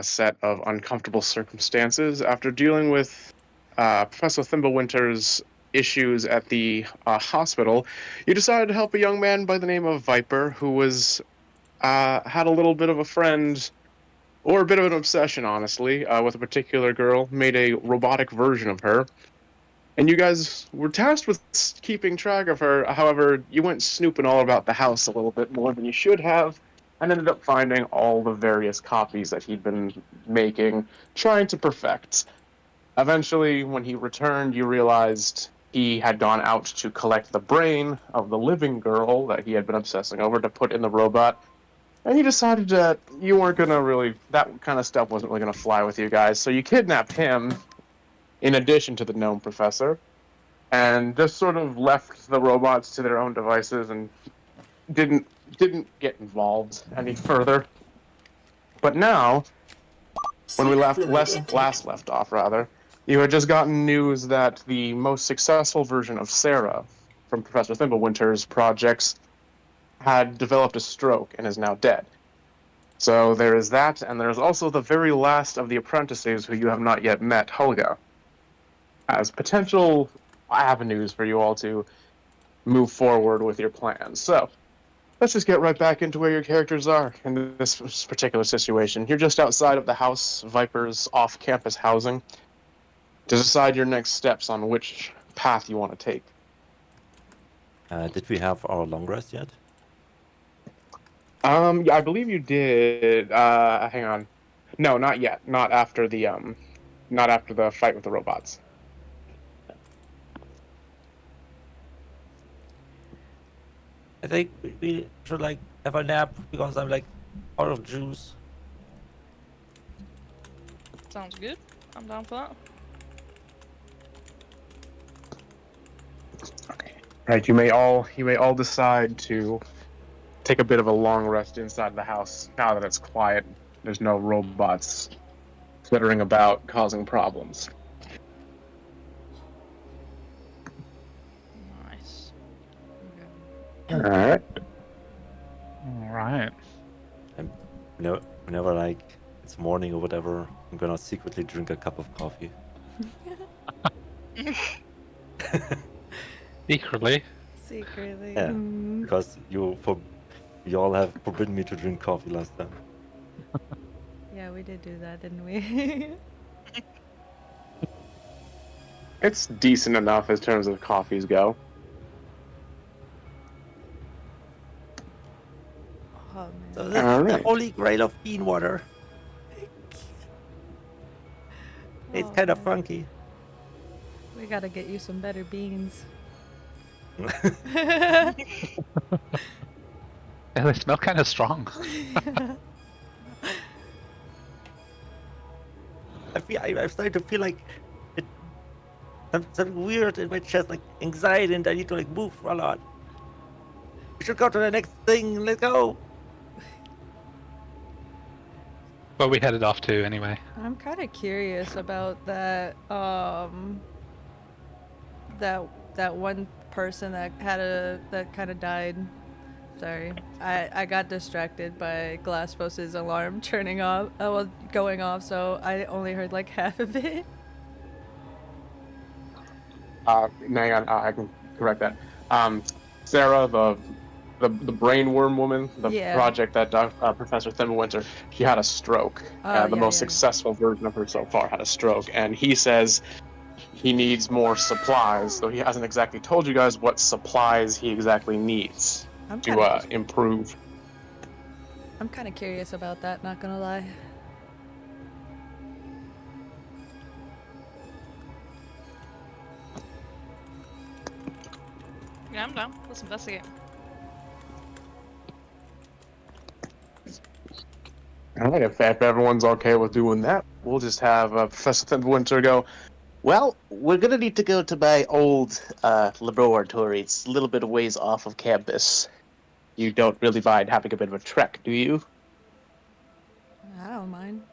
set of uncomfortable circumstances after dealing with Professor Thimblewinter's issues at the hospital. You decided to help a young man by the name of Viper, who was had a little bit of a friend, or a bit of an obsession, honestly, with a particular girl. Made a robotic version of her, and you guys were tasked with keeping track of her. However, you went snooping all about the house a little bit more than you should have, and ended up finding all the various copies that he'd been making, trying to perfect. Eventually, when he returned, you realized he had gone out to collect the brain of the living girl that he had been obsessing over to put in the robot. And you decided that you weren't going to really, that kind of stuff wasn't really going to fly with you guys. So you kidnapped him, in addition to the gnome professor, and just sort of left the robots to their own devices and didn't get involved any further. But now, when we last left off, rather, you had just gotten news that the most successful version of Sarah from Professor Thimblewinter's projects had developed a stroke and is now dead. So there is that, and there's also the very last of the apprentices who you have not yet met, Helga, as potential avenues for you all to move forward with your plans. So let's just get right back into where your characters are in this particular situation. You're just outside of the house, Viper's off-campus housing, to decide your next steps on which path you want to take. Did we have our long rest yet? I believe you did. Hang on. No, not yet. Not after the fight with the robots. I think we should like have a nap because I'm like out of juice. Sounds good. I'm down for that. Okay. Right. You may all decide to take a bit of a long rest inside the house now that it's quiet. There's no robots flittering about causing problems. Nice. All right. All right. Whenever like it's morning or whatever, I'm gonna secretly drink a cup of coffee. Secretly. Secretly. Yeah, because you all have forbidden me to drink coffee last time. Yeah, we did do that, didn't we? It's decent enough as terms of coffees go. Oh man. So this is the holy grail of bean water. It's kind of man. funky. We gotta get you some better beans. Yeah, they smell kind of strong. I'm starting to feel like something weird in my chest, like anxiety, and I need to like move a lot. We should go to the next thing. Let's go. Well, we headed off to anyway. I'm kind of curious about that. That one person that kind of died. Sorry, I got distracted by Glassfoss's alarm turning off. Going off, so I only heard like half of it. Hang on, I can correct that. Sarah, the brainworm woman, the project that Professor Thimblewinter, she had a stroke. The most successful version of her so far had a stroke, and he says he needs more supplies, though he hasn't exactly told you guys what supplies he exactly needs to improve. I'm kind of curious about that, not gonna lie. Yeah, I'm down. Let's investigate. Alright, if everyone's okay with doing that, we'll just have Professor Thimblewinter go, well, we're gonna need to go to my old laboratory. It's a little bit of ways off of campus. You don't really mind having a bit of a trek, do you? I don't mind.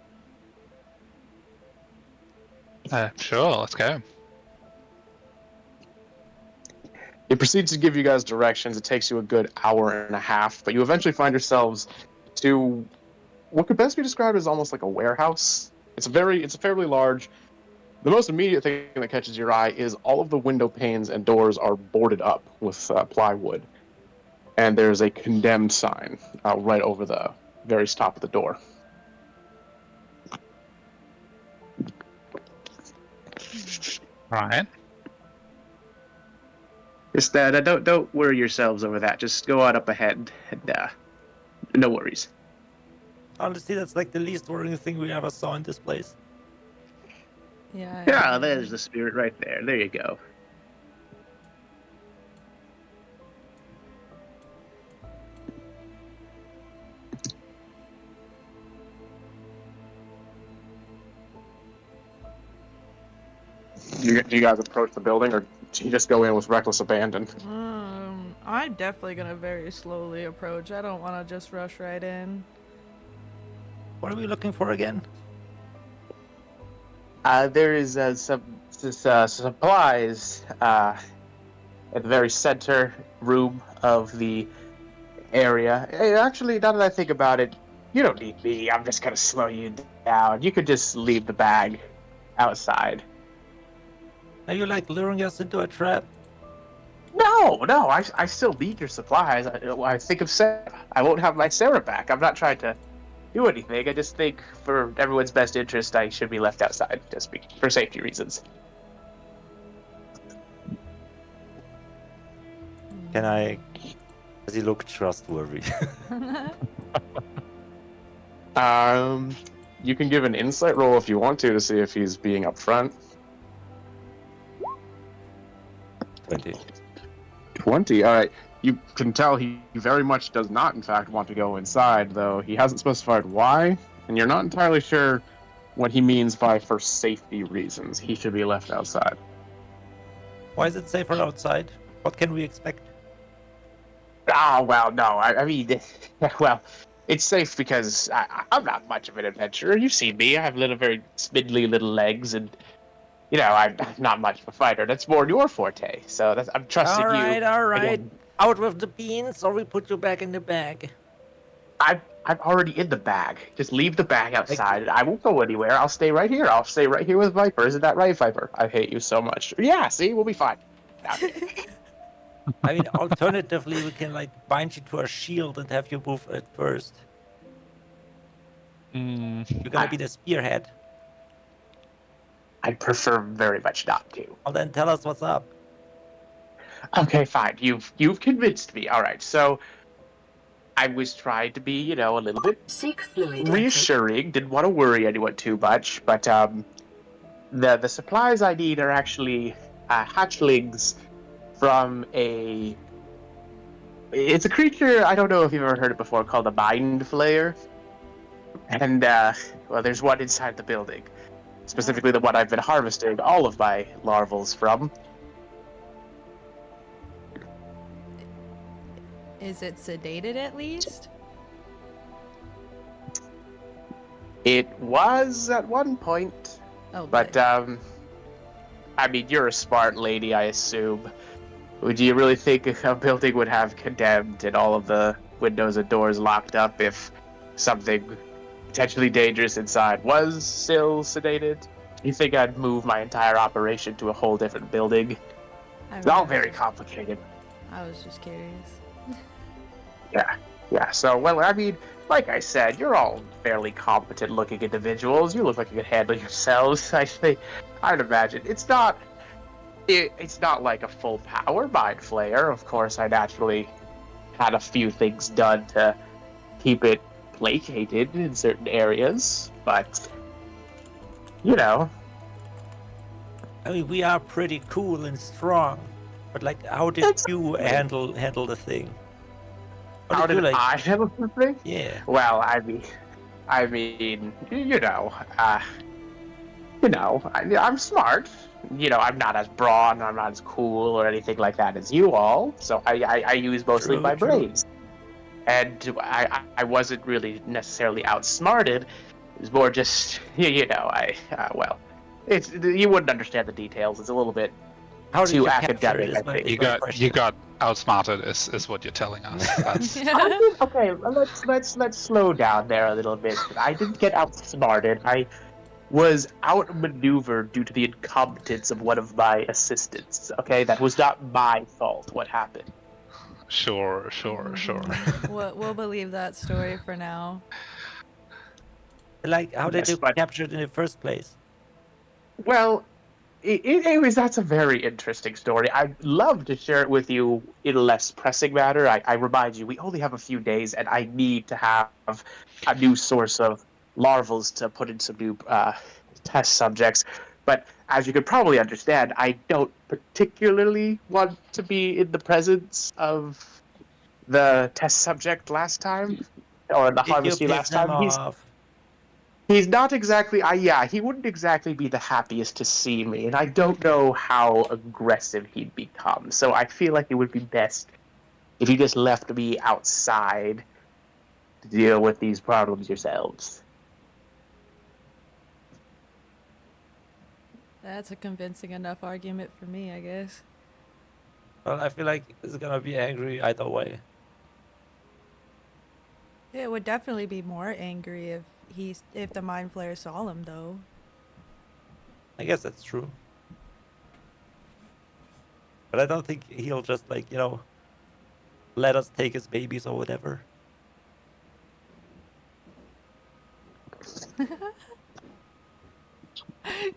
Sure, let's go. It proceeds to give you guys directions. It takes you a good hour and a half, but you eventually find yourselves to what could best be described as almost like a warehouse. It's fairly large. The most immediate thing that catches your eye is all of the window panes and doors are boarded up with plywood, and there's a condemned sign right over the very top of the door. Right. Just don't worry yourselves over that. Just go on up ahead, and no worries. Honestly, that's like the least worrying thing we ever saw in this place. Yeah. Yeah, there's the spirit right there. There you go. Do you guys approach the building, or do you just go in with reckless abandon? I'm definitely gonna very slowly approach. I don't want to just rush right in. What are we looking for again? There is some supplies at the very center room of the area. Hey, actually, now that I think about it, you don't need me. I'm just gonna slow you down. You could just leave the bag outside. Are you like luring us into a trap? No, I still need your supplies. I think of Sarah. I won't have my Sarah back. I'm not trying to do anything. I just think for everyone's best interest, I should be left outside, just for safety reasons. Can I? Does he look trustworthy? You can give an insight roll if you want to see if he's being upfront. 20. 20. All right. You can tell he very much does not, in fact, want to go inside, though he hasn't specified why, and you're not entirely sure what he means by for safety reasons. He should be left outside. Why is it safer outside? What can we expect? Ah, well, no. I mean, well, it's safe because I'm not much of an adventurer. You've seen me. I have very spindly little legs, and I'm not much of a fighter. That's more your forte. So I'm trusting you. All right. Again, Out with the beans, or we put you back in the bag. I'm already in the bag. Just leave the bag outside. I won't go anywhere. I'll stay right here. I'll stay right here with Viper. Isn't that right, Viper? I hate you so much. Yeah, see, we'll be fine. I mean, alternatively, we can like bind you to a shield and have you move at first. You're gonna be the spearhead. I'd prefer very much not to. Well, then tell us what's up. Okay, fine. You've convinced me. All right, so I was trying to be, a little bit reassuring. Didn't want to worry anyone too much, but the supplies I need are actually hatchlings from it's a creature, I don't know if you've ever heard it before, called a mind flayer. And well, there's one inside the building, specifically the one I've been harvesting all of my larvals from. Is it sedated at least? It was at one point. Oh, But, good. I mean, you're a smart lady, I assume. Would you really think a building would have condemned and all of the windows and doors locked up if something potentially dangerous inside was still sedated? You think I'd move my entire operation to a whole different building? It's all very complicated. I was just curious. Yeah, so, well, I mean, like I said, you're all fairly competent-looking individuals. You look like you can handle yourselves. I'd imagine. It's not like a full-power mind flayer. Of course, I naturally had a few things done to keep it placated in certain areas, but, I mean, we are pretty cool and strong, but like, how did you handle the thing? how did I handle the thing? Yeah. Well, I mean, I'm smart. I'm not as brawn, I'm not as cool or anything like that as you all. So I use mostly my brains. And I wasn't really necessarily outsmarted. It was more just, well, you wouldn't understand the details. It's a little bit How did too you capture academic, it? I Is my, think. is You my got question. outsmarted is what you're telling us. That's Okay, let's slow down there a little bit. I didn't get outsmarted. I was outmaneuvered due to the incompetence of one of my assistants. Okay, that was not my fault. What happened? sure. We'll believe that story for now. Like, how did Yes, you but capture it in the first place? well, anyways, that's a very interesting story. I'd love to share it with you in a less pressing matter. I remind you, we only have a few days, and I need to have a new source of larvals to put in some new test subjects. But as you could probably understand, I don't particularly want to be in the presence of the test subject last time, or the Did you harvesty piss last them time. off? He's not exactly. Yeah, he wouldn't exactly be the happiest to see me, and I don't know how aggressive he'd become. So I feel like it would be best if you just left me outside to deal with these problems yourselves. That's a convincing enough argument for me, I guess. Well, I feel like he's gonna be angry either way. It would definitely be more angry if the mind flayer saw him, though. I guess that's true. But I don't think he'll just like, let us take his babies or whatever.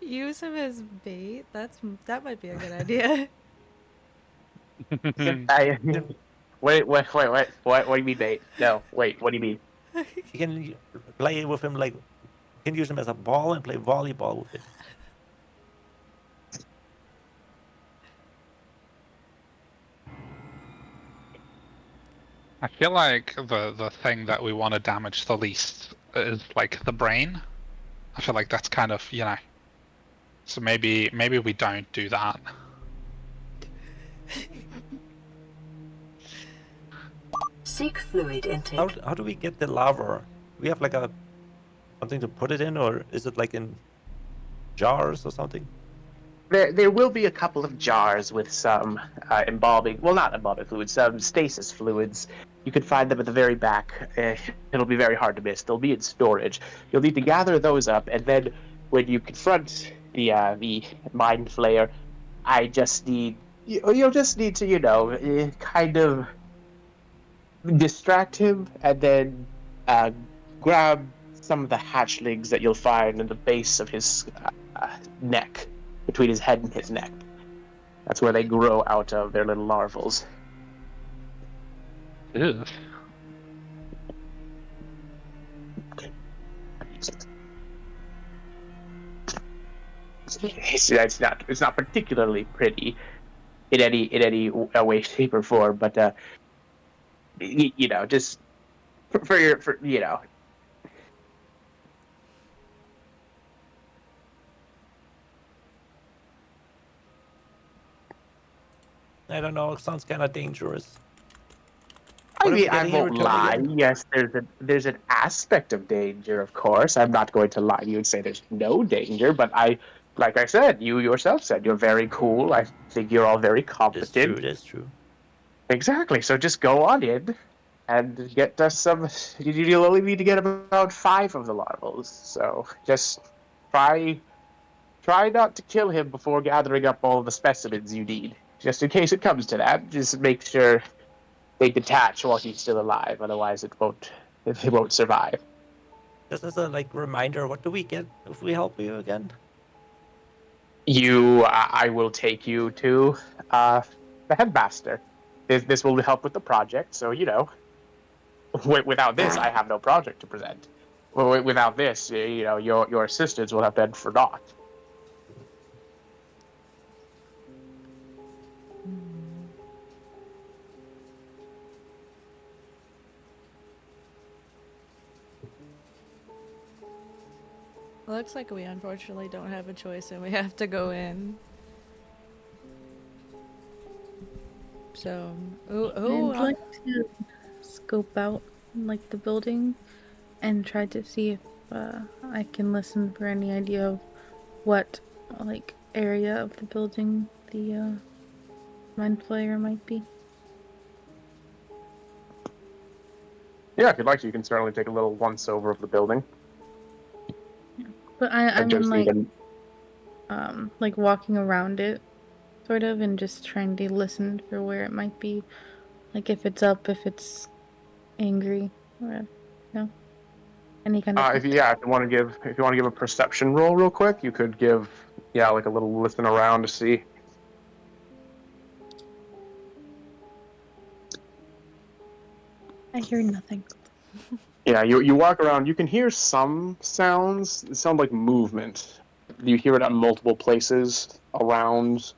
Use him as bait. That might be a good idea. I, wait. What do you mean, mate? No, wait. What do you mean? You can play with him like, you can use him as a ball and play volleyball with him. I feel like the thing that we want to damage the least is like the brain. I feel like that's kind of, so maybe we don't do that. Seek fluid intake. How do we get the lava? We have like something to put it in, or is it like in jars or something? There will be a couple of jars with some embalming, well, not embalming fluids, some stasis fluids. You can find them at the very back. It'll be very hard to miss. They'll be in storage. You'll need to gather those up, and then when you confront the mind flayer, you'll just need to, kind of distract him, and then grab some of the hatchlings that you'll find in the base of his neck, between his head and his neck. That's where they grow out of their little larvals. Ew. It's not particularly pretty in any way, shape, or form, but just for I don't know. It sounds kind of dangerous. I What if mean, we I get here won't return lie. again? Yes, there's an aspect of danger, of course. I'm not going to lie to you and say there's no danger, but like I said, you yourself said you're very cool. I think you're all very That's true. competent. That's true. Exactly. So just go on in and get us some. You'll only need to get about 5 of the larvals. So just try not to kill him before gathering up all the specimens you need. Just in case it comes to that, just make sure they detach while he's still alive. Otherwise, it won't survive. Just as a reminder, what do we get if we help you again? I will take you to the headmaster. This will help with the project. So without this, I have no project to present. Without this, your assistants will have been for naught. Looks like we unfortunately don't have a choice and we have to go in. So, I'd like to scope out the building and try to see if I can listen for any idea of what area of the building the mind flayer might be. Yeah, if you'd like to, you can certainly take a little once over of the building. But I And mean just even- like walking around it, sort of, and just trying to listen for where it might be, like if it's up, if it's angry, or any kind of. if you want to give a perception roll real quick, you could give like a little listen around to see. I hear nothing. Yeah, you walk around. You can hear some sounds. It sounds like movement. You hear it at multiple places around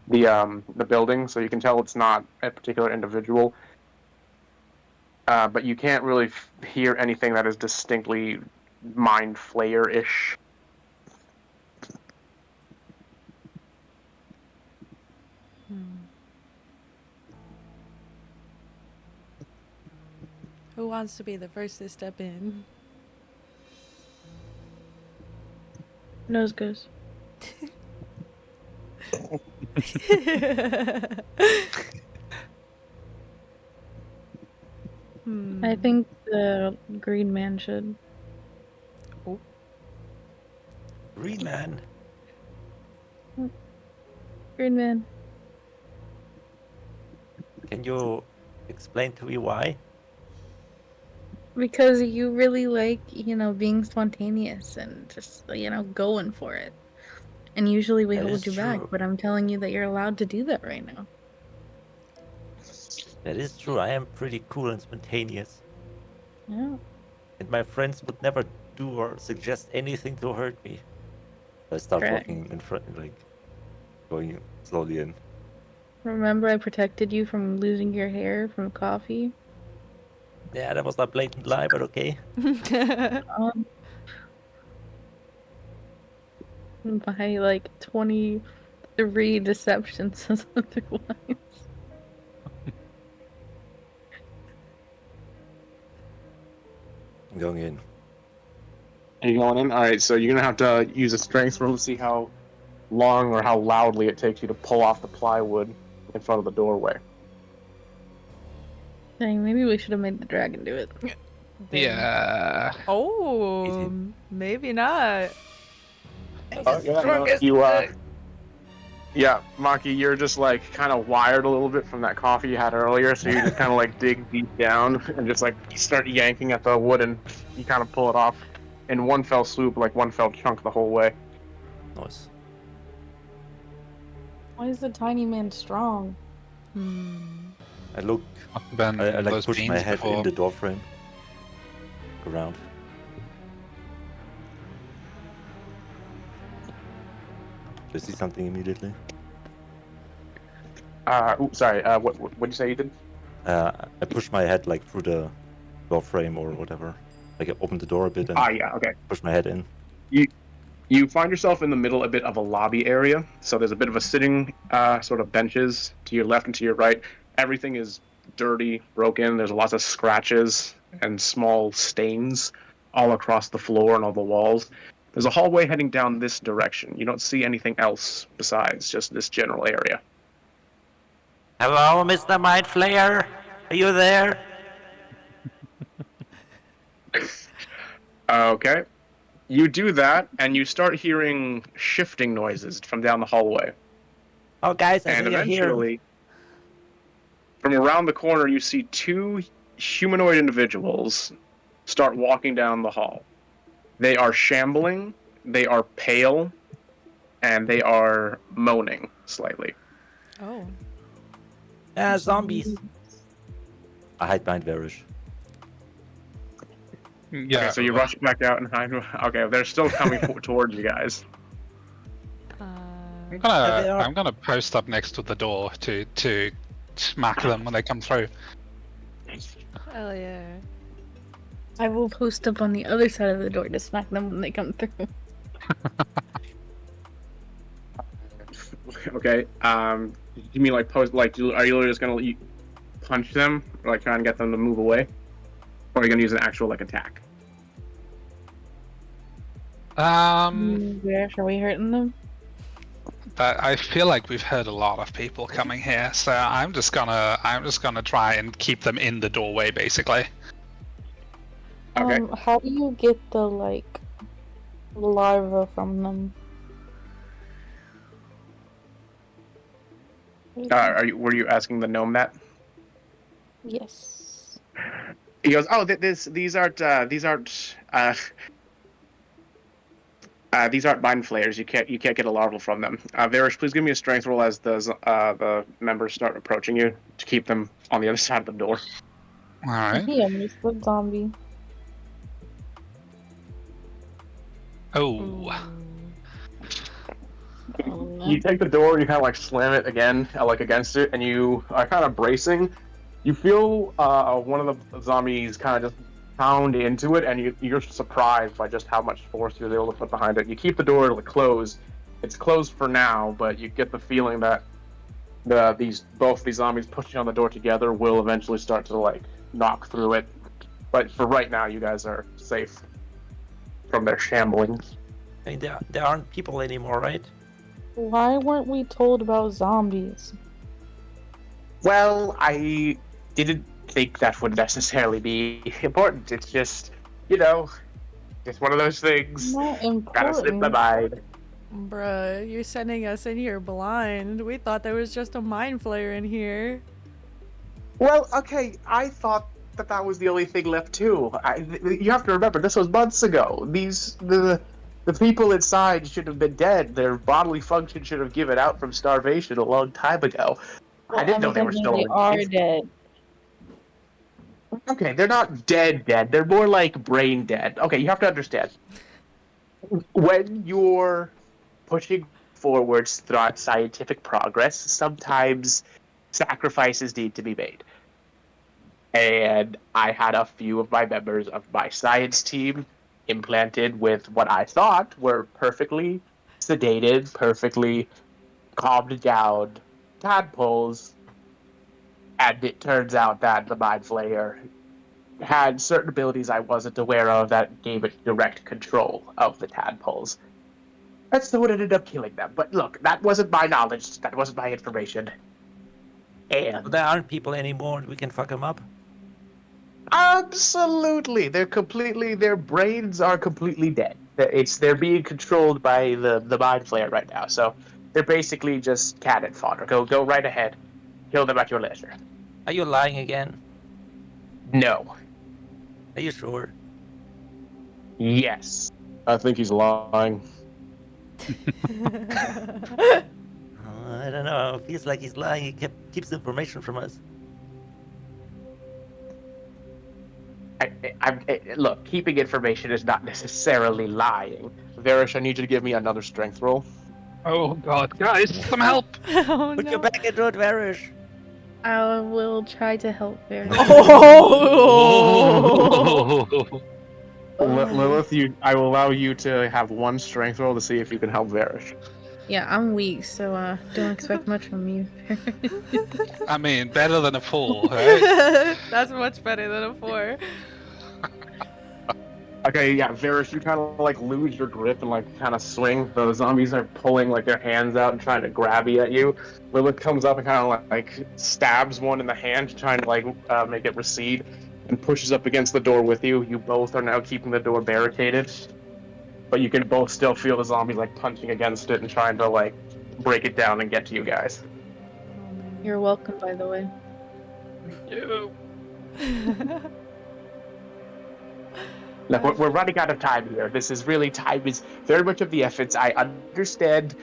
the building, so you can tell it's not a particular individual. But you can't really hear anything that is distinctly mind flayer-ish. Who wants to be the first to step in? Nose goes. I think the green man should. Green man. Green man. Can you explain to me why? Because you really like, being spontaneous and just, going for it. And usually we That hold is you back, true. but I'm telling you that you're allowed to do that right now. That is true. I am pretty cool and spontaneous. Yeah. And my friends would never do or suggest anything to hurt me. I start Correct. walking in front, like going slowly in. Remember I protected you from losing your hair from coffee? Yeah, that was a blatant lie, but okay. By like 23 deceptions says otherwise. I'm going in. Are you going in? All right, so you're gonna have to use a strength roll to see how long or how loudly it takes you to pull off the plywood in front of the doorway. Dang, maybe we should have made the dragon do it. Yeah. Oh, Easy. maybe not. Yeah, Maki, you're just like kind of wired a little bit from that coffee you had earlier, so you just kind of like dig deep down and just like start yanking at the wood, and you kind of pull it off in one fell swoop, like one fell chunk the whole way. Nice. Why is the tiny man strong? I look. Been I like those push my beans head before. in the door frame. Look around. Do you see something immediately? Sorry. What did you say you did? I push my head like through the door frame or whatever. Like I open the door a bit and Yeah, okay. push my head in. You find yourself in the middle a bit of a lobby area. So there's a bit of a sitting sort of benches to your left and to your right. Everything is dirty, broken. There's lots of scratches and small stains all across the floor and all the walls. There's a hallway heading down this direction. You don't see anything else besides just this general area. Hello, Mr. Mind Flayer. Are you there? Okay. You do that, and you start hearing shifting noises from down the hallway. Oh, guys, I And think you're here. eventually, from around the corner, you see two humanoid individuals start walking down the hall. They are shambling, they are pale, and they are moaning slightly. Oh. Ah, zombies. I hide behind Varish. Yeah. Okay, so you rush back out and hide. Okay, they're still coming towards you guys. I'm they are- gonna post up next to the door to smack them when they come through. Hell yeah. I will post up on the other side of the door to smack them when they come through. Okay. You mean like post? Like, are you just gonna punch them, or like try and get them to move away, or are you gonna use an actual like attack? Gosh, are we hurting them? That I feel like we've heard a lot of people coming here, so I'm just gonna try and keep them in the doorway, basically. Okay. How do you get the like larva from them? Were you asking the gnome that? Yes. He goes, "Oh, these aren't mind flayers. You can't get a larval from them." Varish, please give me a strength roll as the members start approaching you to keep them on the other side of the door. All right. Yeah, I'm just a zombie. Oh. You take the door, you kind of like slam it again, like against it, and you are kind of bracing. You feel one of the zombies kind of just pound into it, and you're surprised by just how much force you're able to put behind it. You keep the door closed. It's closed for now, but you get the feeling that both these zombies pushing on the door together will eventually start to like knock through it. But for right now, you guys are safe from their shambling. I mean, there aren't people anymore, right? Why weren't we told about zombies? Well, I didn't think that would necessarily be important. It's just, just one of those things. Not Gotta slip my important. mind. Bruh, you're sending us in here blind. We thought there was just a mind flayer in here. Well, okay, I thought that was the only thing left too. You have to remember, this was months ago. The people inside should have been dead. Their bodily function should have given out from starvation a long time ago. Well, I didn't know they were still they are dead. Okay, they're not dead. They're more like brain dead. Okay, you have to understand. When you're pushing forwards throughout scientific progress, sometimes sacrifices need to be made. And I had a few of my members of my science team implanted with what I thought were perfectly sedated, perfectly calmed down tadpoles. And it turns out that the Mind Flayer had certain abilities I wasn't aware of that gave it direct control of the tadpoles. That's what ended up killing them. But look, that wasn't my knowledge. That wasn't my information. So And there aren't people anymore. We can fuck them up. absolutely, their brains are completely dead. They're being controlled by the Mind Flayer right now. So they're basically just cannon fodder. Go right ahead. Kill them at your leisure. Are you lying again? No. Are you sure? Yes. I think he's lying. I don't know. It feels like he's lying. He keeps information from us. Look, keeping information is not necessarily lying. Varish, I need you to give me another strength roll. Oh god, guys, some help! Oh Put no. your back into it, Varish. I will try to help there. Oh! Lilith, I will allow you to have one strength roll to see if you can help Varish. Yeah, I'm weak, so don't expect much from me. I mean, better than a 4, right? That's much better than a 4. Okay, yeah, Varish, you kind of like lose your grip and like kind of swing. The zombies are pulling like their hands out and trying to grab at you. Lilith comes up and kind of like stabs one in the hand, trying to like make it recede, and pushes up against the door with you. You both are now keeping the door barricaded, but you can both still feel the zombies like punching against it and trying to like break it down and get to you guys. You're welcome, by the way. Look, we're running out of time here. This is really time is very much of the essence. I understand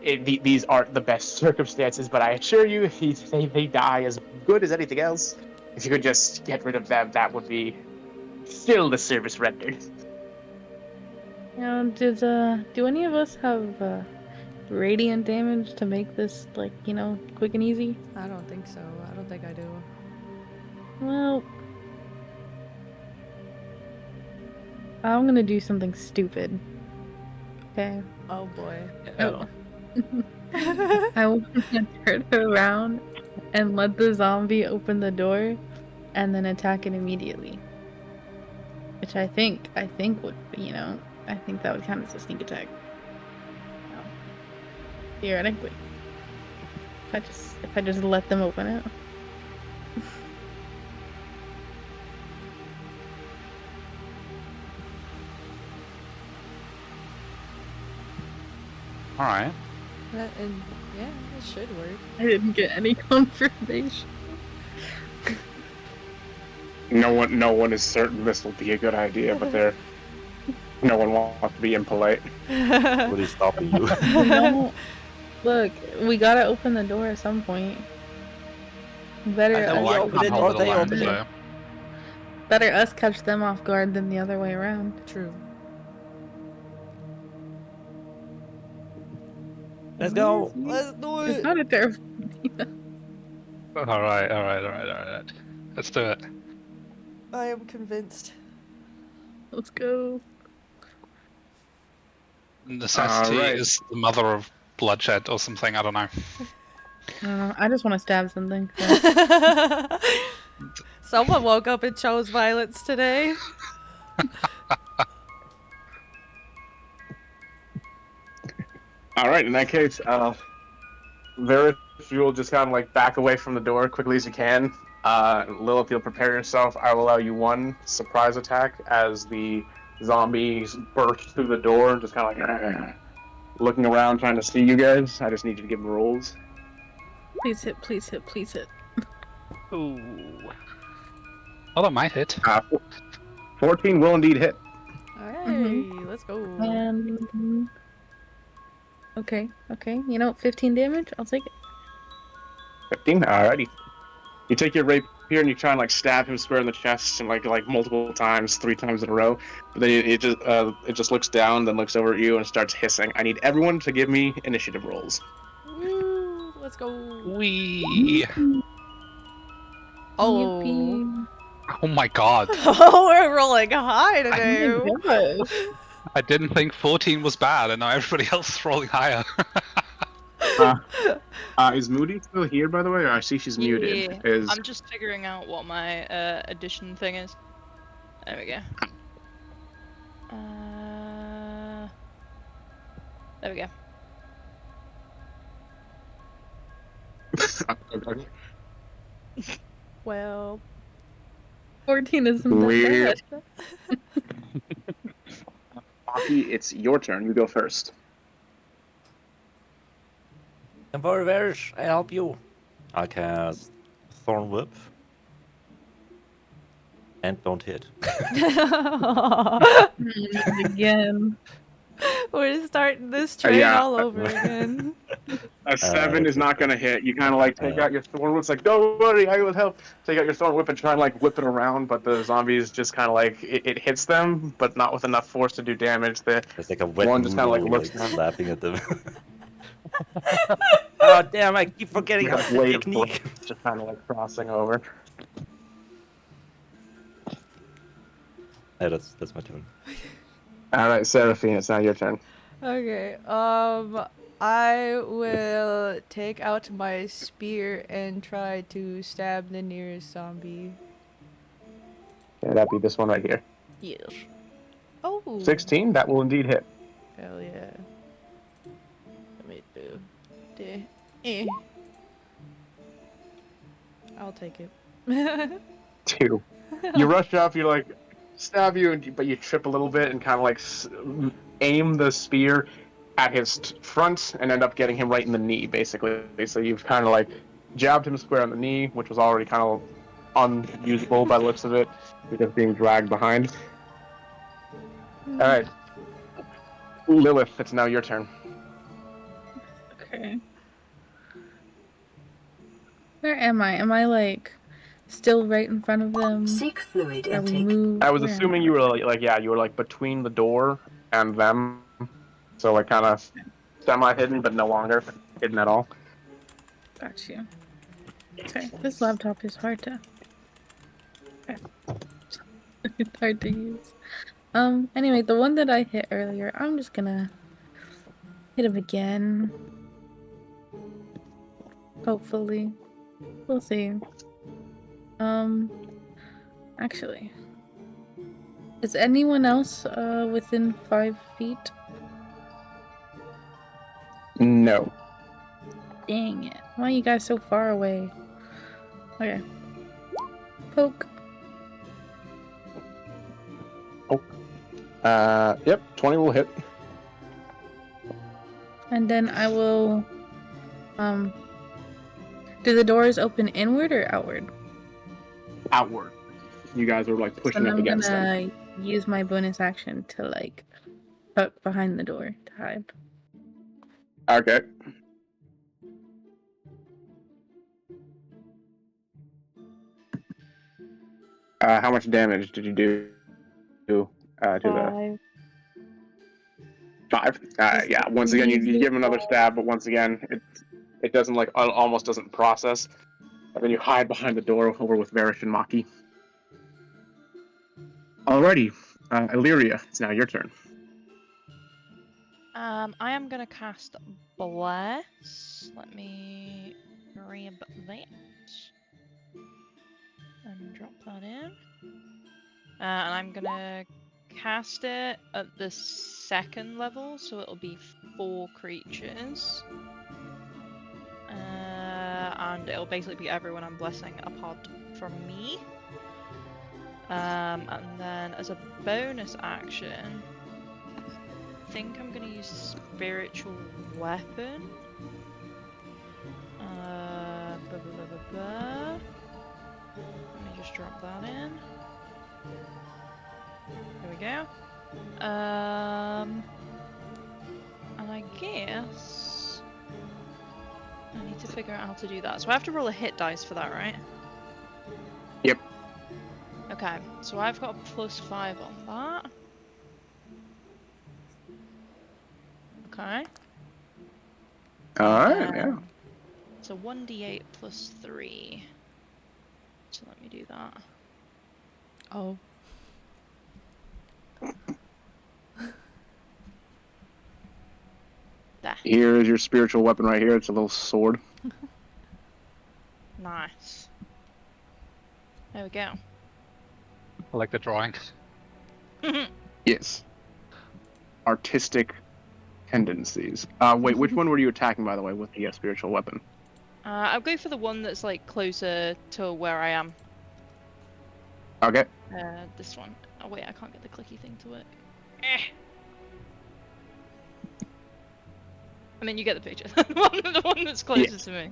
these aren't the best circumstances, but I assure you, they die as good as anything else. If you could just get rid of them, that would be still the service rendered. Now, do any of us have radiant damage to make this like quick and easy? I don't think so. I don't think I do. Well, I'm gonna do something stupid. Okay. Oh boy. Oh. I want to turn around and let the zombie open the door, and then attack it immediately. Which I think would I think that would count as a sneak attack. Theoretically. If I just let them open it. All right. And yeah, it should work. I didn't get any confirmation. No one is certain this will be a good idea, but no one wants to be impolite. What is stopping you? No. Look, we gotta open the door at some point. Better I know, Well, I open can't it, hold or the they lamp, open it. so- better us catch them off guard than the other way around. True. Let's go. Let's do It's it. not a terrible. All right. Let's do it. I am convinced. Let's go. Necessity Alright. is the mother of bloodshed or something. I don't know. I don't know. I just want to stab something. Someone woke up and chose violence today. All right, in that case, Varys, you'll just kind of like back away from the door quickly as you can. Lilith, you'll prepare yourself. I will allow you one surprise attack as the zombies burst through the door, just kind of like looking around, trying to see you guys. I just need you to give them rolls. Please hit, please hit, please hit. Ooh. Oh, that might hit. 14 will indeed hit. Alright, let's go. And okay. You know, 15 damage. I'll take it. 15. Alrighty. You take your rapier and you try and like stab him square in the chest and like multiple times, 3 times in a row. But then it just looks down, then looks over at you and starts hissing. I need everyone to give me initiative rolls. Woo, let's go. Wee. Oh. Yippee. Oh my god. Oh, we're rolling high today. Oh my gosh. I didn't think 14 was bad, and now everybody else is rolling higher. Is Moody still here, by the way? Or I see she's muted. Yeah, Is I'm just figuring out what my addition thing is. There we go. There we go. Well, 14 isn't Weird. that Aki, it's your turn. You go first. And for Varys, I help you. I cast Thorn Whip. And don't hit. bad. Again. we're starting this train Yeah. all over again. A 7 is okay. not going to hit. You kind of like take out your thorn whip. It's like, don't worry, I will help. Take out your thorn whip and try and like whip it around, but the zombies just kind of like it hits them, but not with enough force to do damage. The It's like a wet One just kinda, like, noodle, looks down. slapping at them. Oh damn! I keep forgetting you about have the weight of technique. force just kind of like crossing over. Yeah, that's my turn. All right, Seraphine, it's now your turn. Okay, I will take out my spear and try to stab the nearest zombie. Yeah, that'd be this one right here. Yes. Oh. 16, that will indeed hit. Hell yeah. Let me do. I'll take it. 2. You rush up, you like stab you, but you trip a little bit and kind of like aim the spear at his front and end up getting him right in the knee, basically. So you've kind of like jabbed him square on the knee, which was already kind of unusable by the looks of it, because being dragged behind. All right, Lilith, it's now your turn. Okay. Where am I? Am I like still right in front of them? Seek fluid Are we intake. moved? I was Where am assuming I? you were like you were like between the door and them, so like kind of semi-hidden, but no longer hidden at all. Got you. Okay, this laptop is hard to. Okay. It's hard to use. Anyway, the one that I hit earlier, I'm just gonna hit him again. Hopefully. We'll see. Actually. Is anyone else within 5 feet? No. Dang it. Why are you guys so far away? Okay. Poke. Yep, 20 will hit. And then I will, do the doors open inward or outward? Outward. You guys are like pushing Then up I'm against them. gonna use my bonus action to like tuck behind the door to hide. Okay. How much damage did you do to the 5? Yeah. Once again, you give him another stab, but once again, it doesn't like almost doesn't process. And then you hide behind the door over with Varish and Maki. Alrighty, Illyria, it's now your turn. I am gonna cast Bless. Let me grab that and drop that in. And I'm gonna cast it at the 2nd level, so it'll be 4 creatures. And it'll basically be everyone I'm blessing apart from me. And then as a bonus action, I think I'm gonna use Spiritual Weapon. Let me just drop that in. There we go. And I guess I need to figure out how to do that. So I have to roll a hit dice for that, right? Yep. Okay, so I've got a +5 on that. Okay. Alright, yeah. So 1d8 + 3. So let me do that. Oh. There. Here is your spiritual weapon right here. It's a little sword. Nice. There we go. I like the drawing. Yes. Artistic tendencies. Wait, which one were you attacking, by the way, with the spiritual weapon? I'll go for the one that's like closer to where I am. Okay. This one. Oh wait, I can't get the clicky thing to work. I mean, you get the picture. the one that's closer to me.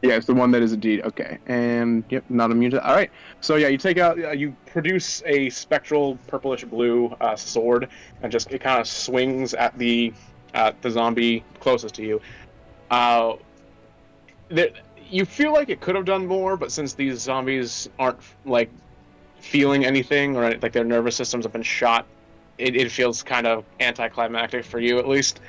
Yeah, it's the one that is indeed. Okay. And, yep, not immune to that. Alright. So, yeah, you take out, you produce a spectral purplish blue sword, and just, it kind of swings at the zombie closest to you. You feel like it could have done more, but since these zombies aren't, like, feeling anything, or, like, their nervous systems have been shot, it feels kind of anticlimactic for you, at least.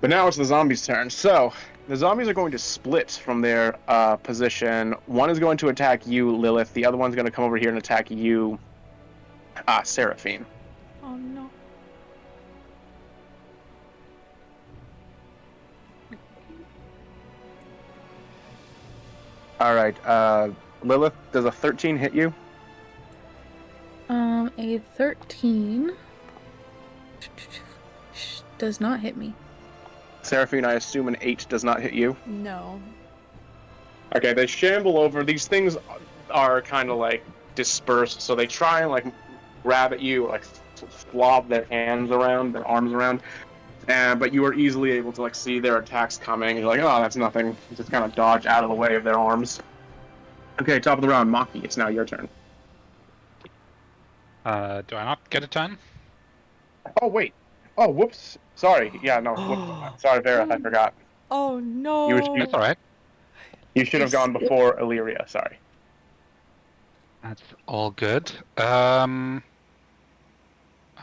But now it's the zombies' turn. So, the zombies are going to split from their position. One is going to attack you, Lilith. The other one's going to come over here and attack you, Seraphine. Oh no. Alright, Lilith, does a 13 hit you? A 13 does not hit me. Seraphine, I assume an 8 does not hit you? No. Okay, they shamble over. These things are kind of like dispersed, so they try and like grab at you, like flob their hands around, their arms around, but you are easily able to like see their attacks coming. You're like, oh, that's nothing. You just kind of dodge out of the way of their arms. Okay, top of the round, Maki. It's now your turn. Do I not get a turn? Oh wait. Oh, whoops. Sorry. Yeah, no. Whoops. Sorry, Vera. I forgot. Oh no. That's alright. You should have gone before Illyria. Sorry. That's all good. I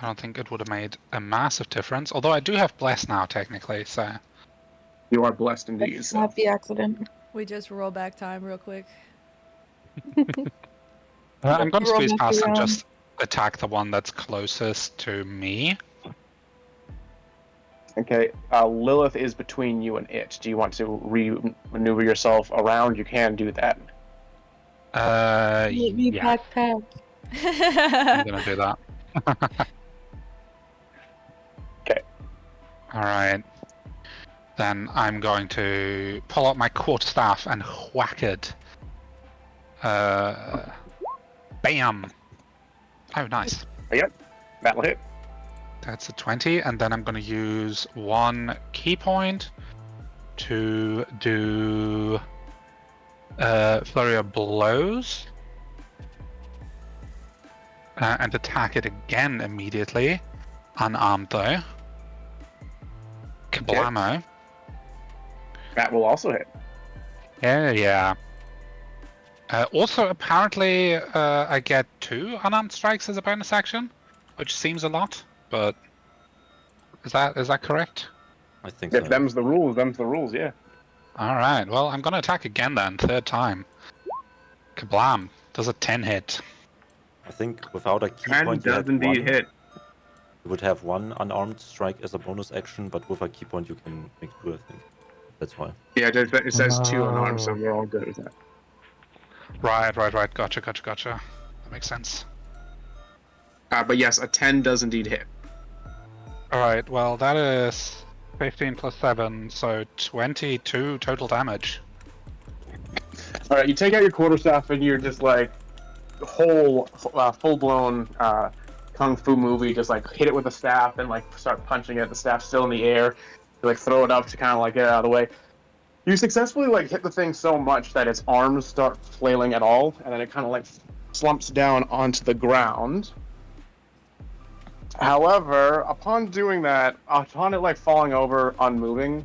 don't think it would have made a massive difference, although I do have Bless now, technically, so... You are blessed indeed. So. Happy accident. We just roll back time real quick. I'm going to Roll squeeze back past and around. just attack the one that's closest to me. Okay, Lilith is between you and it. Do you want to re-maneuver yourself around? You can do that. Yeah, I'm gonna do that. Okay. Alright. then I'm going to pull out my quarterstaff and whack it. Bam! Oh, nice. Yep, that'll hit. That's a 20, and then I'm going to use 1 key point to do Flurry of Blows. And attack it again immediately. Unarmed though. Kablamo. That will also hit. Yeah. Also, apparently, I get 2 unarmed strikes as a bonus action, which seems a lot, but is that correct? I think so. If them's the rules, yeah. All right. Well, I'm gonna attack again then, 3rd time. Kablam! Does a 10 hit? I think without a key 10 point, you does have indeed one. hit. You would have 1 unarmed strike as a bonus action, but with a key point, you can make 2. I think that's why. Yeah, it says 2 unarmed, so we're all good with that. Right. Gotcha. That makes sense. But yes, a 10 does indeed hit. All right. Well, that is 15 plus 7, so 22 total damage. All right, you take out your quarterstaff and you're just like full-blown kung fu movie. Just like hit it with a staff and like start punching it. The staff's still in the air. You like throw it up to kind of like get it out of the way. You successfully like hit the thing so much that its arms start flailing at all, and then it kind of like slumps down onto the ground. However, upon doing that, upon it like falling over, unmoving,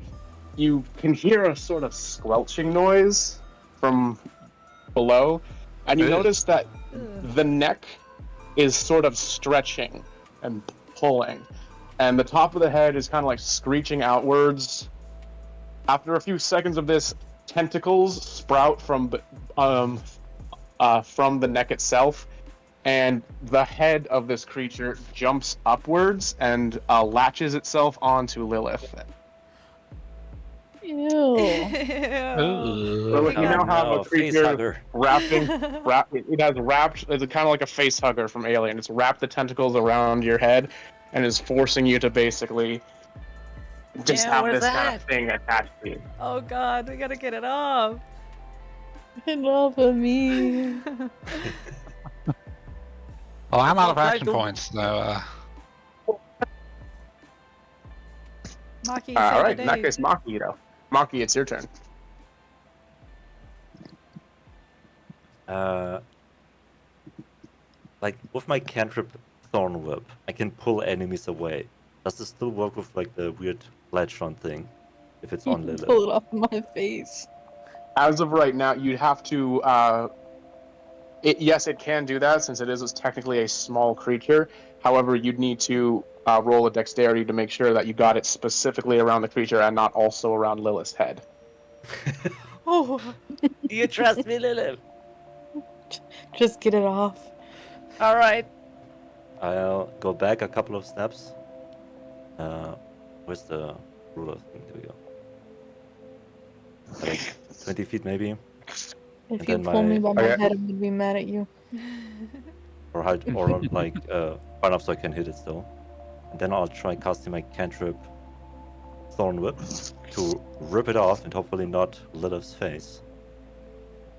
you can hear a sort of squelching noise from below, and you notice that the neck is sort of stretching and pulling, and the top of the head is kind of like screeching outwards. After a few seconds of this, tentacles sprout from the neck itself, and the head of this creature jumps upwards and latches itself onto Lilith. Ew. Lilith, you now have a creature it has wrapped, it's kind of like a face hugger from Alien. It's wrapped the tentacles around your head and is forcing you to basically just have this kind of thing attached to you. Oh god, we gotta get it off. Get off of me. Well, I'm out of action points, so Maki, all right, in that case, Maki, Maki, it's your turn. Like with my cantrip Thorn Whip, I can pull enemies away. Does this still work with like the weird Ledtron thing? If it's on Lilith? Pull it off my face. As of right now, you'd have to. Yes, it can do that since it is technically a small creature. However, you'd need to roll a dexterity to make sure that you got it specifically around the creature and not also around Lilith's head. Oh, You trust me, Lilith? Just get it off. All right. I'll go back a couple of steps. Where's the ruler thing? There we go. Like 20 feet maybe. If And you then pull me by my Okay. head, I'm gonna be mad at you. Or like far enough so I can hit it still. And then I'll try casting my cantrip Thorn Whip to rip it off and hopefully not Lilith's face.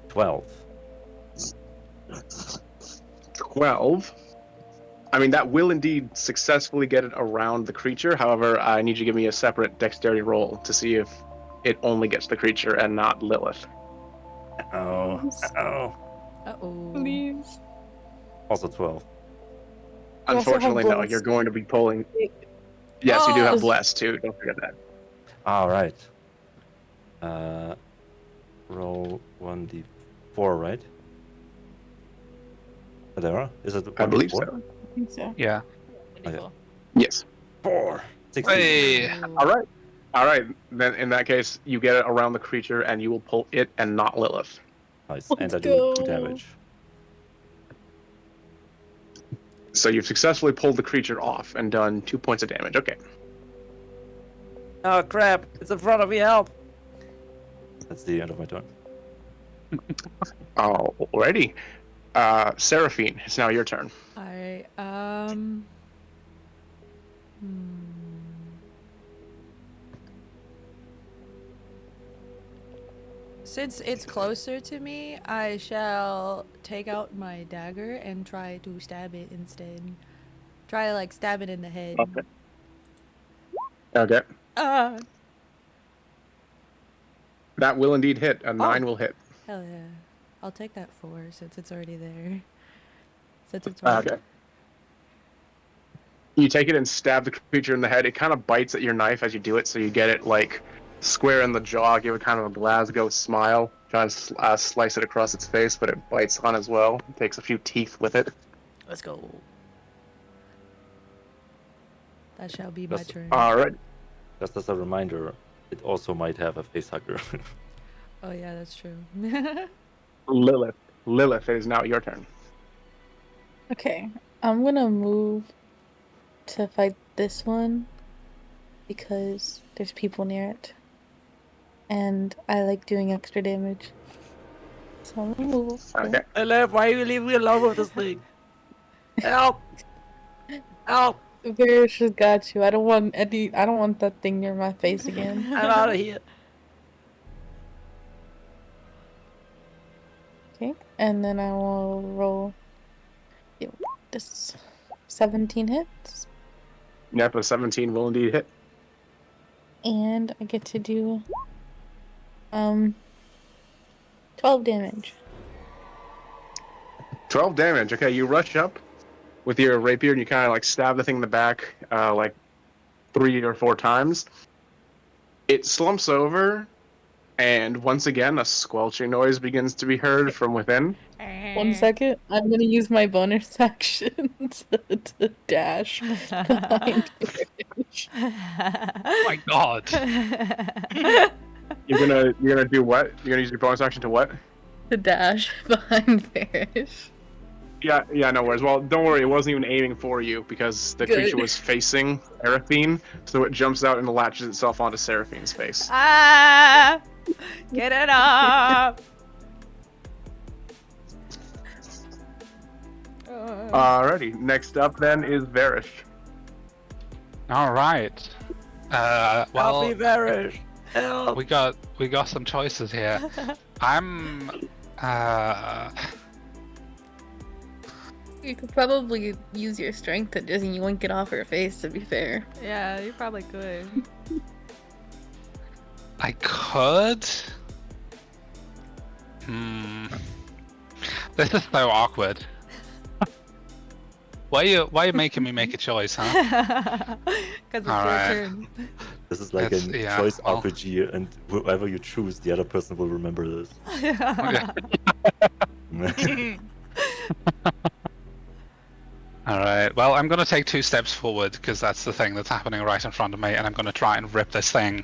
12. 12. I mean, that will indeed successfully get it around the creature. However, I need you to give me a separate dexterity roll to see if it only gets the creature and not Lilith. Oh. uh-oh. Please. Also 12. You also have Unfortunately, no. bless. You're going to be pulling. Yes, you do Oh. have bless too. Don't forget that. Alright. Roll 1d4, right? There? Is it 1d4? I believe so. I think so. yeah. Okay. Yes. 4. 16. Hey. All right. All right. Then in that case, you get it around the creature, and you will pull it and not Lilith. Nice. Let's And I do 2 go. damage. So you've successfully pulled the creature off and done 2 points of damage. Okay. Oh crap! It's in front of me. Help! That's the end of my turn. Alrighty. Seraphine, it's now your turn. I Since it's closer to me, I shall take out my dagger and try to stab it instead. Try like stab it in the head. Okay. Okay. Ah, That will indeed hit. A 9 will hit. hell yeah. I'll take that 4 since it's already there. Since it's right. Okay. You take it and stab the creature in the head. It kind of bites at your knife as you do it, so you get it like square in the jaw, give it kind of a Glasgow smile, try and slice it across its face, but it bites on as well. It takes a few teeth with it. Let's go. That shall be my turn. All right. Just as a reminder, it also might have a facehugger. Oh yeah, that's true. Lilith. Lilith, it is now your turn. Okay, I'm gonna move to fight this one because there's people near it. And I like doing extra damage. So I'm gonna move. Okay. Lilith, why you leave me alone with this thing? Help! Help! Various just got you. I don't want that thing near my face again. I'm out of here. Okay, and then I will roll. Yep, this 17 hits. Yep, a 17 will indeed hit. And I get to do 12 damage. 12 damage. Okay, you rush up with your rapier and you kind of like stab the thing in the back like 3 or 4 times. It slumps over, and once again a squelching noise begins to be heard from within. 1 second. I'm gonna use my bonus action to dash behind Varish. Oh my god. You're gonna do what? You're gonna use your bonus action to what? To dash behind Varish. Yeah, no worries. Well, don't worry, it wasn't even aiming for you because the Good. creature was facing Seraphine, so it jumps out and latches itself onto Seraphine's face. Ah! Get it up! Alrighty, next up then is Varish. Alright. Help Well, me, Varish! Help! we got some choices here. I'm You could probably use your strength to just yoink it off her face, to be fair. Yeah, you probably could. I could. This is so awkward. Why are you making me make a choice, huh? Because it's Alright. your turn. This is like That's- a yeah, choice well. RPG, and whoever you choose, the other person will remember this. Alright, well, I'm gonna take 2 steps forward because that's the thing that's happening right in front of me, and I'm gonna try and rip this thing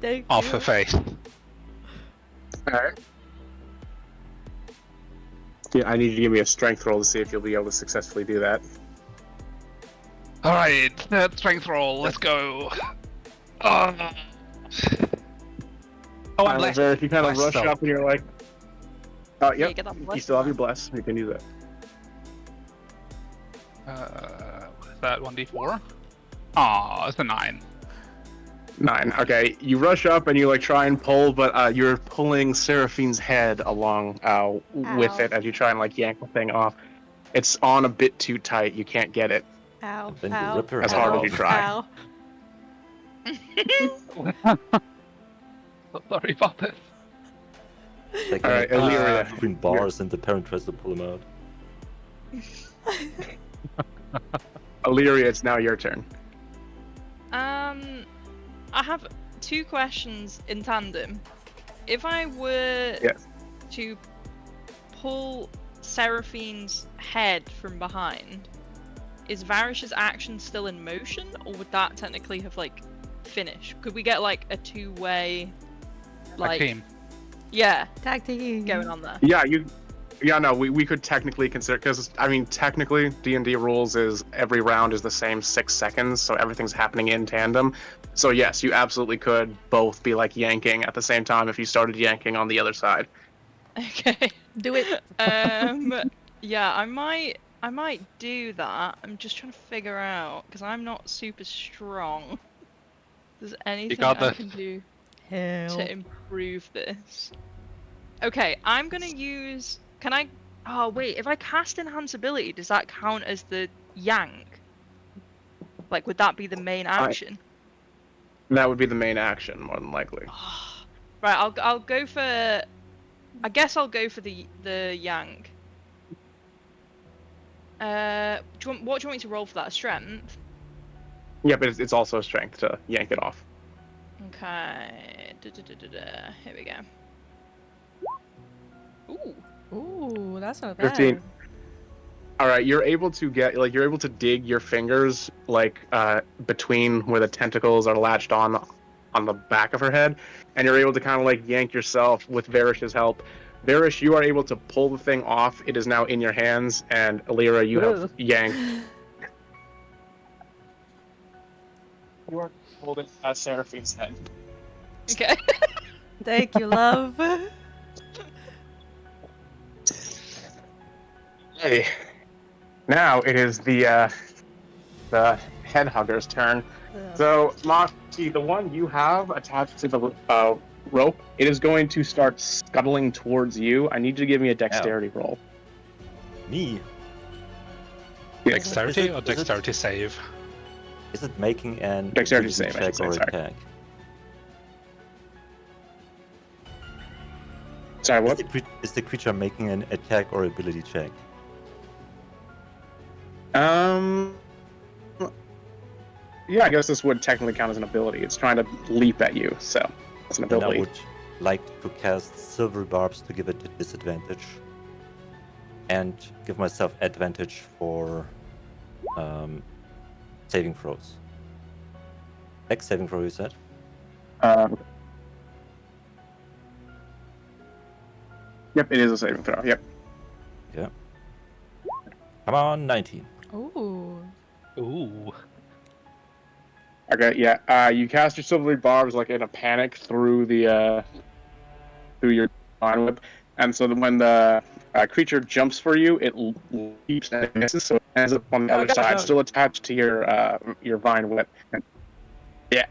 Thank off you. her face. Alright. Yeah, I need you to give me a strength roll to see if you'll be able to successfully do that. Alright, strength roll, let's go. Oh, I'm left. If you kind of blessed rush though. up and you're like, Yeah, yep, you get that you blessed still have one. your bless. You can use it. What is that, 1d4? Aw, it's a 9. 9. Okay, you rush up and you like try and pull, but you're pulling Seraphine's head along with Ow. it as you try and like yank the thing off. It's on a bit too tight. You can't get it. Ow, Then you ow, rip her As head hard as off. you try. Ow. So sorry about this. Like Alright, Illyria. between bars, and the parent tries to pull him out. Illyria, it's now your turn. I have 2 questions in tandem. If I were Yes. to pull Seraphine's head from behind, is Varish's action still in motion, or would that technically have like finished? Could we get like a 2-way, like team. yeah, Tag team. going on there? Yeah, we could technically consider, because I mean technically D&D rules is every round is the same 6 seconds, so everything's happening in tandem. So yes, you absolutely could both be like yanking at the same time if you started yanking on the other side. Okay. Do it. Yeah, I might do that. I'm just trying to figure out because I'm not super strong. There's anything got I this. can do? Hell. to improve this. Okay, I'm gonna use. Can I? Oh wait, if I cast Enhance Ability, does that count as the yank? Like, would that be the main action? That would be the main action, more than likely. Right, I'll go for. I guess I'll go for the yank. What do you want me to roll for that? A strength? Yeah, but it's also a strength to yank it off. Okay. Here we go. Ooh. Ooh, that's not bad. 15. All right, you're able to dig your fingers between where the tentacles are latched on the back of her head, and you're able to kind of yank yourself with Varish's help. Varish, you are able to pull the thing off. It is now in your hands, and Alira, you have yanked. You are holding Seraphine's head. Okay. Thank you, love. Hey, now it is the head hugger's turn. So, Moxie, the one you have attached to the rope, it is going to start scuttling towards you. I need you to give me a dexterity roll. Me? Dexterity or dexterity save? Is it making an Dexterity ability save, I should check say, or sorry. attack? Sorry, what? Is the creature making an attack or ability check? Yeah, I guess this would technically count as an ability. It's trying to leap at you, so it's an Then I ability. would like to cast Silvery Barbs to give it a disadvantage. And give myself advantage for saving throws. Dex saving throw, you said? Yep, it is a saving throw. Yep. Yeah. Come on, 19. Ooh. Ooh. Okay, yeah. You cast your silvery barbs in a panic through your vine whip, and so when the creature jumps for you, it leaps and it misses, so it ends up on the other side, still attached to your vine whip. Yeah.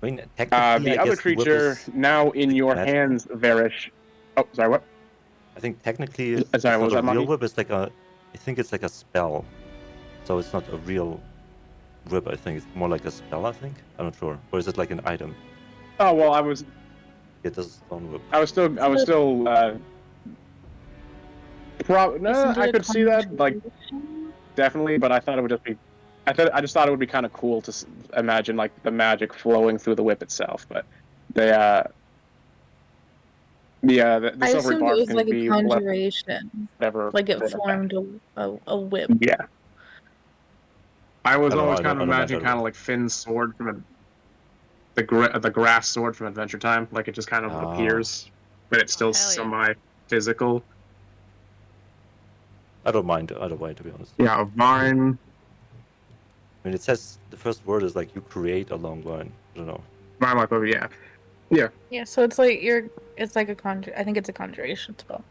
I mean, technically, The I other guess the whip creature is now in your magical. hands, Varish. Oh, sorry, what? I think technically it's Sorry, what not was a that, real Monkey? whip, it's I think it's like a spell. So it's not a real whip, I think. It's more like a spell, I think. I'm not sure. Or is it like an item? Oh well, I was It does stone whip. still no, I could see that definitely, but I thought it would just be. I just thought it would be kind of cool to imagine the magic flowing through the whip itself, but the I silvery assumed it barb was can like a be conjuration. whatever. Like it formed a whip. Yeah. I was I don't know, always I kind of don't mind imagining that kind of like Finn's sword from the grass sword from Adventure Time, it just kind of appears, but it's still hell yeah. semi-physical. I don't mind either way, to be honest. Yeah, a vine. I mean, it says the first word is you create a long vine. I don't know. Vine like over, yeah. Yeah. Yeah, so it's like it's like a I think it's a conjuration spell.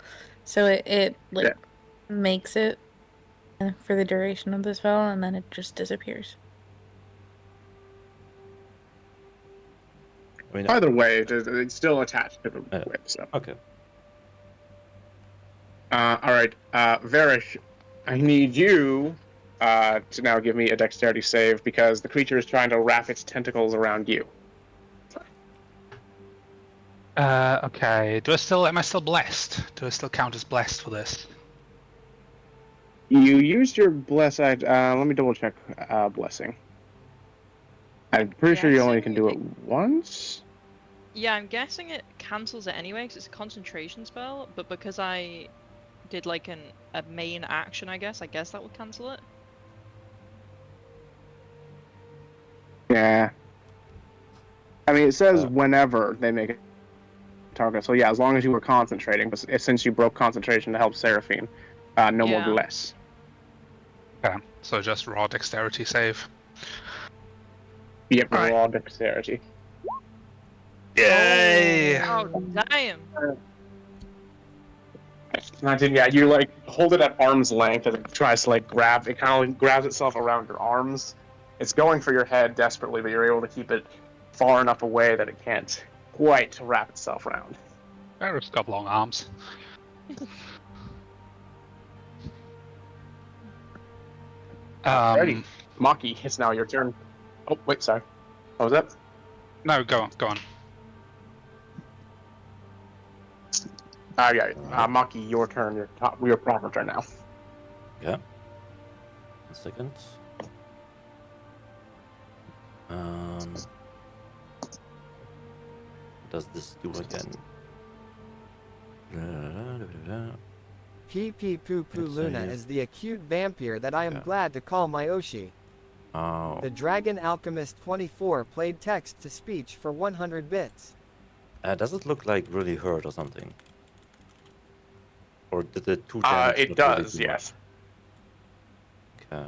So it makes it for the duration of the spell, and then it just disappears. I mean, Either way, it's still attached to the whip. So. Okay. All right, Varish, I need you to now give me a dexterity save because the creature is trying to wrap its tentacles around you. Okay. Am I still blessed? Do I still count as blessed for this? You used your bless. Let me double check blessing. I'm pretty sure you only can do it once. Yeah, I'm guessing it cancels it anyway because it's a concentration spell, but because I did a main action, I guess that would cancel it. Yeah. I mean, it says whenever they make a target. So yeah, as long as you were concentrating, but since you broke concentration to help Seraphine, no more bless. Okay, so just raw dexterity save. Yep, All right. raw dexterity. Yay! Oh, damn! 19, yeah, you hold it at arm's length and it tries to grab. It kind of grabs itself around your arms. It's going for your head desperately, but you're able to keep it far enough away that it can't quite wrap itself around. Varus got long arms. Ready. Maki, it's now your turn. Oh, wait, sorry. What was that? No, go on, go on. Yeah, Maki, your turn. Your proper turn now. Yeah. 1 second. What does this do again? PP Poo Poo Let's Luna see. is the acute vampire that I am glad to call my Oshi. Oh. The Dragon Alchemist 24 played text to speech for 100 bits. Does it look like really hurt or something? Or did the 2 damage It not really does, do yes. much?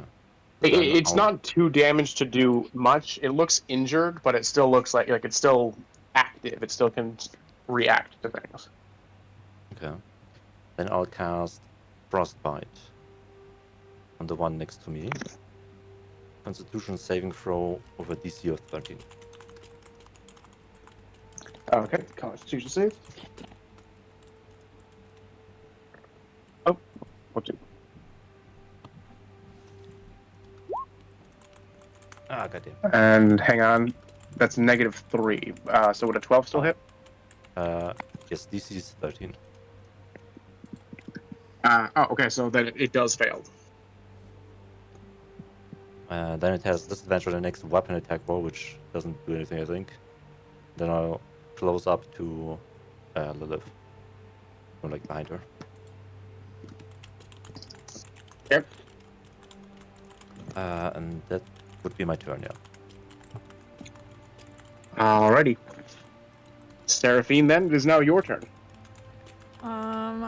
Okay. It's not too damaged to do much. It looks injured, but it still looks like it's still active. It still can react to things. Okay. Then I'll cast Frostbite on the one next to me. Constitution saving throw over DC of 13. Okay, Constitution save. Oh, what's it? Ah, goddamn. And hang on, that's -3. So would a 12 still hit? Yes, DC is 13. Okay, so then it does fail. Then it has disadvantage on the next weapon attack roll, which doesn't do anything, I think. Then I'll close up to Lilith. Or like behind her. Yep. And that would be my turn, yeah. Alrighty. Seraphine, then it is now your turn.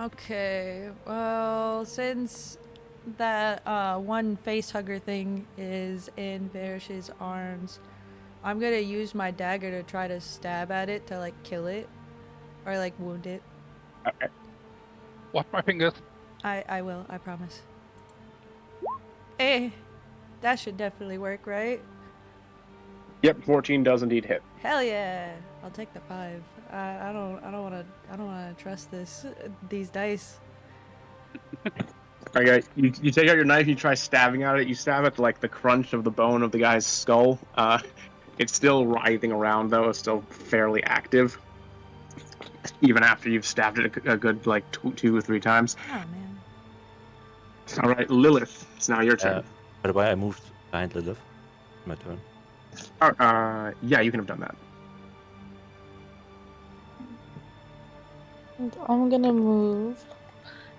Okay. Well, since that one face hugger thing is in Varish's arms, I'm gonna use my dagger to try to stab at it to like kill it or like wound it. Okay. Watch my fingers. I will, I promise. Hey, that should definitely work, right? Yep, 14 does indeed hit. Hell yeah! I'll take the 5. I don't wanna trust these dice. Okay, you take out your knife, you try stabbing at it, you stab at like the crunch of the bone of the guy's skull. It's still writhing around though, it's still fairly active. Even after you've stabbed it a good like 2 or 3 times. Oh man. Alright, Lilith, it's now your turn. By the way, I moved behind Lilith. My turn. Yeah, you can have done that. And I'm gonna move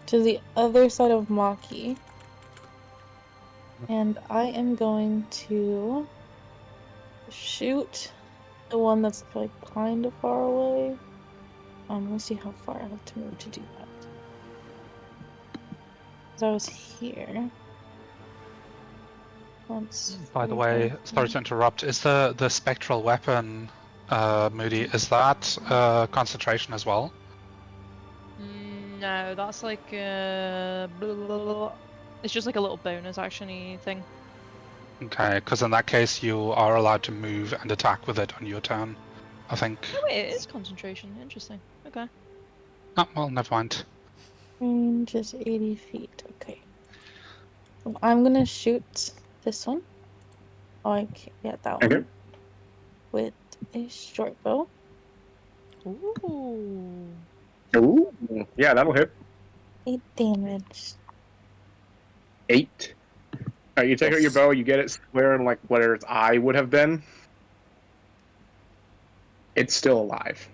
to the other side of Maki. And I am going to shoot the one that's like kind of far away. Let me see how far I have to move to do that. Because I was here. By the way, sorry to interrupt. Is the spectral weapon, Moody, is that concentration as well? No, that's like it's just like a little bonus actiony thing. Okay, because in that case you are allowed to move and attack with it on your turn, I think. Oh wait, it is concentration. Interesting. Okay. Oh, well, never mind. Range is 80 feet. Okay. So I'm gonna shoot this one. Oh, yeah, that one. Okay. With a short bow. Ooh. Ooh, yeah, that'll hit. 8 damage. 8. Alright, you take out your bow, you get it square in like where its eye would have been. It's still alive.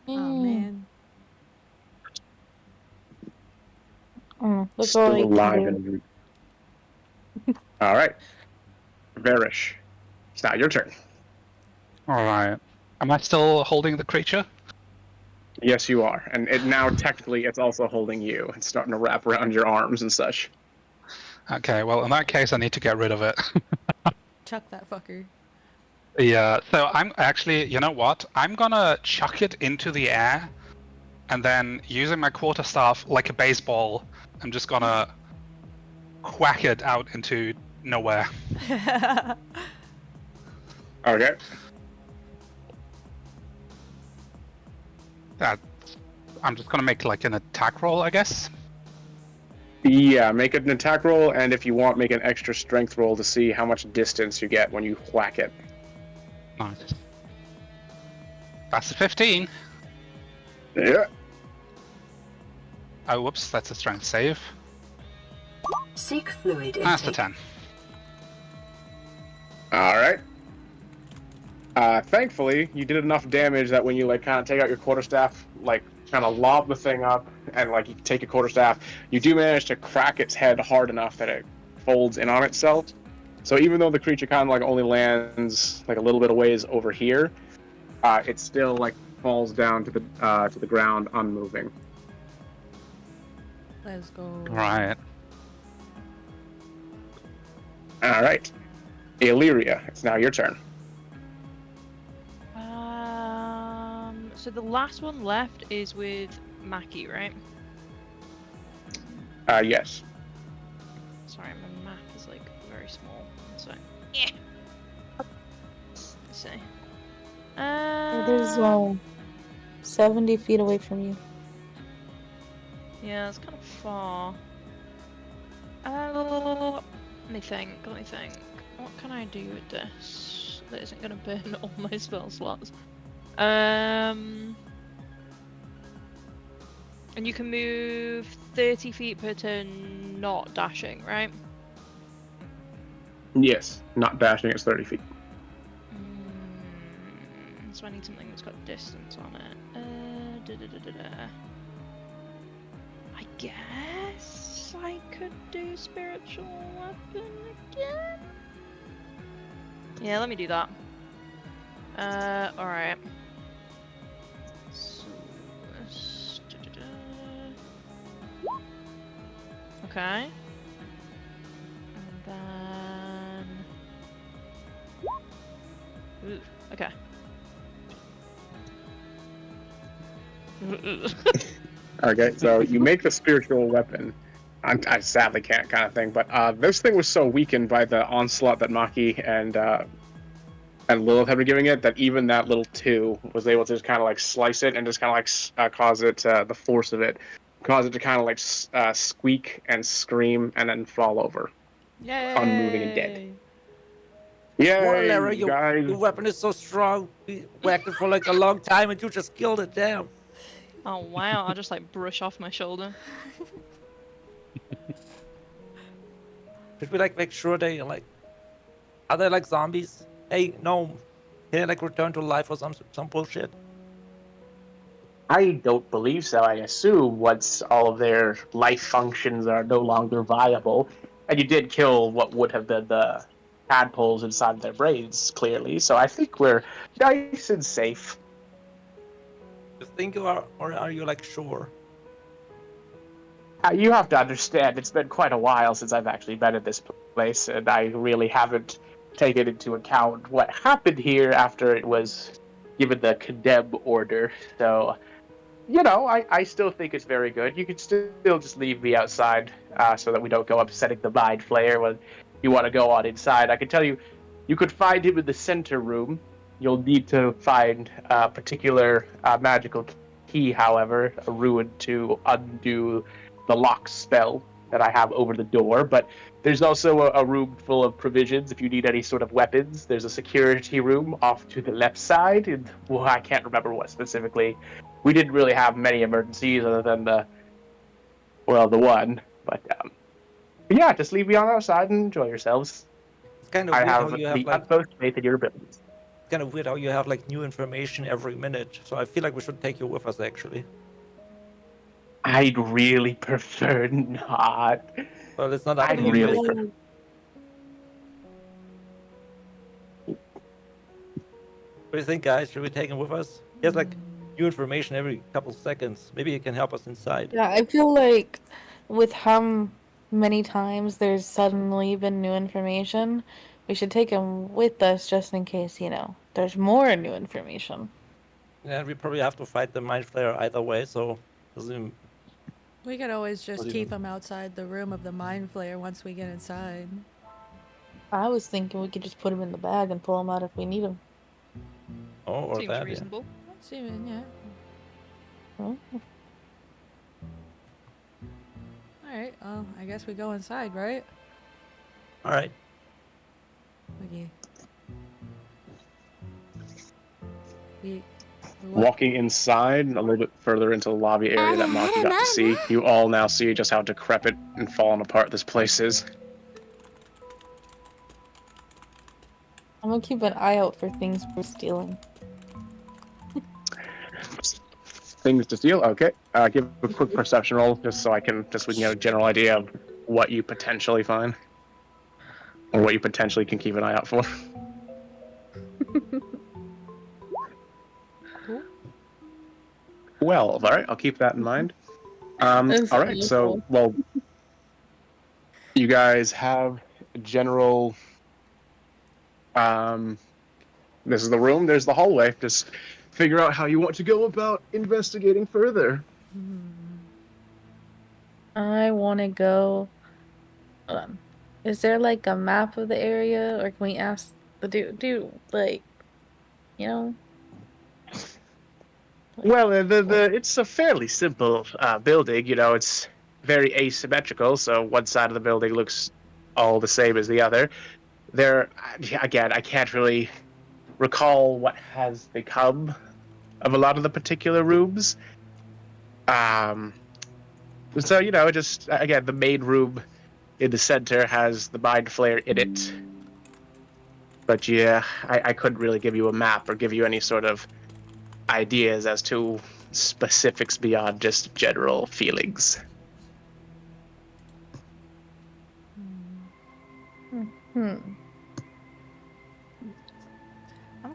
Oh man. That's Still all I alive can do. and alright. Varish. It's now your turn. Alright. Am I still holding the creature? Yes, you are. And it now technically it's also holding you. It's starting to wrap around your arms and such. Okay, well in that case I need to get rid of it. Chuck that fucker. Yeah, so I'm actually, you know what? I'm gonna chuck it into the air, and then using my quarterstaff like a baseball, I'm just gonna whack it out into nowhere. Okay. I'm just gonna make like an attack roll, I guess. Yeah, make it an attack roll, and if you want, make an extra strength roll to see how much distance you get when you whack it. Nice. That's a 15. Yeah. Oh, whoops, that's a strength save. Seek fluid That's a intake. 10. All right. Thankfully, you did enough damage that when you like kind of take out your quarterstaff, like kind of lob the thing up, and like you take your quarterstaff, you do manage to crack its head hard enough that it folds in on itself. So even though the creature kind of like only lands like a little bit of ways over here, it still like falls down to the ground unmoving. Let's go. Right. All right, Illyria, it's now your turn. So the last one left is with Mackie, right? Yes. Sorry, my map is like very small. So yeah. Let's see. It is 70 feet away from you. Yeah, it's kind of far. Let me think. What can I do with this that isn't going to burn all my spell slots? And you can move 30 feet per turn, not dashing, right? Yes, not dashing. It's 30 feet. So I need something that's got distance on it. I guess I could do spiritual weapon again. Yeah, let me do that. Alright. So, okay. And then... Ooh, okay. Okay, so you make the spiritual weapon. I sadly can't kind of thing, but this thing was so weakened by the onslaught that Maki and Lilith had been giving it that even that little 2 was able to just kind of like slice it and just kind of like cause it the force of it cause it to kind of like squeak and scream and then fall over, Yay! unmoving and dead. Yay, Lara, you guys! your weapon is so strong. We whacked it for like a long time and you just killed it down. Oh wow, I'll just like brush off my shoulder. Should we like make sure they like... Are they like zombies? Hey, no. Can they like return to life or some bullshit? I don't believe so. I assume once all of their life functions are no longer viable, and you did kill what would have been the tadpoles inside their brains, clearly. So I think we're nice and safe. You think you are, or are you like sure? You have to understand, it's been quite a while since I've actually been in this place, and I really haven't taken into account what happened here after it was given the condemn order. So, you know, I still think it's very good. You could still just leave me outside so that we don't go upsetting the mind flayer when you want to go on inside. I can tell you, you could find him in the center room. You'll need to find a particular magical key, however, a rune to undo the lock spell that I have over the door. But there's also a room full of provisions if you need any sort of weapons. There's a security room off to the left side, and well, I can't remember what specifically. We didn't really have many emergencies other than the one. But yeah, just leave me on outside and enjoy yourselves. It's kind of I weird have how you the have like... utmost faith in your abilities. It's kind of weird how you have like new information every minute. So I feel like we should take you with us actually. I'd really prefer not. Well, it's not up I'd to you. really Like, prefer. what do you think, guys? Should we take him with us? He has like new information every couple seconds. Maybe he can help us inside. Yeah, I feel like with how many times there's suddenly been new information, we should take him with us just in case, there's more new information. Yeah, we probably have to fight the mind flayer either way, so doesn't... We could always just What do you keep mean? him outside the room of the mind flayer once we get inside. I was thinking we could just put him in the bag and pull him out if we need him. Oh, or Seems that, yeah. reasonable. That's even, yeah. Oh. Alright, well, I guess we go inside, right? All right. Okay. We Walking inside a little bit further into the lobby area that Maki got to see, you all now see just how decrepit and fallen apart this place is. I'm gonna keep an eye out for things we're stealing. Things to steal. Okay, give a quick perception roll just so we can get a general idea of what you potentially find, or what you potentially can keep an eye out for. Well, all right, I'll keep that in mind. All right, so you guys have a general. This is the room. There's the hallway. Just figure out how you want to go about investigating further. I want to go. Hold on. Is there like a map of the area, or can we ask the dude, like, you know? Well, it's a fairly simple building. You know, it's very asymmetrical. So one side of the building looks all the same as the other. Again, I can't really recall what has become of a lot of the particular rooms. So, you know, just, again, the main room in the center has the Mind Flare in it. But yeah, I couldn't really give you a map or give you any sort of ideas as to specifics beyond just general feelings. I'm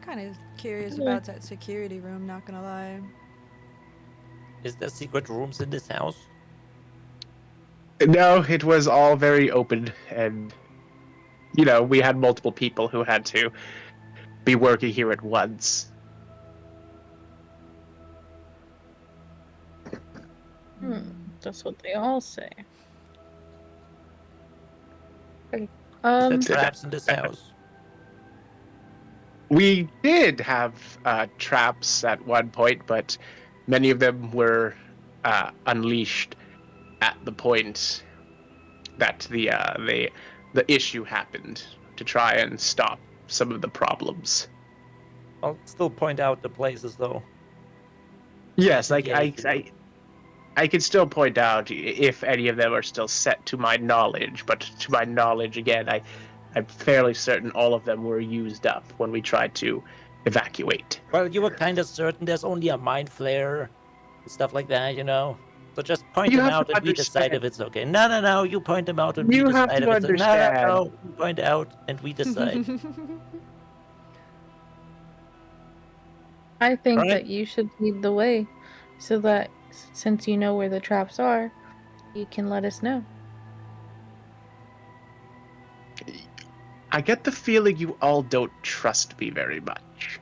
kind of curious about that security room, not gonna lie. Is there secret rooms in this house? No, it was all very open, and, you know, we had multiple people who had to be working here at once. That's what they all say. Okay. Is there traps in this house? We did have traps at one point, but many of them were unleashed at the point that the issue happened to try and stop some of the problems. I'll still point out the places, though. Yes, I can still point out if any of them are still set to my knowledge, but to my knowledge, again, I'm fairly certain all of them were used up when we tried to evacuate. Well, you were kind of certain there's only a Mind Flare and stuff like that, you know? So just point them out and we decide if it's okay. No, you point them out and we decide if it's okay. No, you point out and we decide. I think that you should lead the way, so that since you know where the traps are, you can let us know. I get the feeling you all don't trust me very much.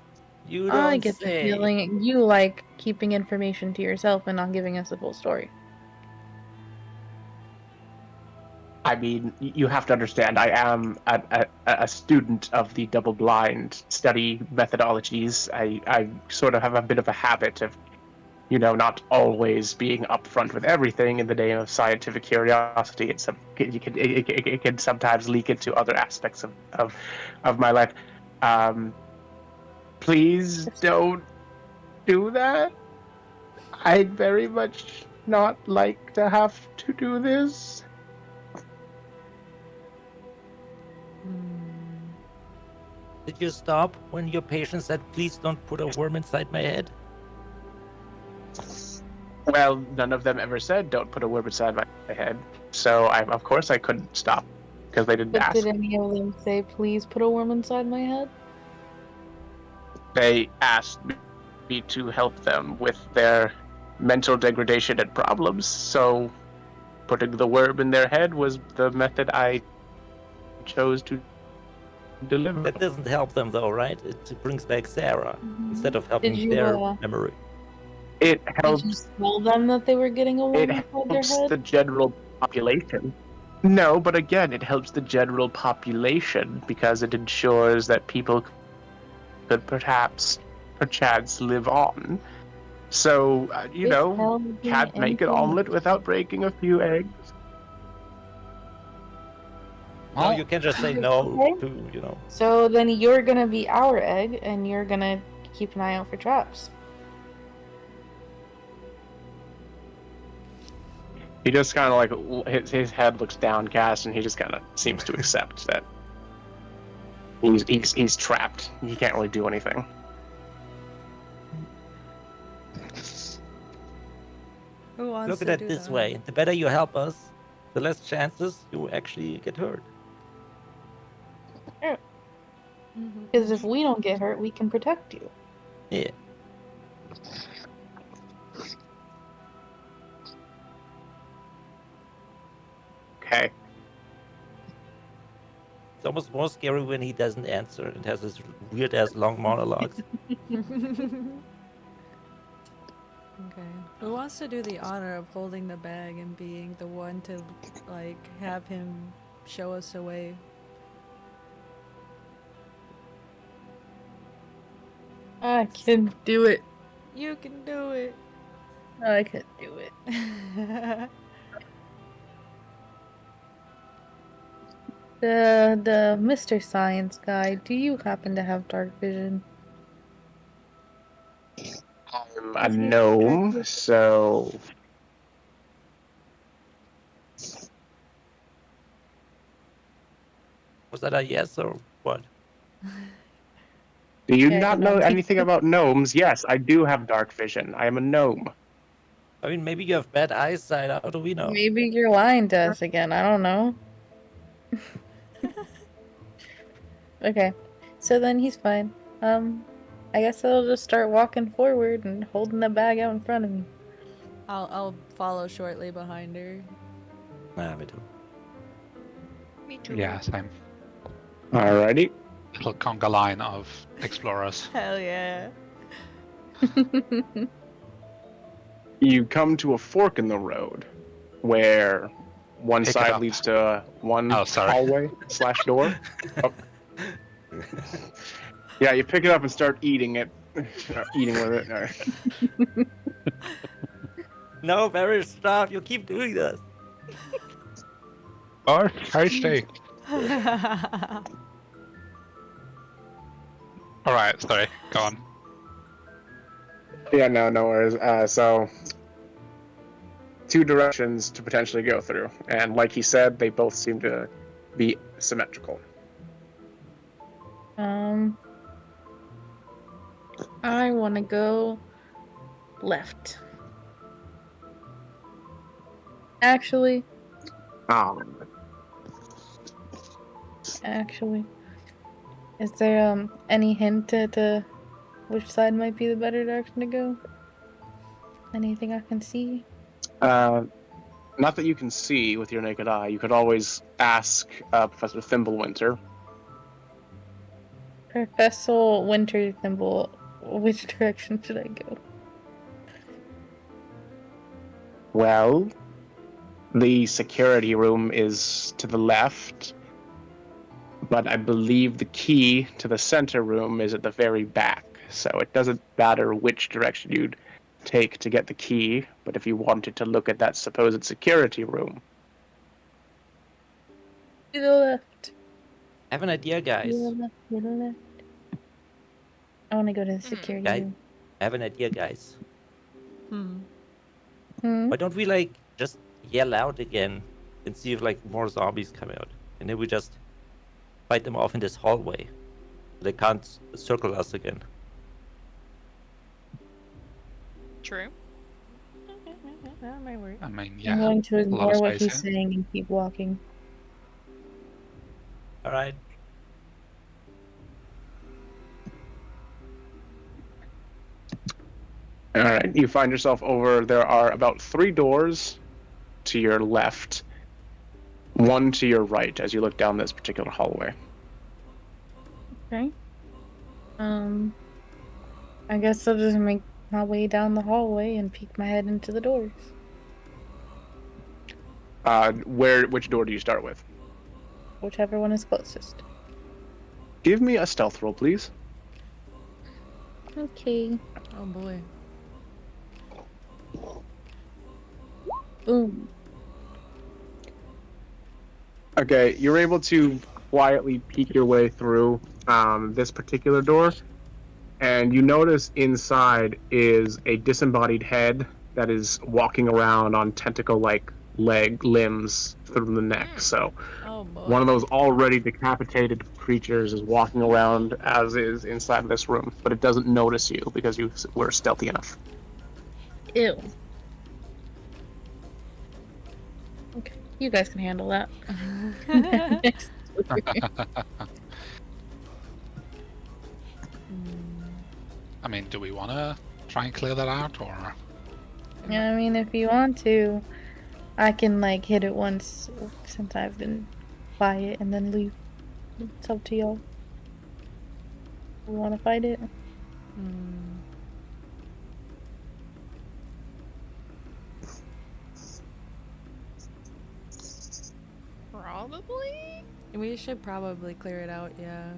You don't I get the feeling you like keeping information to yourself and not giving us the full story. I mean, you have to understand, I am a student of the double-blind study methodologies. I sort of have a bit of a habit of, you know, not always being upfront with everything in the name of scientific curiosity. It can sometimes leak into other aspects of my life. Please don't do that. I'd very much not like to have to do this. Did you stop when your patient said, please don't put a worm inside my head? Well, none of them ever said, don't put a worm inside my head. So, of course, I couldn't stop, because they didn't But ask. did any of them say, please put a worm inside my head? They asked me to help them with their mental degradation and problems, so putting the worm in their head was the method I chose to deliver. That doesn't help them, though, right? It brings back Sarah instead of helping their memory. It helps. Did you tell them that they were getting a worm It inside their helps head? the general population. No, but again, it helps the general population because it ensures that people could perchance live on. So, Tell me can't make an anything. omelet without breaking a few eggs. No, Well, you can just say no Okay. to. So then you're gonna be our egg, and you're gonna keep an eye out for traps. He just kind of like his head looks downcast, and he just kind of seems to accept that he's trapped. He can't really do anything. Who wants Look to at it do this that? way: the better you help us, the less chances you actually get hurt. Because if we don't get hurt, we can protect you. Yeah. Okay. It's almost more scary when he doesn't answer and has this weird ass long monologues. Okay. Who wants to do the honor of holding the bag and being the one to, like, have him show us a way? I can do it. You can do it. I can do it. The Mr. Science guy, do you happen to have dark vision? I'm a gnome, so Was that a yes or what? do you Yeah, not no. know anything about gnomes? Yes, I do have dark vision. I am a gnome. I mean, maybe you have bad eyesight. How do we know? Maybe you're lying to us again. I don't know. Okay, so then he's fine. I guess I'll just start walking forward and holding the bag out in front of me. I'll follow shortly behind her. Nah, me too. Me too. yeah, same. Alrighty. Little conga line of explorers. Hell yeah. You come to a fork in the road where one Pick it side up. leads to one Oh, sorry. hallway / door. Oh. Yeah, you pick it up and start eating it. Eating with it. No, very stop. You keep doing this. Or tasty. Alright, sorry, go on. Yeah, no worries. So, 2 directions to potentially go through, and like he said, they both seem to be symmetrical. I want to go left. Actually, is there any hint at which side might be the better direction to go? Anything I can see? Not that you can see with your naked eye. You could always ask Professor Thimblewinter. Professor Winter Thimble, which direction should I go? Well, the security room is to the left, but I believe the key to the center room is at the very back. So it doesn't matter which direction you'd take to get the key, but if you wanted to look at that supposed security room. To the left. I have an idea, guys. To the left. To the left. I want to go to the security Guys, room. I have an idea, guys. Hmm? Why don't we just yell out again and see if more zombies come out, and then we just fight them off in this hallway. They can't circle us again. True. That might work. I mean, yeah. I'm going to a lot of ignore what space he's here. saying and keep walking. All right. Alright, you find yourself over, there are about 3 doors to your left, 1 to your right as you look down this particular hallway. Okay. I guess I'll just make my way down the hallway and peek my head into the doors. Which door do you start with? Whichever one is closest. Give me a stealth roll, please. Okay. Oh boy. Boom. Okay, you're able to quietly peek your way through this particular door, and you notice inside is a disembodied head that is walking around on tentacle-like limbs through the neck. So Oh boy. one of those already decapitated creatures is walking around as is inside of this room, but it doesn't notice you because you were stealthy enough. Ew. Okay, you guys can handle that. I mean, do we want to try and clear that out, or? Yeah, I mean, if you want to, I can like hit it once since I've been quiet and then leave. It's up to y'all. We want to fight it? Probably? We should probably clear it out, yeah.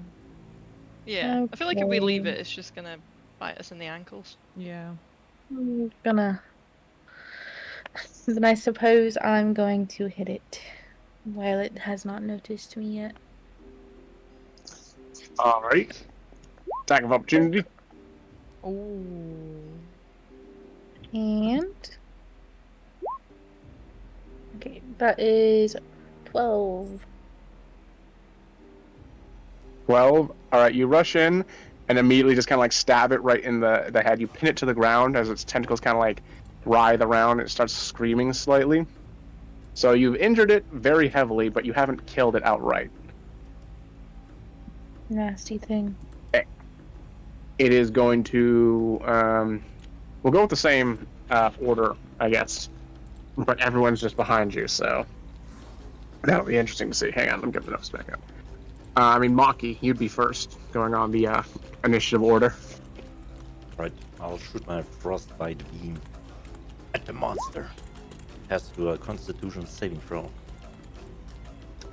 Yeah. I feel like if we leave Okay. it, it's just gonna bite us in the ankles. Yeah. I'm gonna. Then I suppose I'm going to hit it while it has not noticed me yet. Alright. Attack of opportunity. Ooh. And. Okay, that is 12. 12. Alright, you rush in and immediately just kind of like stab it right in the head. You pin it to the ground as its tentacles kind of like writhe around. It starts screaming slightly. So you've injured it very heavily, but you haven't killed it outright. Nasty thing. It is going to... we'll go with the same order, I guess. But everyone's just behind you, so... That'll be interesting to see. Hang on, let me get the notes back up. I mean, Maki, you'd be first, going on the initiative order. Right, I'll shoot my frostbite beam at the monster. Has to do a Constitution saving throw.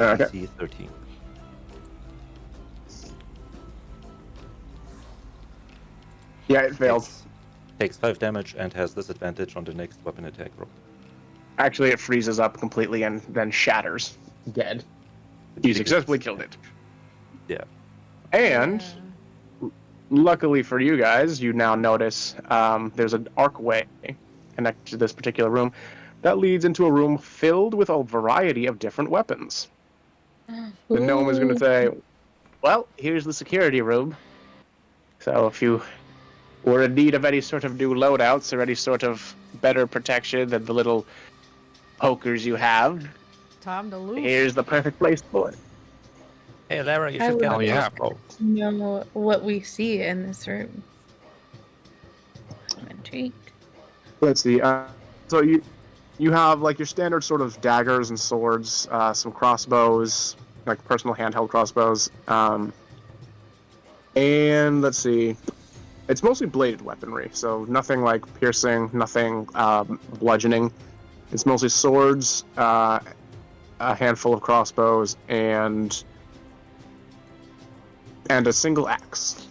Okay. DC 13. Yeah, it failed. Takes 5 damage and has disadvantage on the next weapon attack roll. Actually, it freezes up completely and then shatters. Dead. You successfully killed it. Yeah. And, luckily for you guys, you now notice there's an archway connected to this particular room that leads into a room filled with a variety of different weapons. The gnome is going to say, well, here's the security room. So if you were in need of any sort of new loadouts or any sort of better protection than the little pokers you have, Time to loot. here's the perfect place for it. Hey, Lara, you I should would get a Oh, yeah. crossbow. know what we see in this room. I'm intrigued. Let's see. So you have like your standard sort of daggers and swords, some crossbows, like personal handheld crossbows, and let's see. It's mostly bladed weaponry, so nothing like piercing, nothing bludgeoning. It's mostly swords, a handful of crossbows, and a single axe.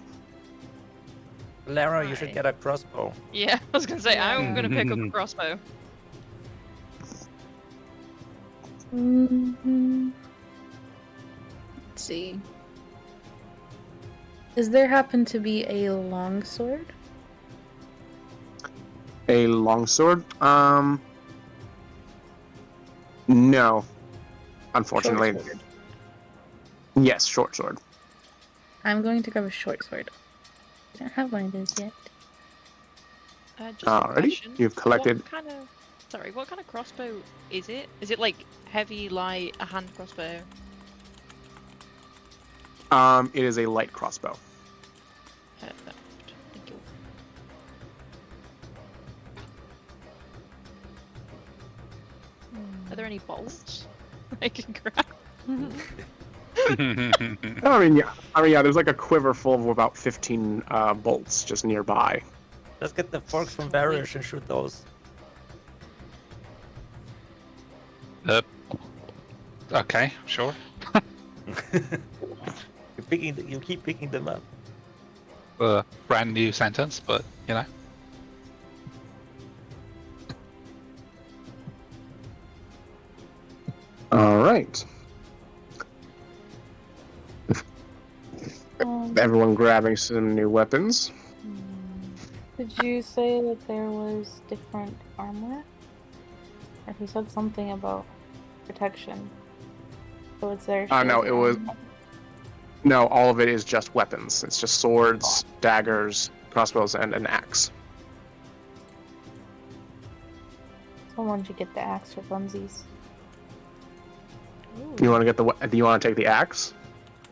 Lara, you should get a crossbow. Yeah, I was gonna say, I'm gonna pick up a crossbow. Let's see. Does there happen to be a longsword? A longsword? No. Unfortunately. Short sword. Yes, short sword. I'm going to grab a short sword. I don't have one of those yet. Just a Alrighty, question. you've collected- What kind of... Sorry, what kind of crossbow is it? Is it like heavy, light, a hand crossbow? It is a light crossbow. Perfect. Thank you. Are there any bolts I can grab? I mean, yeah. There's like a quiver full of about 15 bolts just nearby. Let's get the forks from Varish and shoot those. Okay, sure. You keep picking them up. Brand new sentence, but you know. All right. Everyone grabbing some new weapons. Did you say that there was different armor? Or he said something about protection. So it's their shield No, or it was. armor? No, all of it is just weapons. It's just swords, daggers, crossbows, and an axe. Someone should get the axe for funsies. You want to get the? Do you want to take the axe?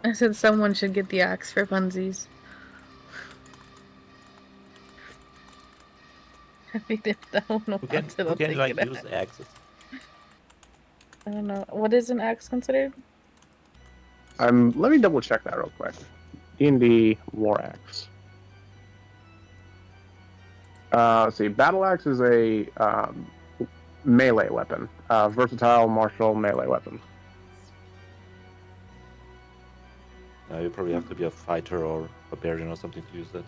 I said someone should get the axe for funsies. I think that I don't know. Who can like use axes? I don't know. What is an axe considered? Let me double check that real quick. D&D War Axe. Let's see. Battle Axe is a melee weapon. Versatile martial melee weapon. You probably have to be a fighter or barbarian or something to use that.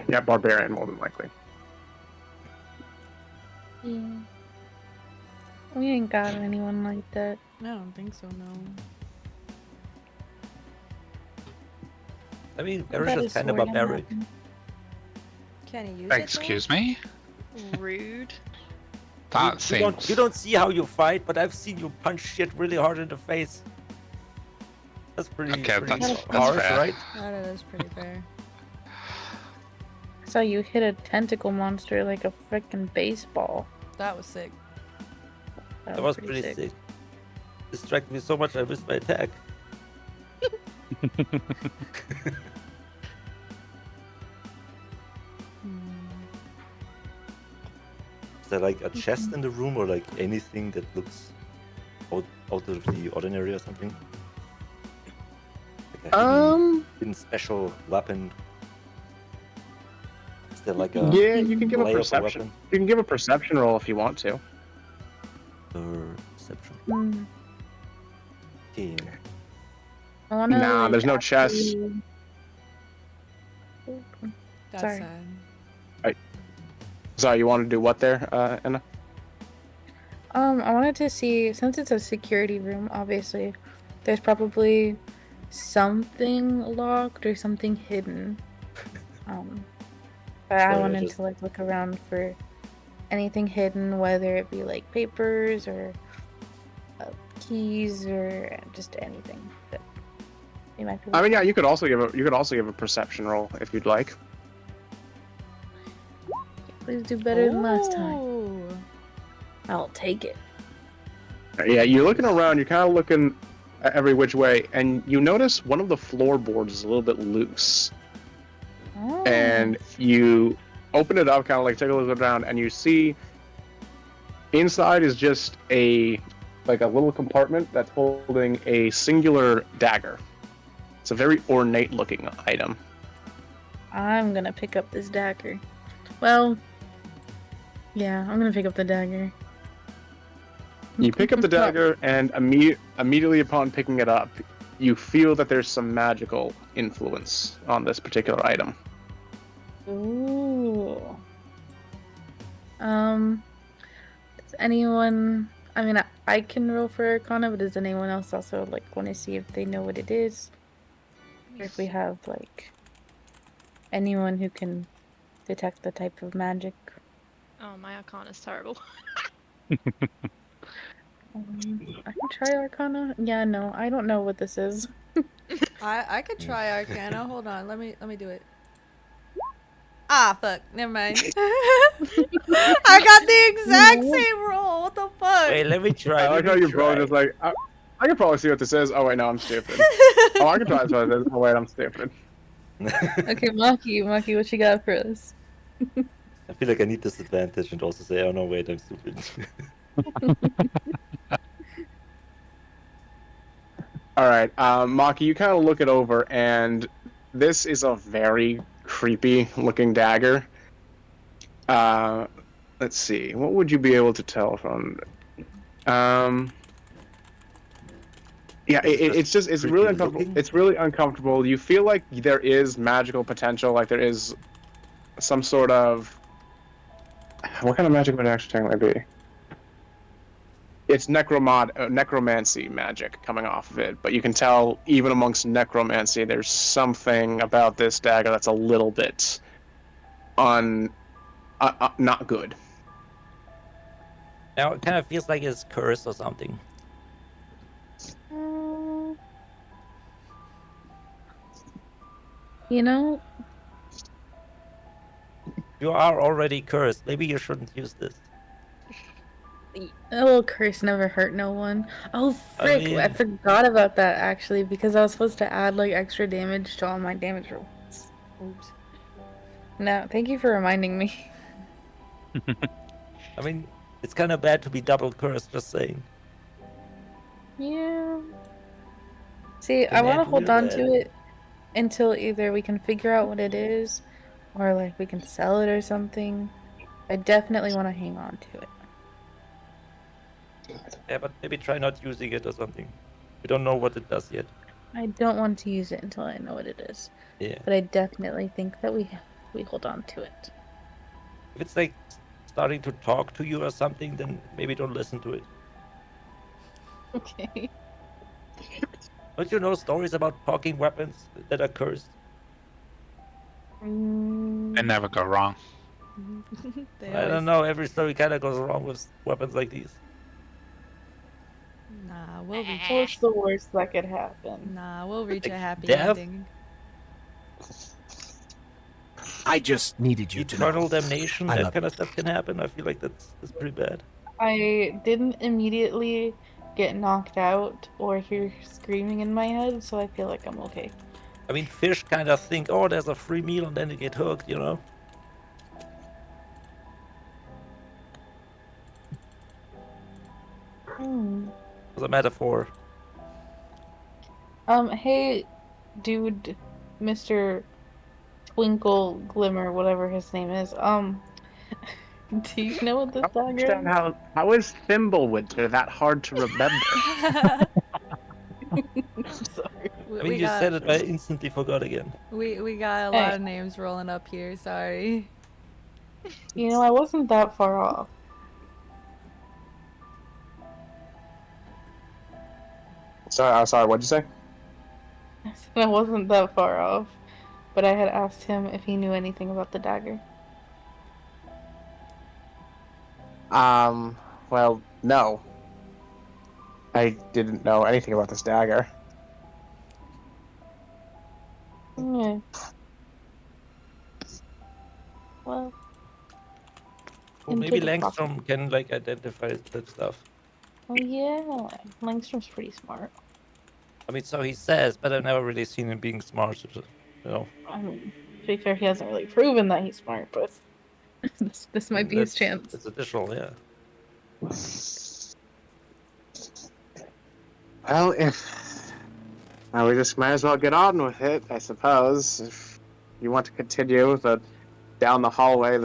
Yeah, barbarian more than likely. Yeah. We ain't got anyone like that. I don't think so, no. I mean, Erish is kind of barbaric. Can he use Excuse me? Rude. That seems... You don't see how you fight, but I've seen you punch shit really hard in the face. That's pretty, Okay, pretty that's harsh, fair. right? That is pretty fair. I saw you hit a tentacle monster like a freaking baseball. That was sick. That was pretty sick. Distracted me so much I missed my attack. Is there like a chest in the room or like anything that looks out of the ordinary or something? Like a hidden special weapon. Is there like a Yeah, you can give a layer of perception. weapon? You can give a perception roll if you want to. Perception. 15. I wanna, Nah, like, there's no chest. actually- That's Sorry. sad. Sorry, you want to do what there, Anna? I wanted to see, since it's a security room, obviously, there's probably something locked or something hidden. But I So wanted just- to like look around for anything hidden, whether it be like papers or keys or just anything that you might be. I mean, yeah, you could also give a perception roll if you'd like. Please do better than last time. Ooh. I'll take it. Yeah, you're looking around. You're kind of looking every which way, and you notice one of the floorboards is a little bit loose. Oh. And you open it up, kind of like take a look around, and you see inside is just a little compartment that's holding a singular dagger. It's a very ornate looking item. I'm gonna pick up this dagger. Well, yeah, I'm gonna pick up the dagger. You pick up the dagger, and immediately upon picking it up, you feel that there's some magical influence on this particular item. Ooh. Does anyone? I mean, I can roll for Arcana, but does anyone else also like want to see if they know what it is, or if we have like anyone who can detect the type of magic? Oh, my Arcana is terrible. I can try Arcana. Yeah, no, I don't know what this is. I could try Arcana. Hold on, let me do it. Ah, fuck. Never mind. I got the exact same roll. What the fuck? Wait, let me try. I like how your bro just like, I can probably see what this is. Oh wait, no, I'm stupid. Oh, I can try this what it is. Oh wait, I'm stupid. Okay, Maki, what you got for us? I feel like I need this advantage and also say, oh no, wait, I'm stupid. All right, Maki, you kind of look it over, and this is a very creepy-looking dagger. Let's see, what would you be able to tell from? Yeah, it's really uncomfortable. It's really uncomfortable. You feel like there is magical potential, like there is some sort of. What kind of magic would it actually technically be? it's necromancy magic coming off of it, but you can tell even amongst necromancy, there's something about this dagger that's a little bit not good. Now it kind of feels like it's cursed or something. You know, You are already cursed. Maybe you shouldn't use this. a little curse never hurt no one. Oh frick! I mean- forgot about that actually because I was supposed to add like extra damage to all my damage rolls. Oops. No, thank you for reminding me. I mean, it's kind of bad to be double cursed, just saying. Yeah. See, I Can want to add hold real on bad. to it until either we can figure out what it is, or like we can sell it or something. I definitely want to hang on to it. Yeah, but maybe try not using it or something. We don't know what it does yet. I don't want to use it until I know what it is. Yeah. But I definitely think that we hold on to it. If it's like starting to talk to you or something, then maybe don't listen to it. Okay. Don't you know stories about talking weapons that are cursed? They never go wrong. They I always... don't know. Every story kind of goes wrong with weapons like these. Nah, we'll reach. What's the worst that could happen? Nah, we'll reach a Like happy death? ending. I just needed you to know. Eternal damnation, I that love kind of stuff can happen. I feel like that's pretty bad. I didn't immediately get knocked out or hear screaming in my head, so I feel like I'm okay. I mean, fish kind of think, oh, there's a free meal, and then they get hooked, you know? It's a metaphor. Hey, dude, Mr. Twinkle Glimmer, whatever his name is. Do you know what this dagger is? How is Thimblewinter that hard to remember? Sorry. I mean, you said it, I instantly forgot again. We got a lot of names rolling up here. Sorry. You know, I wasn't that far off. Sorry, what'd you say? I said I wasn't that far off, but I had asked him if he knew anything about the dagger. Well, no. I didn't know anything about this dagger. Yeah. Well, Well, maybe Langstrom can, like, identify that stuff. Oh yeah, Langstrom's pretty smart. I mean, so he says, but I've never really seen him being smart, you know? I mean, to be fair, he hasn't really proven that he's smart, but this might be his chance. It's additional, yeah. Well, we just might as well get on with it, I suppose. If you want to continue down the hallway,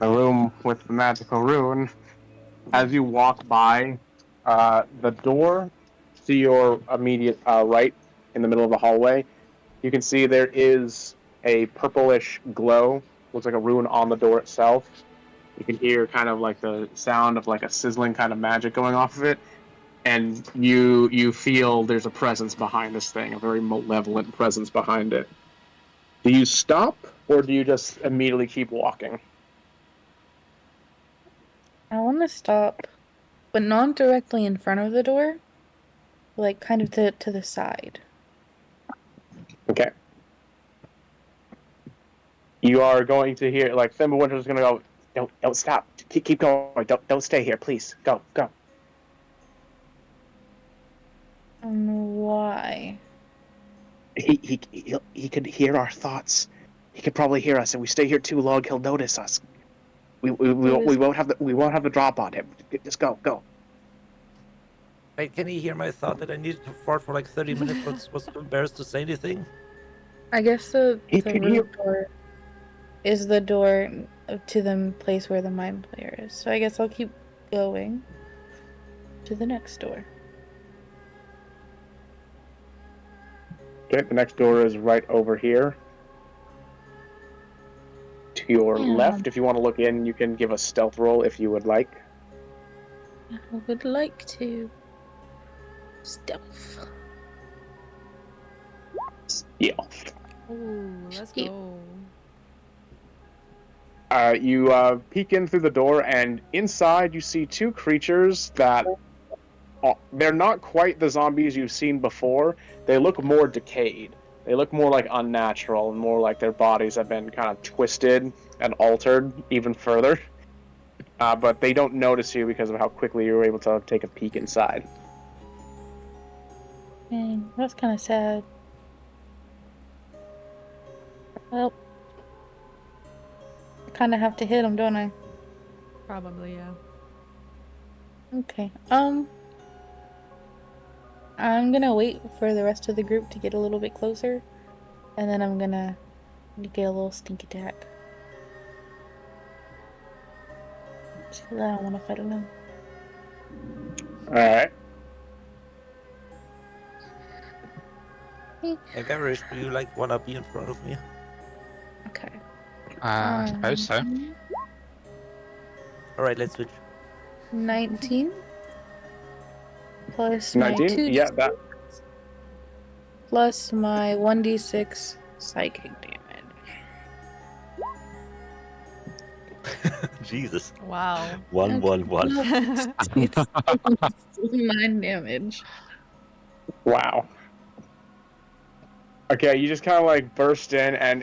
the room with the magical rune. As you walk by, the door to your immediate right in the middle of the hallway, you can see there is a purplish glow. Looks like a rune on the door itself. You can hear kind of like the sound of like a sizzling kind of magic going off of it. And you feel there's a presence behind this thing, a very malevolent presence behind it. Do you stop, or do you just immediately keep walking? I want to stop, but not directly in front of the door, like kind of to the side. Okay. You are going to hear, like, Thimblewinter's going to go, don't stop. Keep going. Don't stay here, please. Go. Why? He could hear our thoughts. He could probably hear us, and we stay here too long, he'll notice us. We won't have the drop on him. Just go. Wait, can he hear my thought that I needed to fart for like 30 minutes? Was too embarrassed to say anything? I guess the root door is the door to the place where the mind player is. So I guess I'll keep going to the next door. Okay, the next door is right over here. To your left, if you want to look in, you can give a stealth roll if you would like. I would like to. Stealth. Yeah. Ooh, let's Yeah. go. You peek in through the door, and inside you see two creatures that they're not quite the zombies you've seen before. They look more decayed. They look more like unnatural and more like their bodies have been kind of twisted and altered even further. But they don't notice you because of how quickly you were able to take a peek inside. Dang, that's kind of sad. Well, I kind of have to hit him, don't I? Probably, yeah. Okay. I'm gonna wait for the rest of the group to get a little bit closer, and then I'm gonna get a little sneak attack. So I don't want to fight alone. Alright. Hey, Varish, do you wanna be in front of me? Okay. I suppose so. Alright, let's switch. 19 plus my 19? 2d6 Yeah, that. plus my 1d6 psychic damage. Jesus. Wow. 1, 1, 1. It's 9 damage. Wow. Okay, you just kind of like burst in, and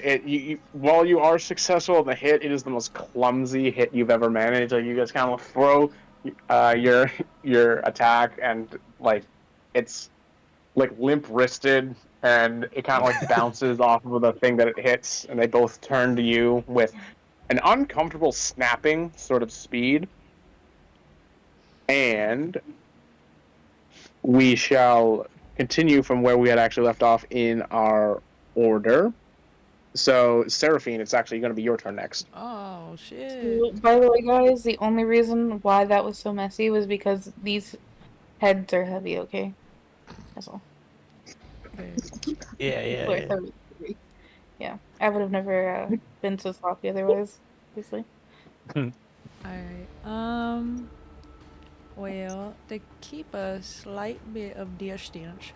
while you are successful in the hit, it is the most clumsy hit you've ever managed. Like you just kind of throw your attack, and like it's like limp wristed, and it kind of like bounces off of the thing that it hits, and they both turn to you with an uncomfortable snapping sort of speed, and we shall continue from where we had actually left off in our order. So, Seraphine, it's actually going to be your turn next. Oh, shit. By the way, guys, the only reason why that was so messy was because these heads are heavy, okay? That's all. Okay. Yeah. Yeah, I would have never been so sloppy otherwise, obviously. Alright, well, to keep a slight bit of distance,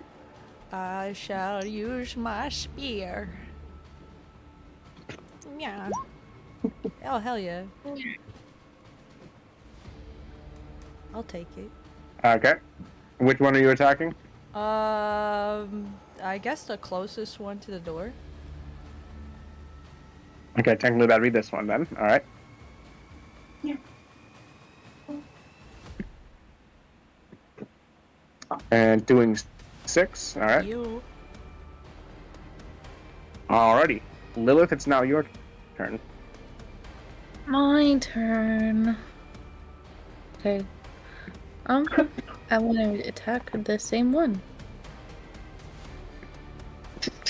I shall use my spear. Yeah. Oh, hell yeah. I'll take it. Okay. Which one are you attacking? I guess the closest one to the door. Okay, technically that'd be this one then. All right. Yeah. And doing 6. All right. You. Alrighty. Lilith, it's now your turn. My turn. Okay. I want to attack the same one.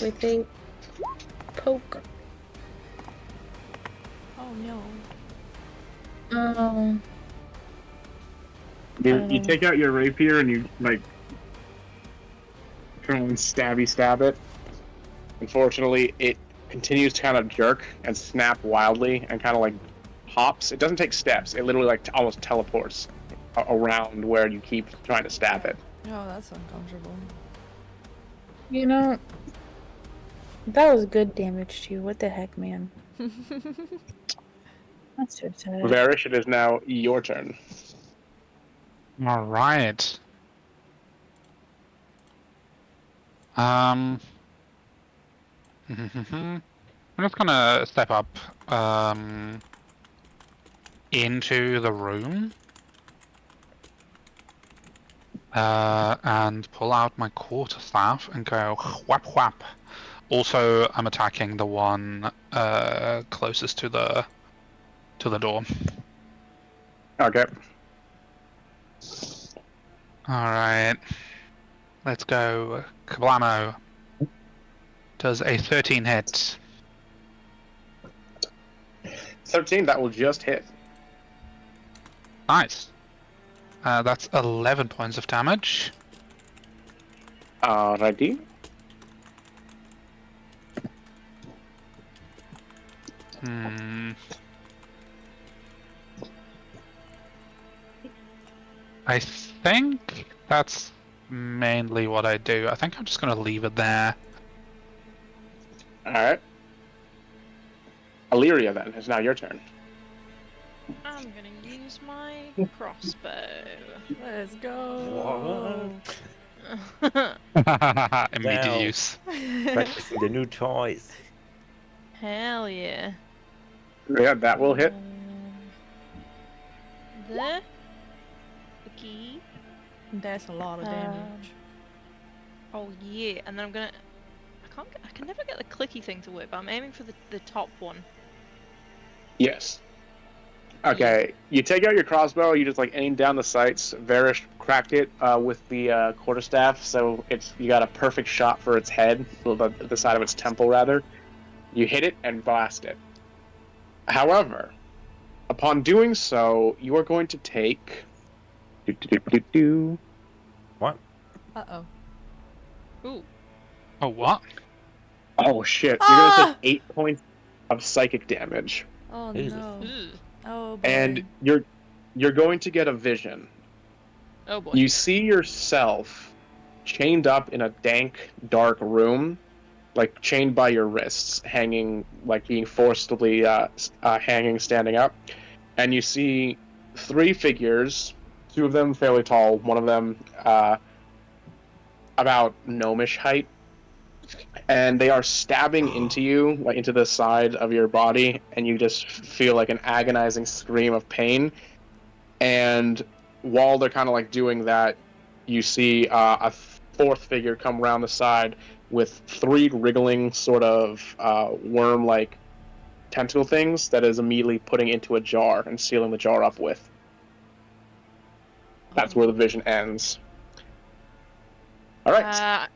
With a poke. Oh no. You take out your rapier and you like try and stab it. Unfortunately, it continues to kind of jerk and snap wildly and kind of like hops. It doesn't take steps. It literally like almost teleports around where you keep trying to stab it. Oh, that's uncomfortable. You know, that was good damage too. What the heck, man? That's so sad. Varish, it is now your turn. All right. I'm just gonna step up into the room and pull out my quarterstaff and go whap whap. Also, I'm attacking the one closest to the door. Okay. All right. Let's go. Kablamo. Does a 13 hit? 13, that will just hit. Nice. That's 11 points of damage. Alrighty. I think that's mainly what I do. I think I'm just going to leave it there. All right. Illyria, then, it's now your turn. I'm gonna use my crossbow. Let's go. Immediate Wow. use. Practicing the new toys. Hell yeah. Yeah, that will hit. The key. That's a lot of damage. Oh yeah, and then I'm gonna. I can never get the clicky thing to work, but I'm aiming for the top one. Yes. Okay, you take out your crossbow, you just like aim down the sights. Varish cracked it with the quarterstaff, so you got a perfect shot for its head, the side of its temple rather. You hit it and blast it. However, upon doing so, you are going to take. What? Uh-oh. Ooh. Oh, what? Oh shit! You're gonna take 8 points of psychic damage. Oh Jesus. no. Ugh. Oh boy. And you're going to get a vision. Oh boy. You see yourself chained up in a dank, dark room, like chained by your wrists, hanging, like being forcibly hanging, standing up. And you see 3 figures, 2 of them fairly tall, one of them about gnomish height. And they are stabbing into you, like into the side of your body, and you just feel like an agonizing scream of pain. And while they're kind of like doing that, you see a 4th figure come around the side with 3 wriggling sort of worm-like tentacle things that is immediately putting into a jar and sealing the jar up with. That's where the vision ends. All right.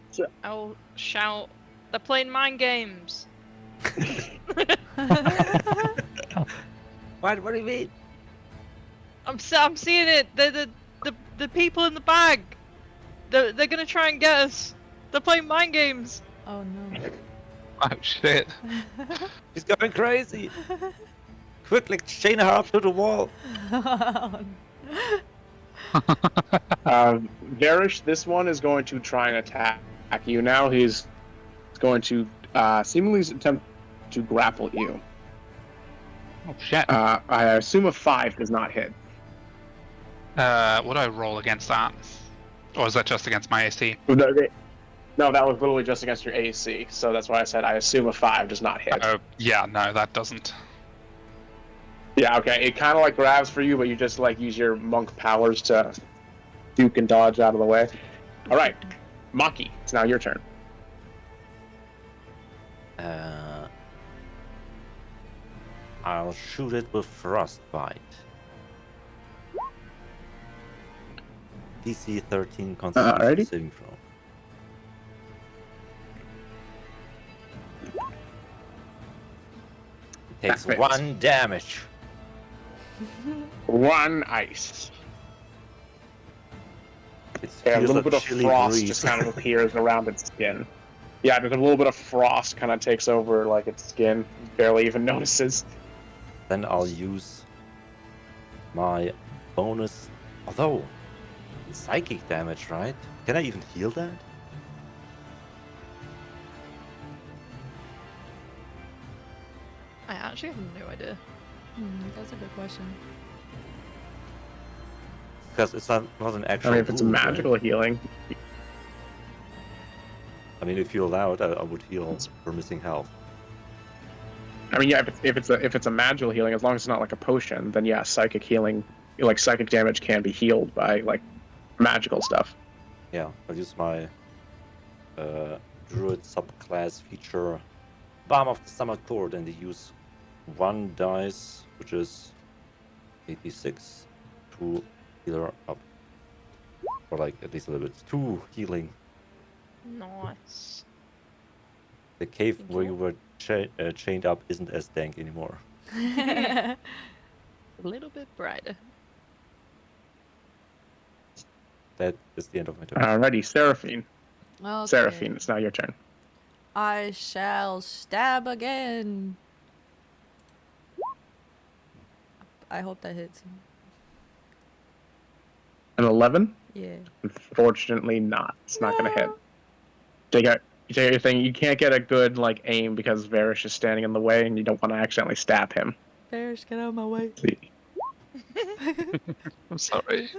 I'll shout, they're playing mind games. What do you mean? I'm seeing it. The people in the bag. They're gonna try and get us. They're playing mind games. Oh no. Oh, shit. She's going crazy. Quickly chain her up to the wall. Varish, this one is going to try and attack you now. He's going to seemingly attempt to grapple you. Oh, shit. I assume a 5 does not hit. Would I roll against that? Or is that just against my AC? No, that was literally just against your AC, so that's why I said I assume a 5 does not hit. Yeah, no, that doesn't. Yeah, okay. It kind of like grabs for you, but you just like use your monk powers to duke and dodge out of the way. All right, Maki, it's now your turn. I'll shoot it with frostbite. DC 13 Constitution saving throw. It takes 1 damage. 1 ice. Yeah, a little bit of frost breeze. just kind of appears around its skin. Yeah, there's a little bit of frost kind of takes over like its skin. Barely even notices. Then I'll use my bonus. Although, it's psychic damage, right? Can I even heal that? I actually have no idea. That's a good question. Because it's not an actual. I mean, if it's a magical healing. I mean, if you allow it, I would heal for missing health. I mean, yeah, if it's a magical healing, as long as it's not like a potion, then yeah, psychic healing, like psychic damage can be healed by like magical stuff. Yeah, I'll use my druid subclass feature, Balm of the Stomach Cord, and use 1 dice, which is 86, to heal her up. Or like at least a little bit. 2 healing. Nice. The cave where you were chained up isn't as dank anymore. A little bit brighter. That is the end of my turn. Alrighty, Seraphine. Okay. Seraphine, it's now your turn. I shall stab again. I hope that hits. An 11? Yeah. Unfortunately not. It's not going to hit. Take out your thing. You can't get a good aim because Varish is standing in the way and you don't want to accidentally stab him. Varish, get out of my way. See. I'm sorry.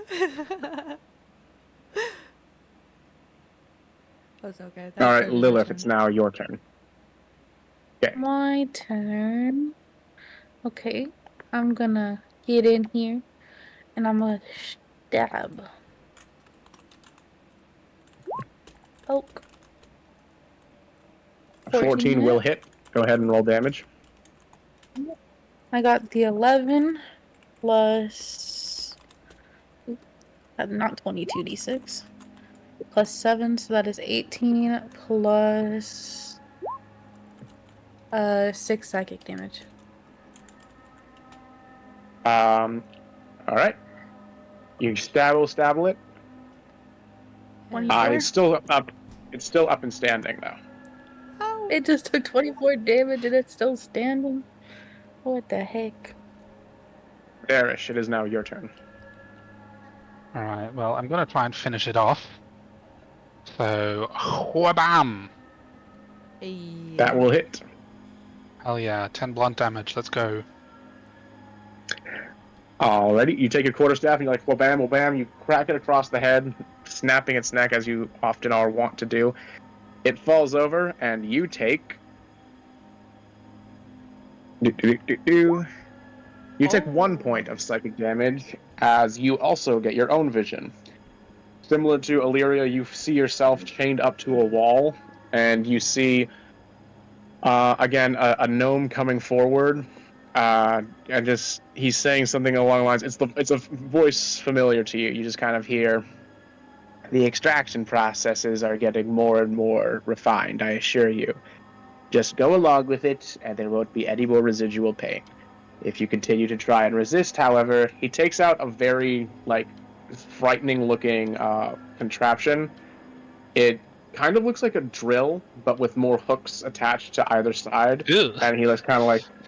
That's okay. That's Alright, totally Lilith, fine. it's now your turn. Okay. My turn. Okay, I'm gonna get in here and I'm gonna stab. Poke. 14 will hit. Go ahead and roll damage. I got the 11 plus not 22d6 plus 7, so that is 18 plus 6 psychic damage. Alright. You stabble it. 24? It's still up. It's still up and standing though. Oh. It just took 24 damage and it's still standing. What the heck? Varish, it is now your turn. Alright, well, I'm gonna try and finish it off. So, whabam! Hey. That will hit. Hell yeah, 10 blunt damage, let's go. Alrighty, you take your quarterstaff and you're like, well bam, well bam, you crack it across the head, snapping its neck as you often are wont to do. It falls over and you take... You take 1 point of psychic damage as you also get your own vision. Similar to Illyria, you see yourself chained up to a wall, and you see, again, a gnome coming forward, and just, he's saying something along the lines, it's a voice familiar to you, you just kind of hear, the extraction processes are getting more and more refined, I assure you. Just go along with it, and there won't be any more residual pain. If you continue to try and resist, however, he takes out a very, frightening-looking contraption. It kind of looks like a drill, but with more hooks attached to either side. Ew. And he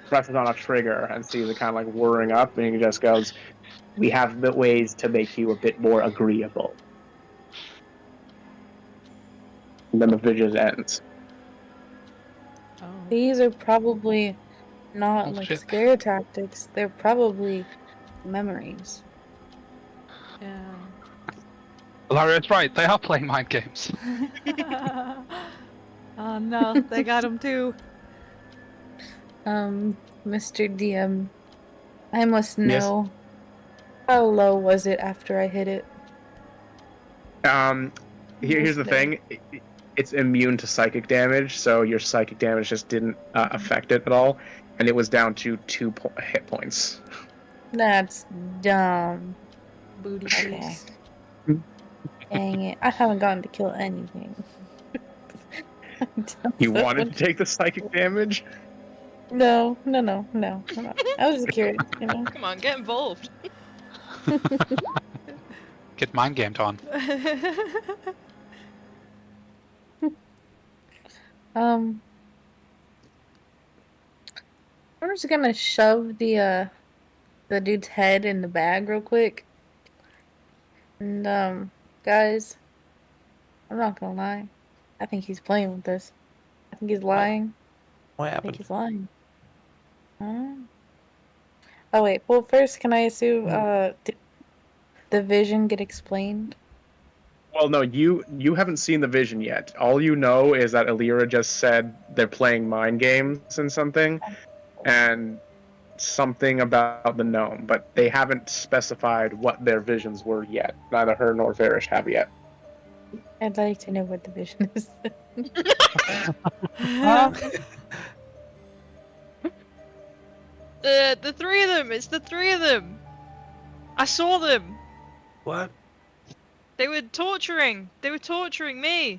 presses on a trigger and sees it kind of whirring up, and he just goes, "We have the ways to make you a bit more agreeable." And then the vision ends. Oh. These are probably not Shit. scare tactics. They're probably memories. Yeah. Illyria's right, they are playing mind games. Oh no, they got him too. Mr. DM, I must know, how low was it after I hit it? Here's the thing. It's immune to psychic damage, so your psychic damage just didn't affect it at all, and it was down to 2 hit points. That's dumb. Booty Okay. cheeks. Dang it. I haven't gotten to kill anything. You wanted to take the psychic damage? No. I was just curious, you know? Come on, get involved. Get mind gamed on. I'm just gonna shove the dude's head in the bag real quick. And guys, I'm not gonna lie. I think he's playing with this. I think he's lying. What I think happened? he's lying. Oh wait. Well, first, can I assume did the vision get explained? Well, no, you haven't seen the vision yet. All you know is that Illyria just said they're playing mind games and something, and something about the gnome, but they haven't specified what their visions were yet. Neither her nor Varish have yet. I'd like to know what the vision is. The three of them. It's the three of them. I saw them. What? They were torturing. They were torturing me.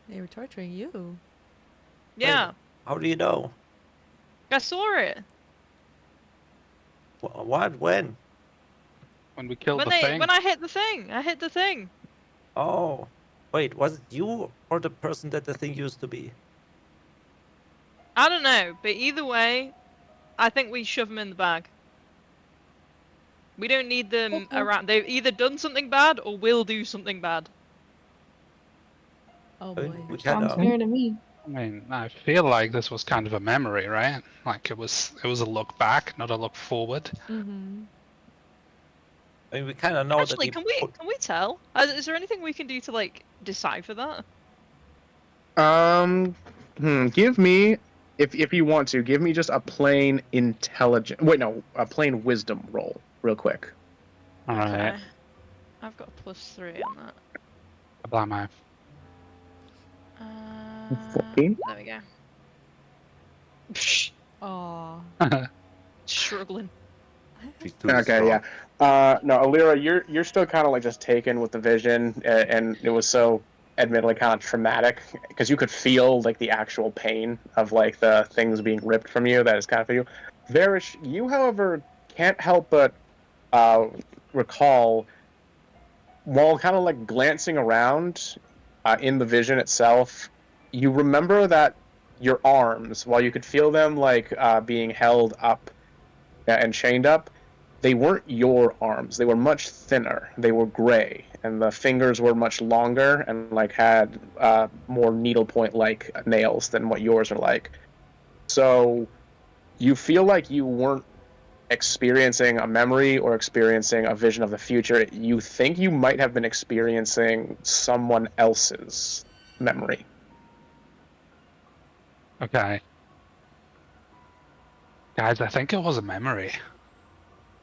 They were torturing you. Yeah, Wait, how do you know? I saw it. What? When? When we killed When the thing. I hit the thing. I hit the thing. Oh. Wait, was it you or the person that the thing used to be? I don't know, but either way, I think we shove them in the bag. We don't need them around. They've either done something bad or will do something bad. Oh I boy. mean, we Sounds kinda, fair to me. I mean, I feel like this was kind of a memory, right? Like it was a look back, not a look forward. Mm-hmm. I mean, we kind of know that Actually, he can we tell? Is there anything we can do to like decipher that? Give me, if you want to, give me just a plain intelligent. Wait, no, a plain wisdom roll, real quick. All right. Okay. I've got a +3 on that. Blammo. 14? There we go. Aw. Struggling. She's too Okay, strong. yeah. No, Alira, you're still kind of like just taken with the vision, and it was so admittedly kind of traumatic because you could feel like the actual pain of like the things being ripped from you. That is kind of for you. Varish, you, however, can't help but recall while kind of like glancing around in the vision itself, you remember that your arms, while you could feel them like being held up and chained up, they weren't your arms. They were much thinner. They were gray, and the fingers were much longer and like had more needlepoint like nails than what yours are like. So you feel like you weren't experiencing a memory or experiencing a vision of the future. You think you might have been experiencing someone else's memory. Okay. Guys, I think it was a memory.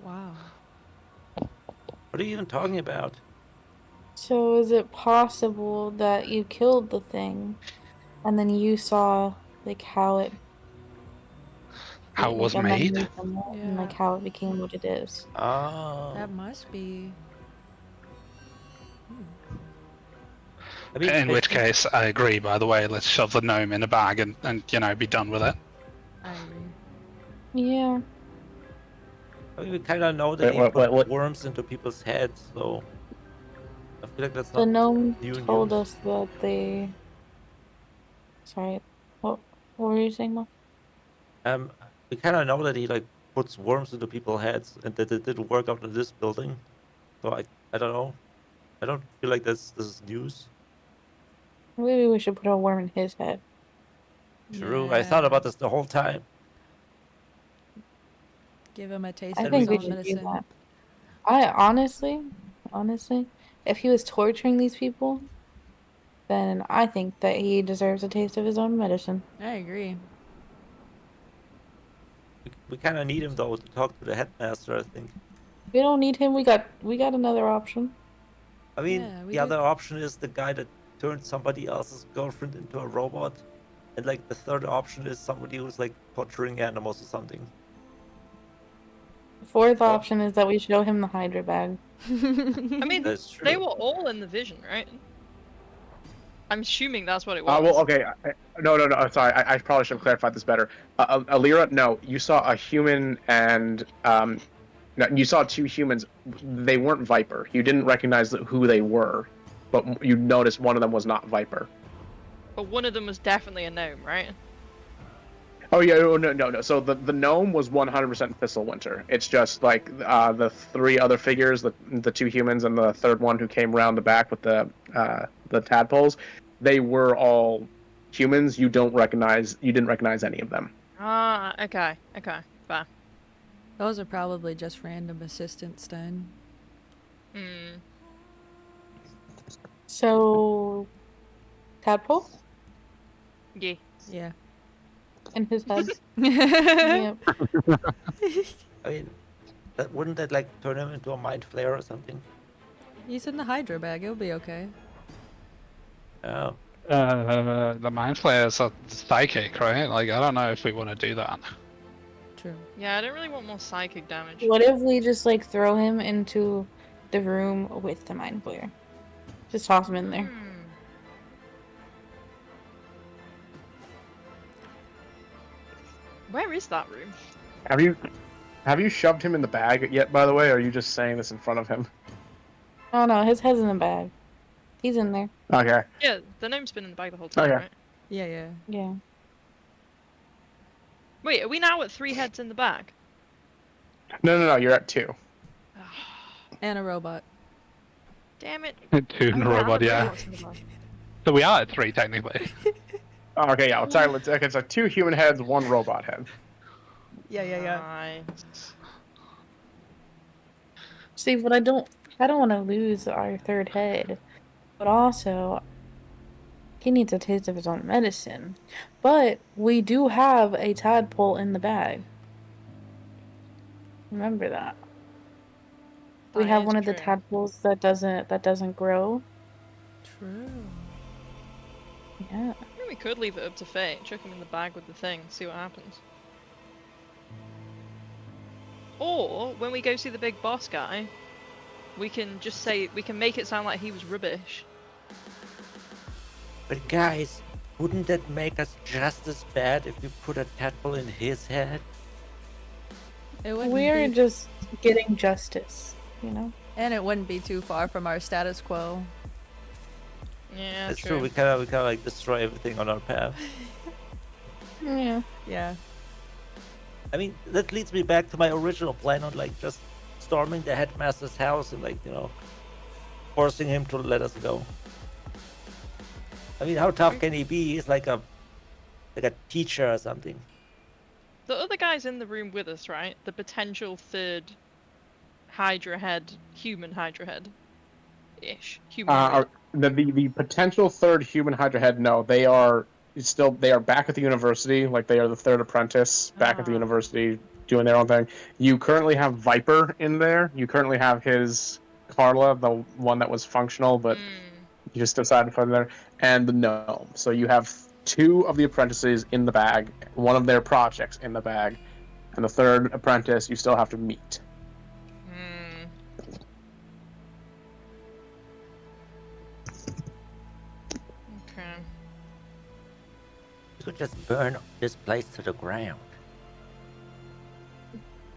Wow. What are you even talking about? So is it possible that you killed the thing and then you saw like how it How it like was a made? memory from it and like Yeah. how it became what it is? Oh. That must be. I mean, In I which think- case, I agree, by the way, let's shove the gnome in a bag and be done with it. I agree. Yeah. I mean, we kind of know that Wait, he what- put what- worms into people's heads, so I feel like that's The not gnome new told news. us that they. Sorry, what were you saying, Mom? We kind of know that he like puts worms into people's heads, and that it didn't work out in this building. So I don't know. I don't feel like this is news. Maybe we should put a worm in his head. True, I thought Yeah. about this the whole time. Give him a taste I of think his we own should do medicine. that. I honestly, if he was torturing these people, then I think that he deserves a taste of his own medicine. I agree. We kind of need him though to talk to the headmaster. I think. We don't need him. We got another option. I mean, Yeah, we the do. other option is the guy that turned somebody else's girlfriend into a robot, and like the third option is somebody who's like torturing animals or something. The fourth option is that we show him the Hydra bag. I mean, That's true. they were all in the vision, right? I'm assuming that's what it was. Well, okay. No. Sorry, I probably should have clarified this better. Alira, no, you saw a human and no, you saw two humans. They weren't Viper. You didn't recognize who they were, but you noticed one of them was not Viper. But one of them was definitely a gnome, right? Oh yeah, no. So the gnome was 100% Thistlewinter. It's just like the three other figures, the two humans and the third one who came around the back with the tadpoles. They were all humans. You didn't recognize any of them. Ah, okay, fair. Those are probably just random assistants then. Hmm. So, tadpole Yeah. Yeah. in his head. Yep. I mean, wouldn't that like turn him into a mind flare or something? He's in the Hydra bag. It'll be okay. Oh. The mind flayers are psychic, right? Like, I don't know if we want to do that. True. Yeah, I don't really want more psychic damage. What if we just like throw him into the room with the mind flayer? Just toss him in there. Hmm. Where is that room? Have you shoved him in the bag yet? By the way, or are you just saying this in front of him? Oh no, his head's in the bag. He's in there. Okay. Yeah, the gnome's been in the bag the whole time, Okay. right? Yeah. Yeah. Wait, are we now at 3 heads in the bag? No. You're at 2. Ah, And a robot. Damn it. 2 and a robot, yeah. So we are at 3 technically. Okay, yeah. Sorry, it's like 2 human heads, 1 robot head. Yeah. Nice. See, but I don't want to lose our third head, but also he needs a taste of his own medicine. But we do have a tadpole in the bag. Remember that. We That have is one of the true. tadpoles that doesn't grow. True. Yeah. I think we could leave it up to fate. Chuck him in the bag with the thing, see what happens. Or when we go see the big boss guy, we can just say we can make it sound like he was rubbish. But guys, wouldn't that make us just as bad if we put a tadpole in his head? We're just getting justice, you know? And it wouldn't be too far from our status quo. Yeah, That's true. We kind of like destroy everything on our path. Yeah. Yeah. I mean, that leads me back to my original plan on like just storming the headmaster's house and like, you know, forcing him to let us go. I mean, how tough can he be? He's like a teacher or something. The other guy's in the room with us, right? The potential third Hydra head, human Hydra head. Ish. Human. The potential third human Hydra head, no, they are back at the university, like they are the third apprentice back at the university doing their own thing. You currently have Viper in there. You currently have his Carla, the one that was functional, but you just decided to put in there, and the gnome. So you have 2 of the apprentices in the bag, 1 of their projects in the bag, and the third apprentice you still have to meet. Okay. We could just burn this place to the ground.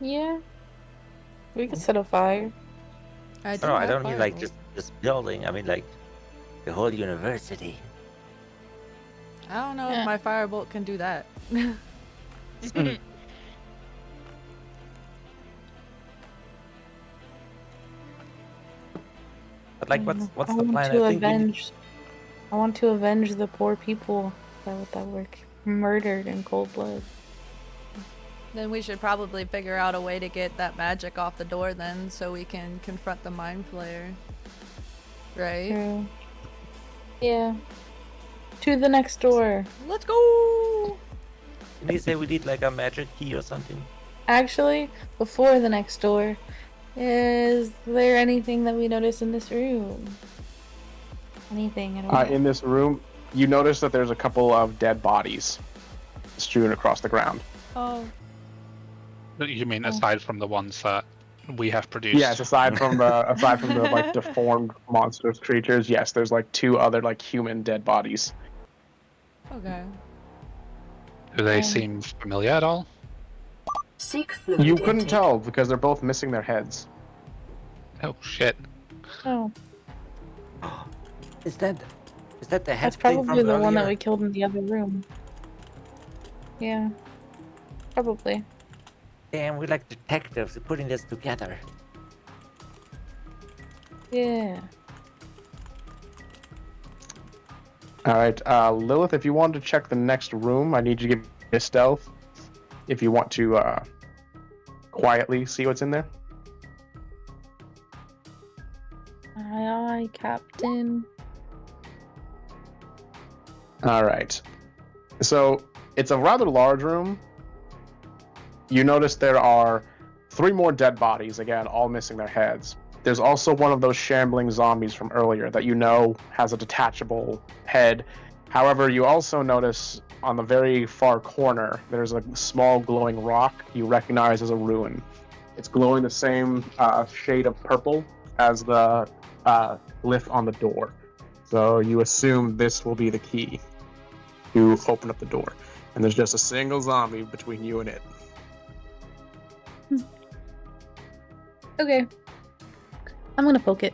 Yeah. We could set a fire. I don't mean like just this building. I mean like the whole university. I don't know if my firebolt can do that. But like, what's the plan? I want to avenge the poor people that were murdered in cold blood. Then we should probably figure out a way to get that magic off the door then, so we can confront the mind flayer. Right? True. Yeah. To the next door. Let's go! Can you say we need like a magic key or something? Actually, before the next door, is there anything that we notice in this room? Anything at all? In this room, you notice that there's a couple of dead bodies strewn across the ground. Oh. You mean aside from the ones that we have produced? Yes, aside from the like deformed monstrous creatures, yes, there's like 2 other like human dead bodies. Okay. Do they seem familiar at all? Seek fluid You couldn't intake. tell because they're both missing their heads. Oh shit. Oh. Is that the head That's thing probably from the one that earlier? we killed in the other room. Yeah. Probably. Damn, we're like detectives putting this together. Yeah. Alright, Lilith, if you want to check the next room, I need you to give me a stealth. If you want to quietly see what's in there. Aye, Captain. Alright. So, it's a rather large room. You notice there are 3 more dead bodies, again, all missing their heads. There's also one of those shambling zombies from earlier that you know has a detachable head. However, you also notice on the very far corner, there's a small glowing rock you recognize as a ruin. It's glowing the same shade of purple as the glyph on the door. So you assume this will be the key to open up the door. And there's just a single zombie between you and it. Okay. I'm gonna poke it.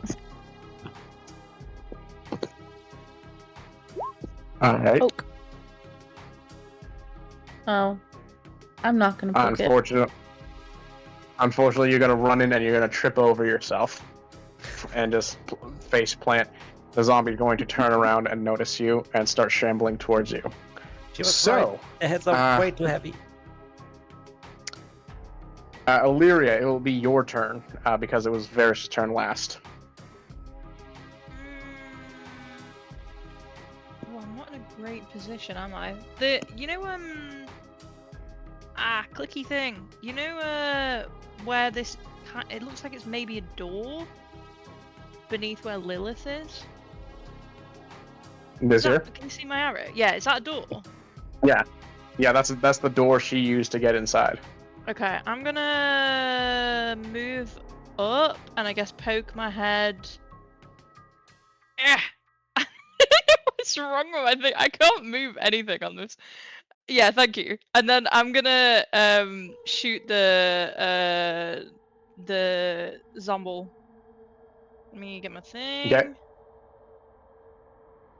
Alright. Poke. Oh. I'm not gonna poke it. Unfortunately, you're gonna run in and you're gonna trip over yourself. and just face plant. The zombie is going to turn around and notice you and start shambling towards you. She was So, right. The heads are way too heavy. Illyria, it will be your turn because it was Varys' turn last. Oh, I'm not in a great position, am I? Clicky thing. You know, where this, it looks like it's maybe a door beneath where Lilith is. This here? Can you see my arrow? Yeah, is that a door? Yeah, that's the door she used to get inside. Okay, I'm gonna move up and I guess poke my head. What's wrong with my thing? I can't move anything on this. Yeah, thank you. And then I'm gonna shoot the zomble. Let me get my thing. Okay.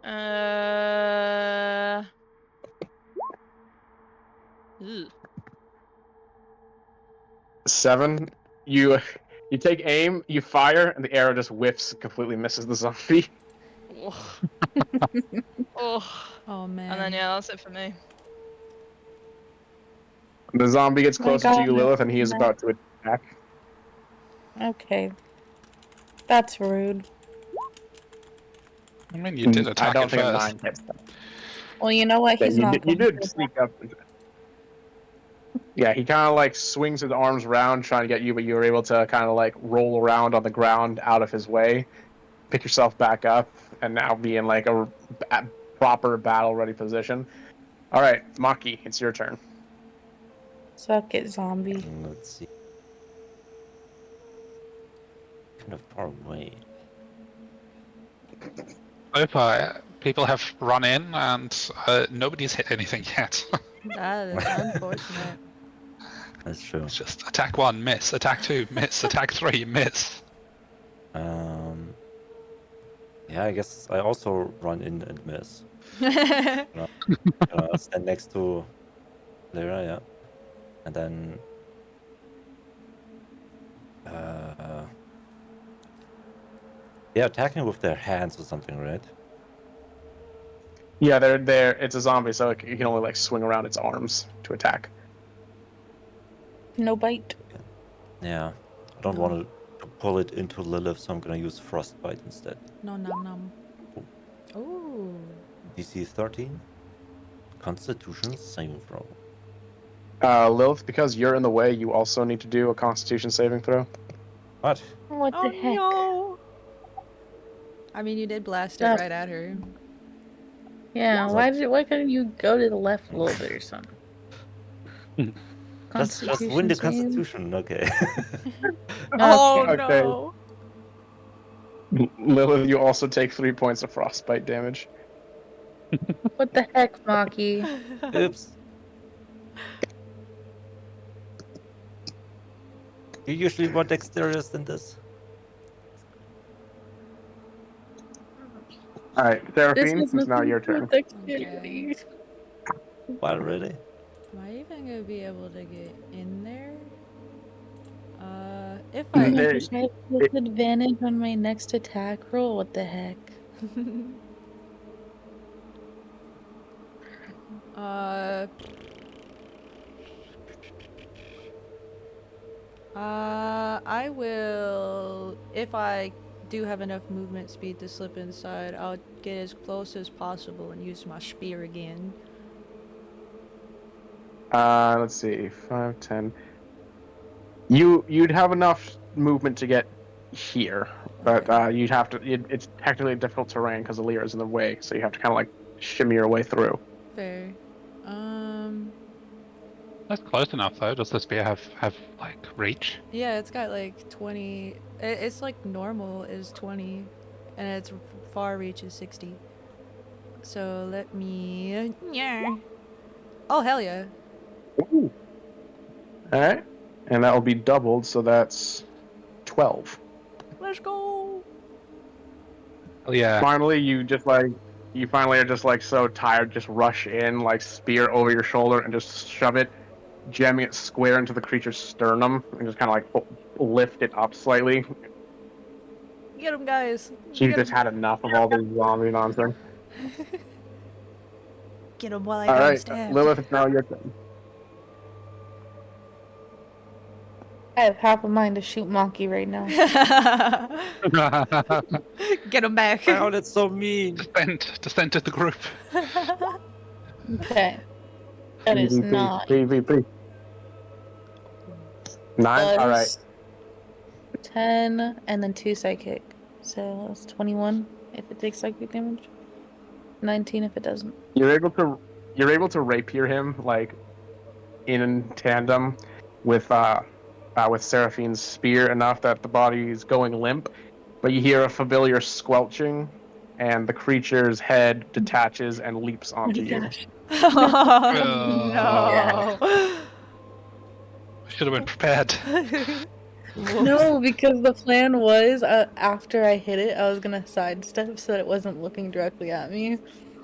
Ugh. 7. You take aim, you fire, and the arrow just whiffs, completely misses the zombie. Oh man. And then yeah, that's it for me. The zombie gets closer to you, Lilith, and he is God. about to attack. Okay. That's rude. I mean, you did attack I don't it think a first. 9 hits. Well, you know what? He's you not did, going you to did sneak up. Yeah, he kind of like swings his arms around trying to get you, but you were able to kind of like roll around on the ground out of his way, pick yourself back up, and now be in like a proper battle-ready position. All right, Maki, it's your turn. Suck it, zombie. Let's see. Kind of far away. So far, people have run in and nobody's hit anything yet. That is unfortunate. That's true. It's just attack 1, miss. Attack 2, miss. Attack 3, miss. Yeah, I guess I also run in and miss. Stand next to Lyra, yeah. And then... they're attacking with their hands or something, right? Yeah, they're it's a zombie, so it can only like swing around its arms to attack. No bite. Yeah. I don't want to pull it into Lilith, so I'm gonna use Frostbite instead. No nom nom. Ooh. DC 13. Constitution saving throw. Lilith, because you're in the way, you also need to do a Constitution saving throw. What? What the heck? No. I mean, you did blast it right at her. Yeah, why couldn't you go to the left a little bit or something? Just win the Constitution, okay. Oh Okay. no. Lilith, you also take 3 points of frostbite damage. What the heck, Maki? Oops. You're usually more dexterous than this. Alright, Seraphine, it's now your turn. Okay. Wow, really? Am I even gonna be able to get in there? If I I... have disadvantage on my next attack roll? What the heck? I will, if I do have enough movement speed to slip inside, I'll get as close as possible and use my spear again. Let's see, 5, 10. You'd have enough movement to get here, but you'd have to. It's technically difficult terrain because the Lyra is in the way, so you have to kind of like shimmy your way through. Fair. That's close enough though. Does the spear have like reach? Yeah, it's got like 20. It's like normal is 20, and its far reach is 60. So let me. Yeah. Oh hell yeah. Ooh. All right, and that will be doubled, so that's 12. Let's go. Oh yeah. Finally, you finally are just like so tired, just rush in, like spear over your shoulder, and just shove it, jamming it square into the creature's sternum, and just kind of like lift it up slightly. Get him, guys. She Get just him. had enough of all this zombie nonsense. Get him while I All got him right, stabbed. Lilith, it's now your turn. I have half a mind to shoot Monkey right now. Get him back. Wow, that's so mean. Descend to the group. Okay. That is PvP, 9. PvP. 9? All right. Plus 10, and then 2 psychic. So that's 21 if it takes psychic damage. 19 if it doesn't. You're able to rapier him like in tandem with Seraphine's spear enough that the body is going limp, but you hear a familiar squelching, and the creature's head detaches and leaps onto you. Gosh. Oh, no. Should have been prepared. No, because the plan was after I hit it, I was gonna sidestep so that it wasn't looking directly at me.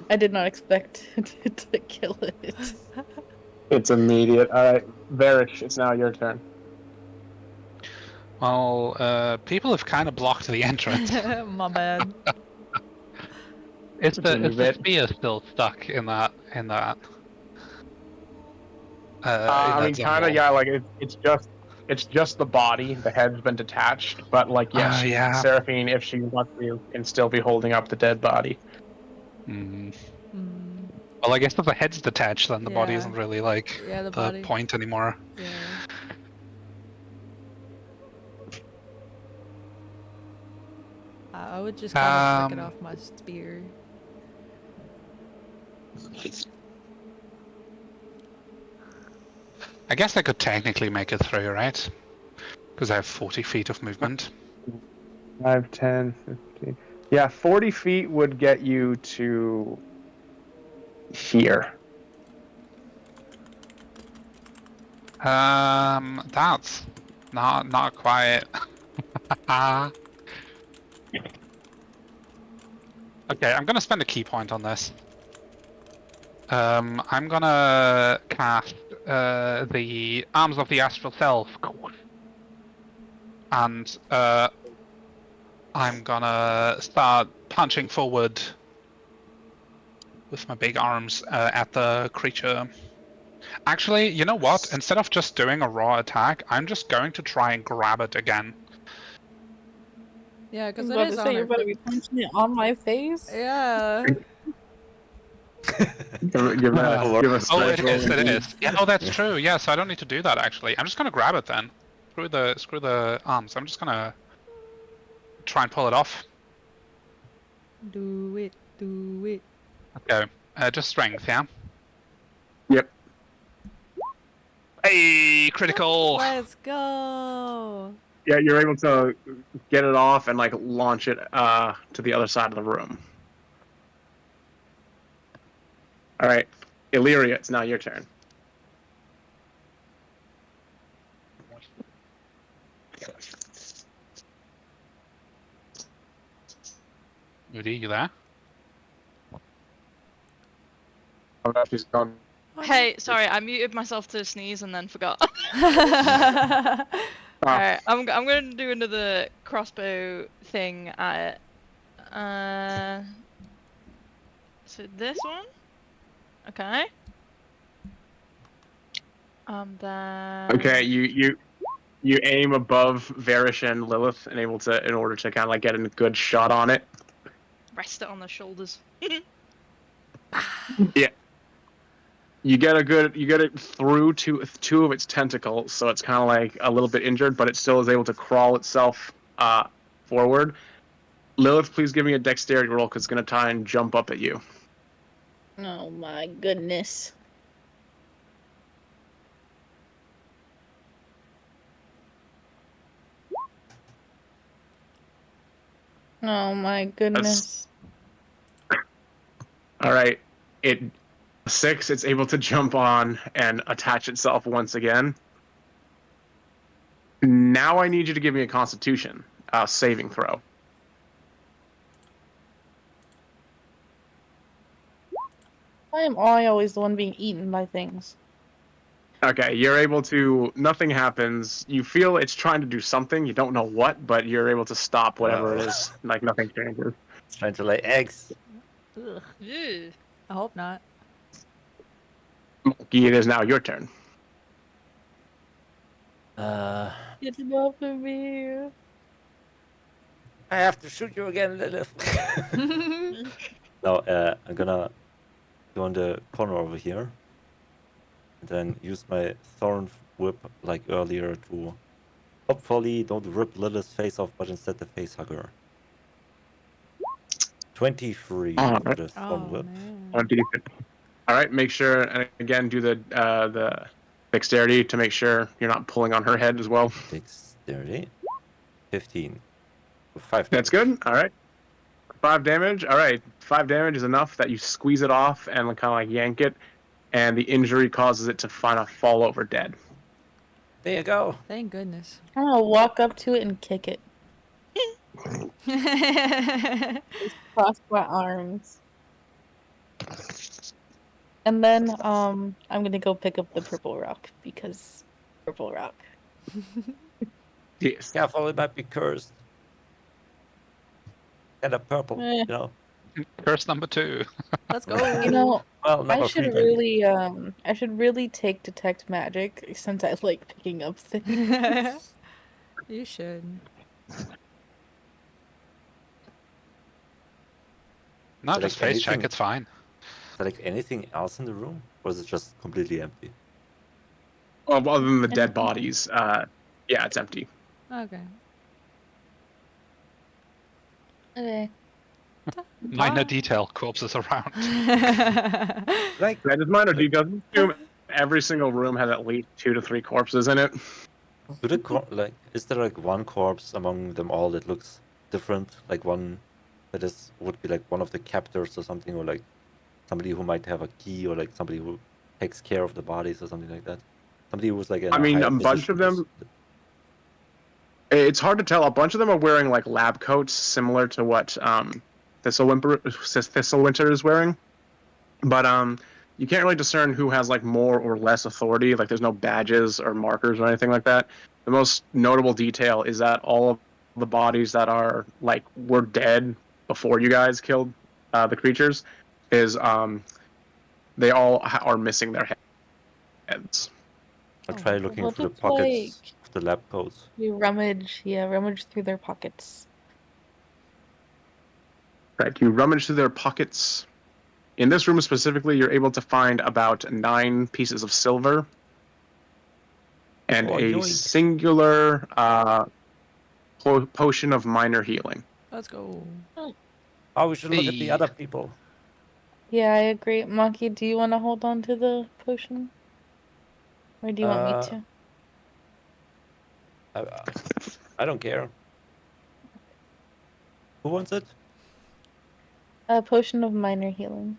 I did not expect it to kill it. It's immediate. All right, Varish, it's now your turn. Well, people have kind of blocked the entrance. My bad. Is the spear still stuck in that? I mean, kind of, yeah. Like it's just the body. The head's been detached, but like, yes, yeah. Seraphine, if she wants to, can still be holding up the dead body. Well, I guess if the head's detached, then the body isn't really like the point anymore. Yeah. I would just kind of flick it off my spear. I guess I could technically make it through, right? Because I have 40 feet of movement. 5, 10, 15. Yeah, 40 feet would get you to here. That's not quite. Okay, I'm gonna spend a key point on this. I'm gonna cast the Arms of the Astral Self, and I'm gonna start punching forward with my big arms at the creature. Actually, you know what? Instead of just doing a raw attack, I'm just going to try and grab it again. Yeah, because I was about to say, you're about to be punching it on my face? Yeah. Give it is. Yeah, oh, that's true. Yeah, so I don't need to do that, actually. I'm just going to grab it then. Screw the arms. I'm just going to try and pull it off. Do it. Okay. Just strength, yeah? Yep. Hey, critical! Let's go! Yeah, you're able to get it off and like launch it to the other side of the room. All right, Illyria, it's now your turn. Moody, you there? Oh, no, she's gone. Hey, sorry, I muted myself to sneeze and then forgot. Oh. Alright, I'm gonna do another crossbow thing at it. So this one? Okay. Then... Okay, you aim above Varish and Lilith in order to kind of like get a good shot on it. Rest it on the shoulders. Yeah. You get it through two of its tentacles, so it's kind of like a little bit injured, but it still is able to crawl itself forward. Lilith, please give me a dexterity roll, because it's going to try and jump up at you. Oh my goodness. Oh my goodness. All right. 6, it's able to jump on and attach itself once again. Now I need you to give me a Constitution saving throw. Why am I always the one being eaten by things? Okay, you're able to. Nothing happens. You feel it's trying to do something. You don't know what, but you're able to stop whatever it is. Like nothing changes. It's trying to lay eggs. Ugh, Ew. I hope not. Monkey, it is now your turn. Get it off of me. I have to shoot you again, Lilith. No, I'm gonna go in the corner over here, and then use my thorn whip like earlier to hopefully don't rip Lilith's face off, but instead the face hugger. 23 for Alright. the Oh thorn whip. man. All right, make sure and again do the dexterity to make sure you're not pulling on her head as well. Dexterity. 15. 5 That's damage. good. All right. 5 damage. All right. 5 damage is enough that you squeeze it off and kind of like yank it, and the injury causes it to fall over dead. There you go. Thank goodness. I'm gonna walk up to it and kick it. Just cross my arms. And then I'm gonna go pick up the purple rock because purple rock. Yes. Careful, it might be cursed. And a purple, you know. Curse number 2. Let's go. You know, Well, I number should 3. really take detect magic since I like picking up things. You should. No, So, just like, face check. anything- It's fine. Is there like anything else in the room? Or is it just completely empty? Well, other than the dead bodies, yeah, it's empty. Okay. Okay. Minor detail, corpses around. Like, That is minor details. Assume every single room has at least 2 to 3 corpses in it. do the like, is there like one corpse among them all that looks different? Like one that would be like one of the captors or something, or like somebody who might have a key, or like somebody who takes care of the bodies or something like that. Somebody who's like in I mean, higher a bunch position of them. It's hard to tell. A bunch of them are wearing like lab coats, similar to what Thistlewinter is wearing, but you can't really discern who has like more or less authority. Like, there's no badges or markers or anything like that. The most notable detail is that all of the bodies that are like were dead before you guys killed the creatures is they all are missing their heads. I'll try looking Well, through the just, pockets of the lab coats. You rummage through their pockets. Right, you rummage through their pockets. In this room specifically, you're able to find about 9 pieces of silver and Oh, a yoink. singular potion of minor healing. Let's go. Oh, we should look at the Hey. other people. Yeah, I agree. Monkey, do you want to hold on to the potion? Or do you want me to? I don't care. Who wants it? A potion of minor healing.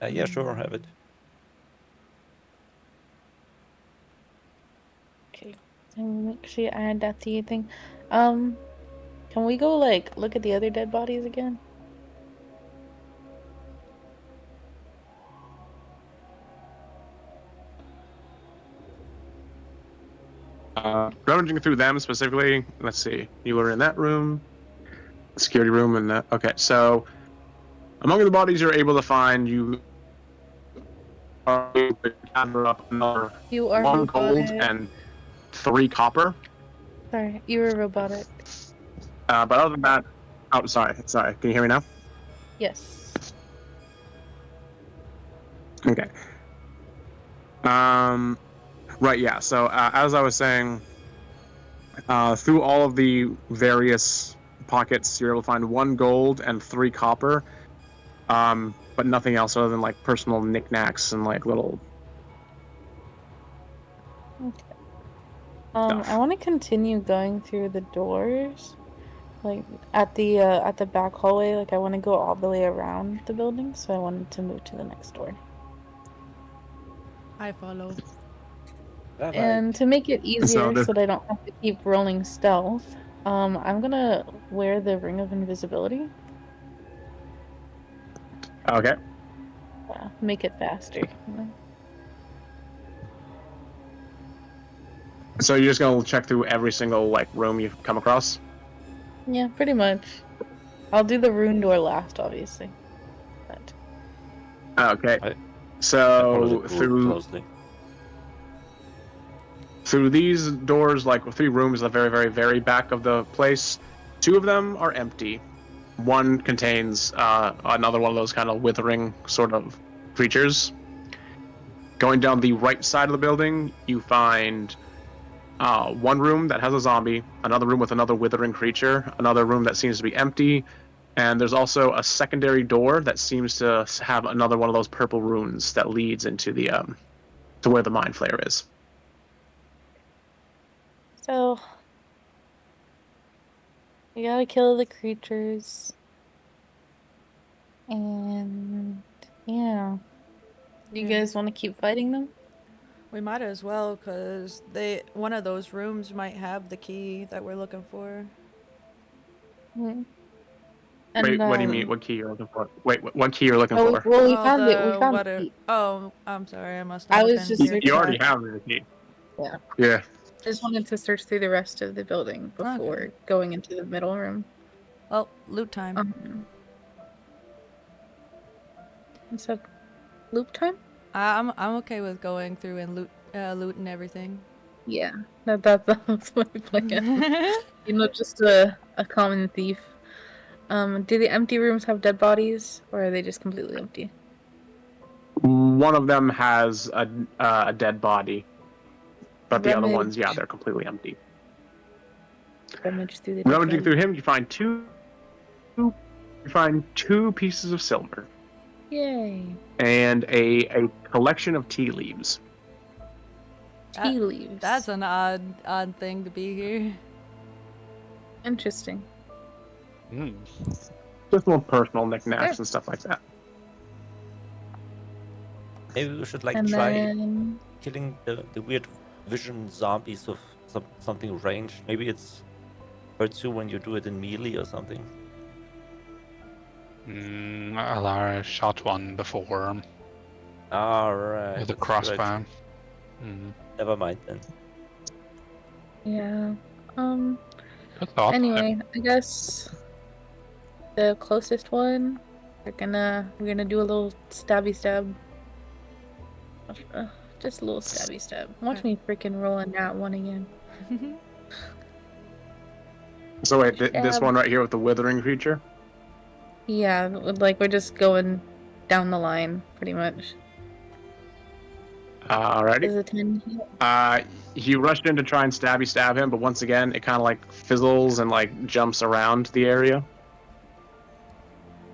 Yeah, sure, have it. Okay. And make sure you add that to your thing. Can we go like look at the other dead bodies again? Rummaging through them specifically, let's see. You were in that room, security room, and that. Okay, so among the bodies you're able to find, you are able to gather up another You are 1 gold robotic. and 3 copper. Sorry, you were robotic. But other than that, oh, sorry. Can you hear me now? Yes. Okay. Right, yeah. So as I was saying, through all of the various pockets, you're able to find 1 gold and 3 copper, but nothing else other than like personal knickknacks and like little. Okay. Stuff. I want to continue going through the doors, like at the back hallway. Like I want to go all the way around the building, so I wanted to move to the next door. I follow. And to make it easier so that I don't have to keep rolling stealth, I'm gonna wear the ring of invisibility. Okay. Make it faster. You know? So you're just gonna check through every single like room you come across? Yeah, pretty much. I'll do the rune door last, obviously. But Okay. I follow the So group closely. through these doors, like 3 rooms at the very, very, very back of the place, 2 of them are empty. One contains another one of those kind of withering sort of creatures. Going down the right side of the building, you find one room that has a zombie, another room with another withering creature, another room that seems to be empty, and there's also a secondary door that seems to have another one of those purple runes that leads into the to where the mind flayer is. so we gotta kill the creatures. And yeah. You Yeah. guys want to keep fighting them? We might as well, cause one of those rooms might have the key that we're looking for. Mm. Wait, what do you mean? What key you're looking for? Wait, what key you're looking Oh, for? well, we Oh, found it. We the found what? the key. Oh, I'm sorry. I must I not was have been just here. You already searching. have the key. Yeah. Yeah. Just wanted to search through the rest of the building before going into the middle room. Well, loot time. Is that loop time? I'm okay with going through and looting everything. Yeah, that's my plan. You know, just a common thief. Do the empty rooms have dead bodies, or are they just completely empty? One of them has a dead body, but the other ones, yeah, they're completely empty. Rummage through the dead Rummaging bodies. through him, you find two pieces of silver. Yay! And a collection of tea leaves. Tea leaves. That's an odd thing to be here. Interesting. Just little personal knickknacks and stuff like that. Maybe we should like And try then killing the weird vision zombies with something ranged. Maybe it's hurts you when you do it in melee or something. Alara shot one before Alright. with a crossbow. Never mind then. yeah. Good thought. Anyway, I guess the closest one, we're gonna do a little stabby stab. Just a little stabby stab. Watch me freaking roll a nat one again. So wait, this one right here with the withering creature? Yeah, like we're just going down the line, pretty much. Alrighty. Is it 10? You rushed in to try and stab him, but once again, it kind of like fizzles and like jumps around the area.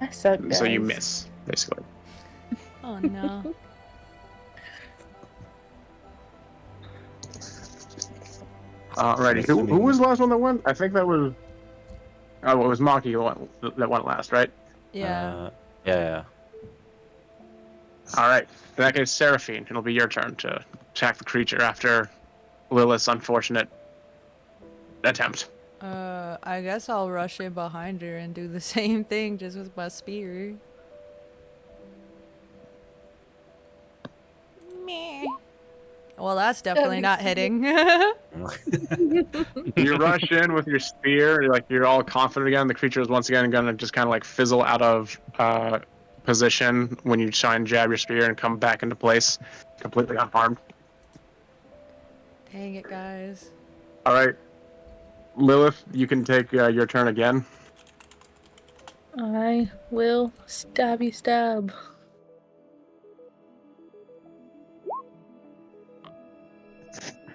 I suck, guys. So you miss, basically. Oh no. Alrighty. Who was the last one that went? I think that was. Oh, it was Maki that went last, right? Yeah. Yeah. Alright. In that case, Seraphine, it'll be your turn to attack the creature after Lilith's unfortunate attempt. I guess I'll rush in behind her and do the same thing, just with my spear. Meh. Well, that's definitely not hitting. You rush in with your spear, you're all confident again. The creature is once again gonna just kind of like fizzle out of position when you try and jab your spear and come back into place, completely unharmed. Dang it, guys. All right, Lilith, you can take your turn again. I will stabby stab.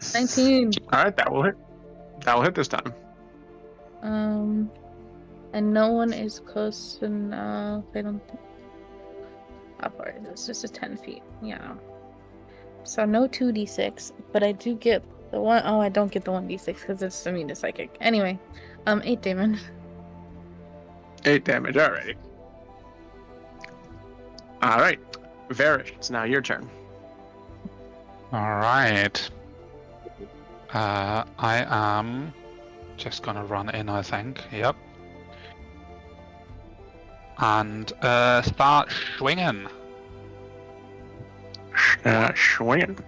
$19. All right, that will hit. That will hit this time. And no one is close enough. I don't think. How far is this? This is 10 feet. Yeah. So no 2d6, but I do get the one. Oh, I don't get the 1d6 because it's immune to psychic. Anyway, 8 damage. 8 damage. Alrighty. All right, Varish, it's now your turn. All right. I am just gonna run in, I think. Yep. And start swinging. Swinging.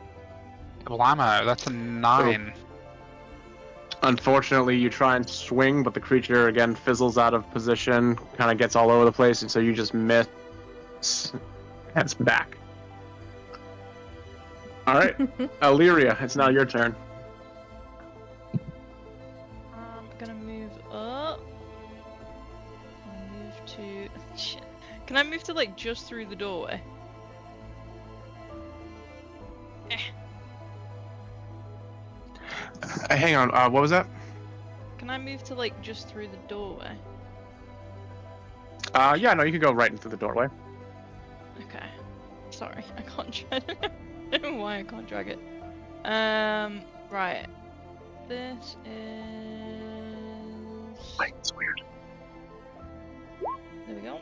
Blammo, that's a 9. Unfortunately, you try and swing, but the creature again fizzles out of position, kind of gets all over the place, and so you just miss. And it's back. All right, Illyria, it's now your turn. I'm gonna move up. I'll move to. Shit. Can I move to like just through the doorway? Hang on, what was that? Can I move to like just through the doorway? Yeah, no, you can go right into the doorway. Okay. Sorry, I can't drag it. I don't know why I can't drag it. Right. This is. Like, it's weird. There we go.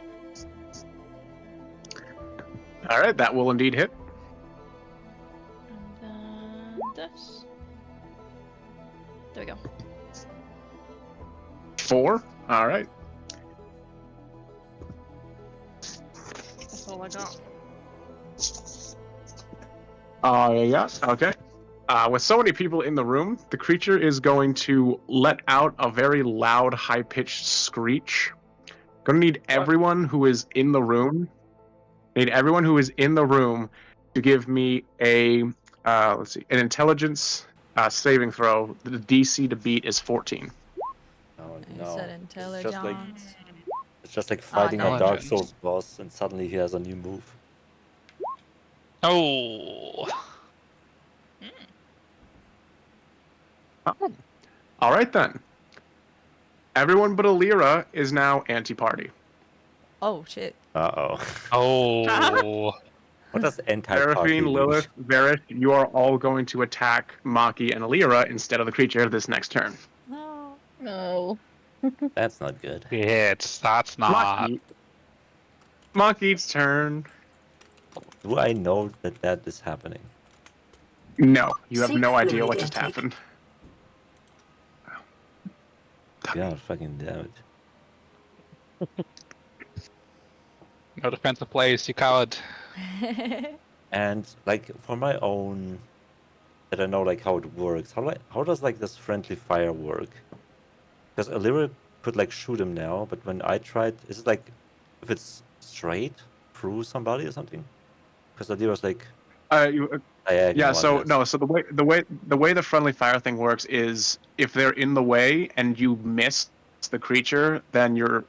All right, that will indeed hit. And then this. There we go. 4. All right. That's all I got. Yeah, okay. With so many people in the room, the creature is going to let out a very loud, high-pitched screech. Gonna need everyone who is in the room. Need everyone who is in the room to give me a let's see, an intelligence saving throw. The DC to beat is 14. Oh You no. said intelligence. It's just like fighting no. a Dark Souls boss and suddenly he has a new move. Oh. Oh. All right then. Everyone but Alira is now anti-party. Oh shit. Uh-oh. Oh. What does anti-party Seraphine, mean? Lilith, Varys, you are all going to attack Maki and Alira instead of the creature this next turn. No. No. That's not good. That's not. Maki's turn. Do I know that that is happening? No, you have Seek no idea fluid what just intake. happened. God fucking damn it. No defensive plays, you coward. And like for my own, that I know like how it works. How does like this friendly fire work? Because Illyria could like shoot him now, but when I tried, is it like if it's straight through somebody or something? Because Illyria's like diagonal. Yeah. So I guess. no. So the way the friendly fire thing works is if they're in the way and you miss the creature, then your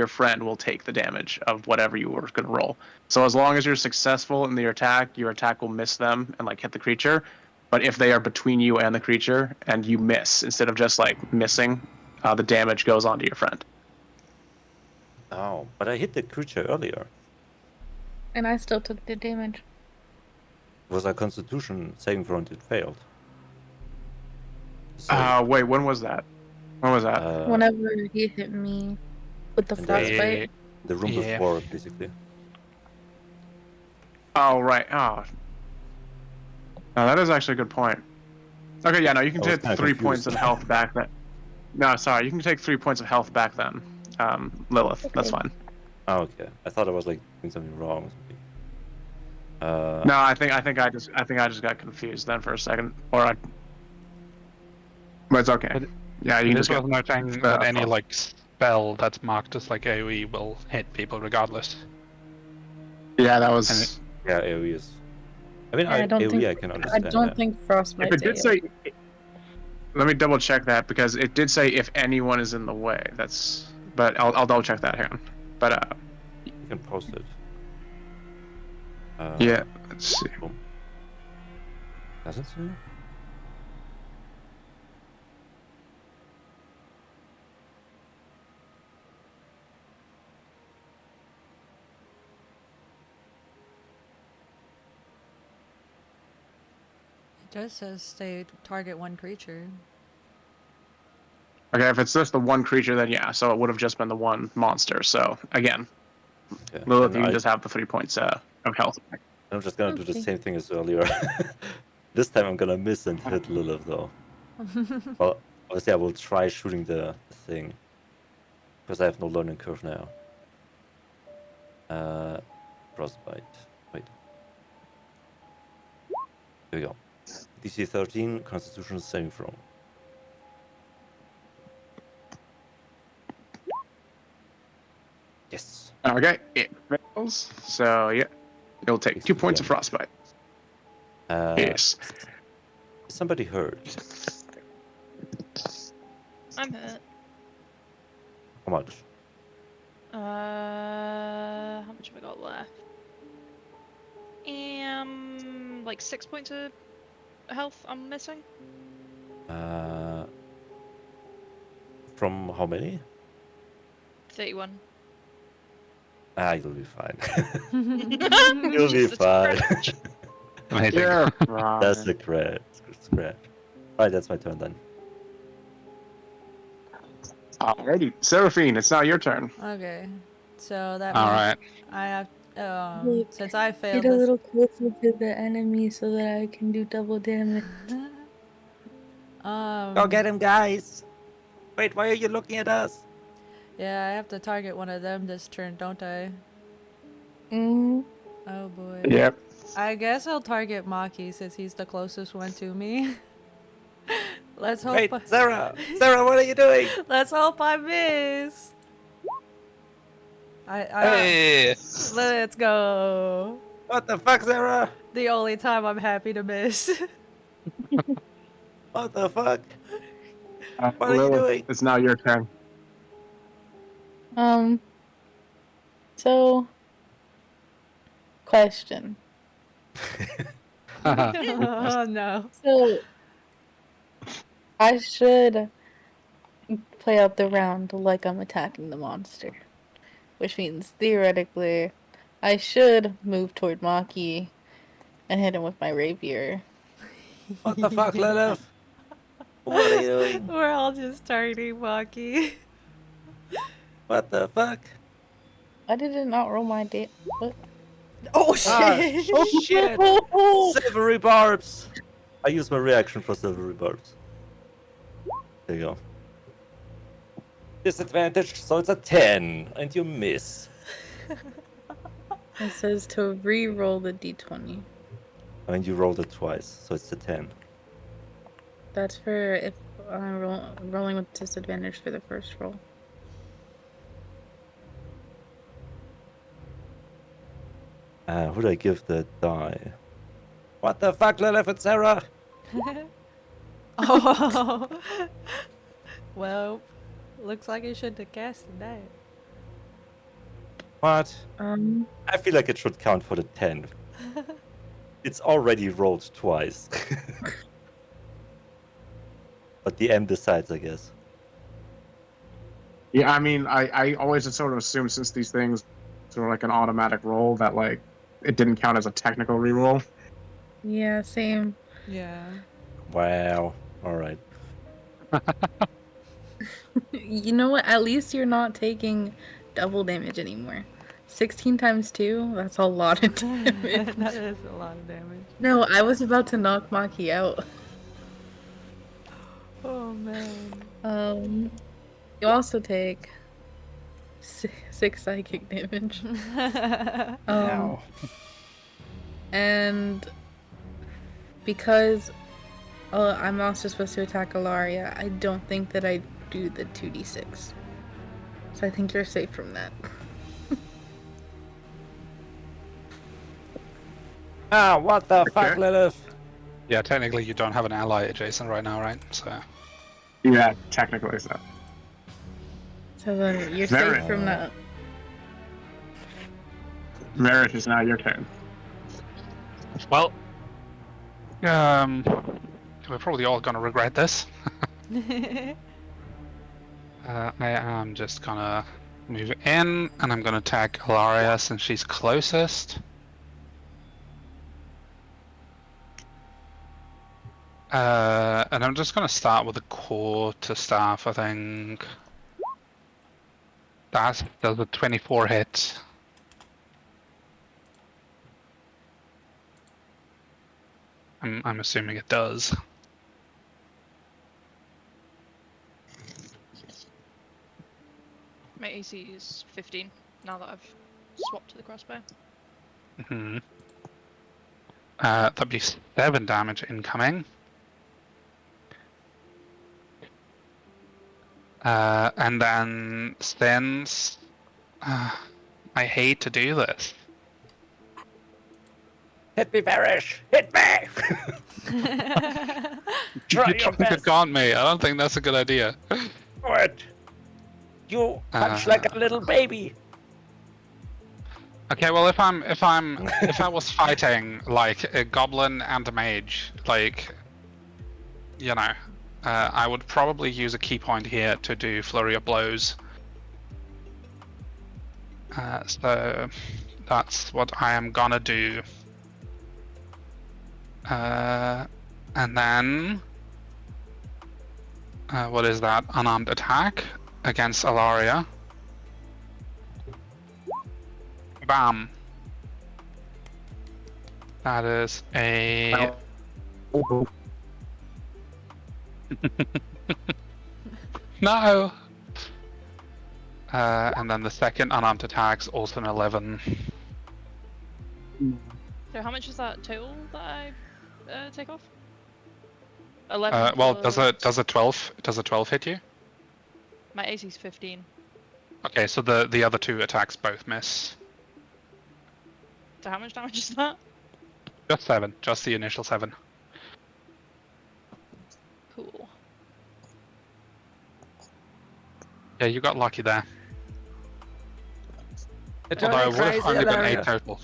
friend will take the damage of whatever you were going to roll. So as long as you're successful in your attack will miss them and like hit the creature. But if they are between you and the creature and you miss, instead of just like missing, the damage goes on to your friend. Oh, but I hit the creature earlier. And I still took the damage. Was a Constitution saving throw and it failed. So, Wait, when was that? When was that? Whenever he hit me with the and frostbite. the room before, basically. Oh, right. Oh. No, that is actually a good point. Okay, yeah, no, you can take 3 points of health back then. No, sorry, you can take 3 points of health back then. Lilith, that's fine. Oh, okay. I thought I was like doing something wrong or something. No, I think I just got confused then for a second. But it's okay. Yeah, you can This just was noting that any like spell that's marked as like AoE will hit people regardless. Yeah, that was. Yeah, AoE is. I mean, I don't AoE think I can understand. I don't think frostbite. If it did say, let me double check that because it did say if anyone is in the way. That's, but I'll double check that here. But you can post it. Yeah, let's see. Does it say? It just says stay target one creature. Okay, if it's just the one creature, then yeah. So it would have just been the one monster. So again, Okay. Lilith, you can just have the 3 points of health. I'm just gonna do the same thing as earlier. This time I'm gonna miss and hit Lilith though. Well, obviously I will try shooting the thing because I have no learning curve now. Frostbite. Wait. Here we go. DC 13, Constitution saving throw. Okay, it fails. So yeah, you'll take 2 points of frostbite. Yes. Is somebody hurt? I'm hurt. How much? How much have I got left? Like 6 points of health I'm missing. From how many? 31. You'll be fine. You'll be Just a fine. scratch. Amazing. Yeah, That's a scratch. Alright, that's my turn then. Alrighty, Seraphine, it's now your turn. Okay, so that All means right. I have Wait, since I failed Get a this. little closer to the enemy so that I can do double damage. Go get him, guys. Wait, why are you looking at us? Yeah, I have to target one of them this turn, don't I? Mm. Oh boy. Yep. I guess I'll target Maki since he's the closest one to me. Let's hope. Wait, Sarah! Sarah, what are you doing? Let's hope I miss. Hey! Let's go. What the fuck, Sarah? The only time I'm happy to miss. What the fuck? What are you Lilith, doing? it's now your turn. So, question. Oh no. So, I should play out the round like I'm attacking the monster. Which means, theoretically, I should move toward Maki and hit him with my rapier. What the fuck, Lilith? What are you doing? We're all just targeting Maki. What the fuck? Why did it not roll my what? Oh shit! Ah, shit! Silvery barbs! I use my reaction for silvery barbs. There you go. Disadvantage, so it's a 10, and you miss. It says to re-roll the d20. And you rolled it twice, so it's a 10. That's for if I'm rolling with disadvantage for the first roll. Who do I give the die? What the fuck, Lilith and Sarah? Oh. Well, looks like you should have cast that. What? Um, I feel like it should count for the 10. It's already rolled twice. But the M decides, I guess. Yeah, I mean, I always just sort of assume since these things were like an automatic roll that like it didn't count as a technical reroll. yeah, same. Yeah. Wow. Alright. You know what? At least you're not taking double damage anymore. 16 times 2? That's a lot of damage. That is a lot of damage. No, I was about to knock Maki out. Oh man. You also take 6 psychic damage. Ow. And because I'm also supposed to attack Ilaria, I don't think that I do the 2d6. So I think you're safe from that. Ah, what the fuck, Okay. Lilith? Yeah, technically you don't have an ally adjacent right now, right? So. Yeah, technically so. So then you're Very- safe from that. Merit is now your turn. Well, we're probably all gonna regret this. I am just gonna move in, and I'm gonna attack Ilaria since she's closest. And I'm just gonna start with the quarterstaff, I think. That does a 24 hit. I'm assuming it does. My AC is 15 now that I've swapped to the crossbow. Mm-hmm. That'd be 7 damage incoming. And then since I hate to do this. Hit me, Varish! Hit me! Try You're your trying to best. gaunt me. I don't think that's a good idea. Do it! You punch like a little baby. Okay, well, if I was fighting like a goblin and a mage, like, you know, I would probably use a key point here to do flurry of blows. So that's what I am gonna do. And then what is that? Unarmed attack against Alaria. Bam. That is a... No! And then the second unarmed attack's also an 11. So how much is that total that I take off? 11. Well, does a 12 hit you? My AC's 15. Okay, so the other two attacks both miss. So how much damage is that? Just 7, just the initial 7. Cool. Yeah, you got lucky there. It's Although it only would have crazy only been Alaria. 8 total.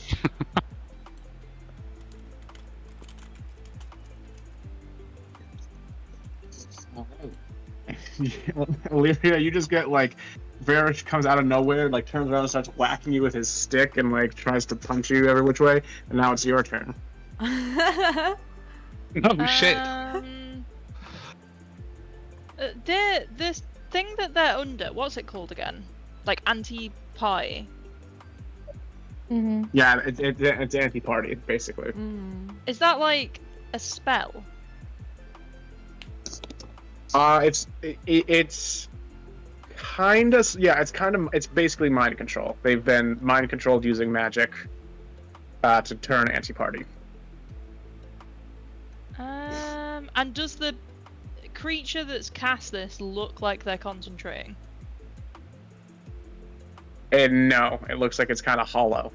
Olivia, you just get like Varish comes out of nowhere, like turns around and starts whacking you with his stick and like tries to punch you every which way, and now it's your turn. Oh shit. This thing that they're under, what's it called again? Like anti-pie. Mm-hmm. Yeah, it's anti-party basically. Is that like a spell? It's kind of, yeah, it's basically mind control. They've been mind controlled using magic to turn anti-party. And does the creature that's cast this look like they're concentrating? And no, it looks like it's kind of hollow.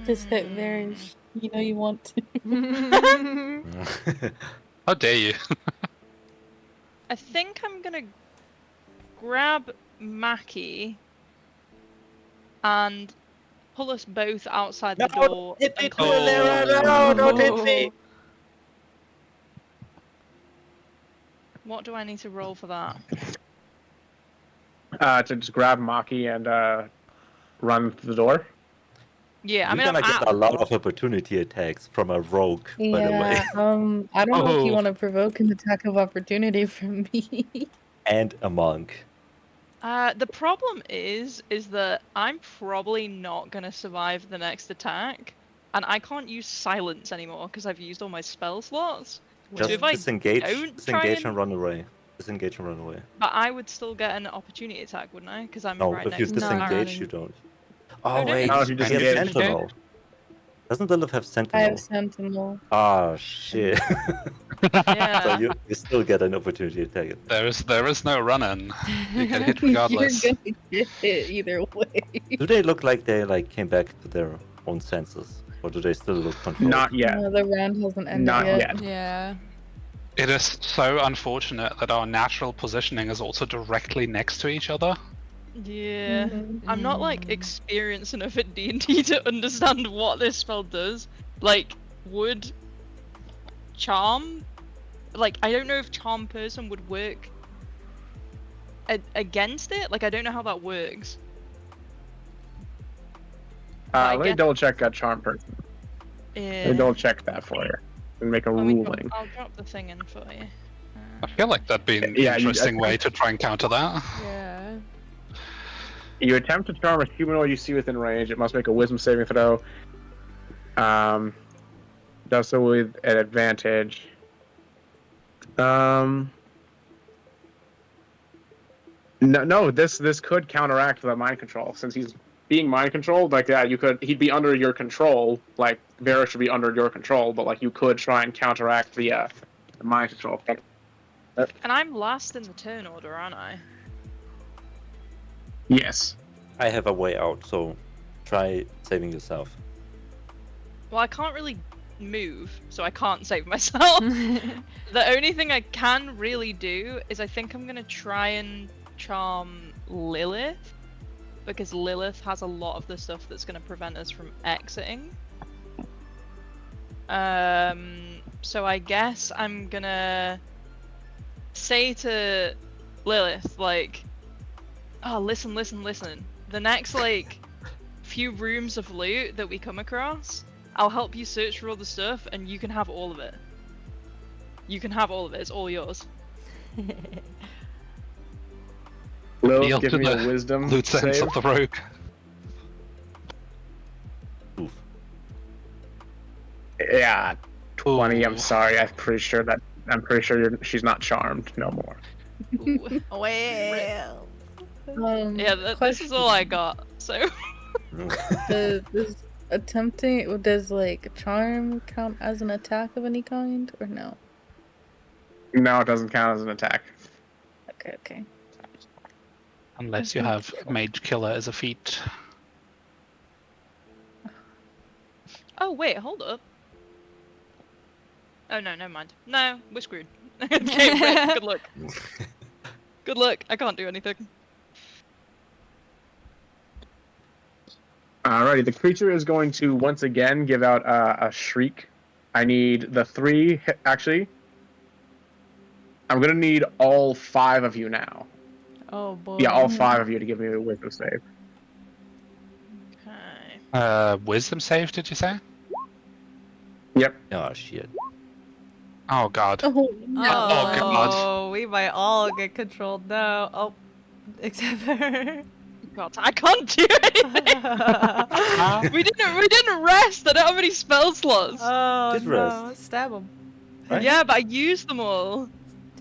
Just hit Varish. You know you want to. How dare you? I think I'm gonna grab Mackie and pull us both outside the door. Hit me and too, close the Alera! door. No, don't hit me! What do I need to roll for that? To just grab Maki and run through the door. Yeah, I You're mean, gonna I'm get out. a lot of opportunity attacks from a rogue, by the way. Yeah, I don't know if you Oh. want to provoke an attack of opportunity from me. And a monk. The problem is that I'm probably not gonna survive the next attack, and I can't use silence anymore because I've used all my spell slots. Just so if I disengage, don't disengage try and run away. Disengage and run away. But I would still get an opportunity attack, wouldn't I? Because I'm No, right if you next to No. disengage, Aaron. you don't. Oh, Oh don't wait, you? Oh, if you he has disengage. Sentinel. Doesn't Lilith have I Sentinel? have Sentinel. Ah, shit. Yeah. So you still get an opportunity attack. There is no running. You get hit regardless. You're gonna get hit either way. Do they look like they came back to their own senses, or do they still look controlled? Not yet. No, the round hasn't ended Not yet. yet. Yeah. It is so unfortunate that our natural positioning is also directly next to each other. Yeah. Mhm. I'm not like experienced enough at D&D to understand what this spell does. Like, would charm? Like, I don't know if charm person would work against it. Like, I don't know how that works. I Let me guess- double check that charm person. Let Yeah. me double check that for you and make a Let me ruling. I'll drop the thing in for you. I feel like that'd be an Yeah, interesting way to try and counter that. Yeah. You attempt to charm a humanoid you see within range. It must make a wisdom saving throw. Does so with an advantage. No, this could counteract the mind control since he's being mind controlled. Like, yeah, he'd be under your control. Like, Vera should be under your control, but like you could try and counteract the mind control. And I'm last in the turn order, aren't I? Yes. I have a way out, so try saving yourself. Well, I can't really move, so I can't save myself. The only thing I can really do is I think I'm gonna try and charm Lilith, because Lilith has a lot of the stuff that's gonna prevent us from exiting. So I guess I'm gonna say to Lilith, like, oh, listen. The next, like, few rooms of loot that we come across, I'll help you search for all the stuff, and you can have all of it. You can have all of it. It's all yours. Lilith, give me a wisdom Loot sense save. of the rogue. Oof. Yeah, 20. I'm Ooh. sorry. I'm pretty sure she's not charmed no more. Ooh. Well. Yeah, this is all I got. So. Does attempting, does like charm count as an attack of any kind, or no? No, it doesn't count as an attack. Okay. Unless you have Mage Killer as a feat. Oh wait, hold up. Oh no, never mind. No, we're screwed. Okay, right, good luck. Good luck. I can't do anything. Alrighty, the creature is going to once again give out a shriek. I need the 3. Actually, I'm gonna need all 5 of you now. Oh boy. Yeah, all 5 of you to give me a wisdom save. Okay. Wisdom save, did you say? Yep. Oh shit. Oh god. Oh, Oh, we might all get controlled now. Oh, except for her. God, I can't do anything. we didn't rest. I don't have any spell slots. Oh Did no! rest. Stab him. Right? Yeah, but I used them all.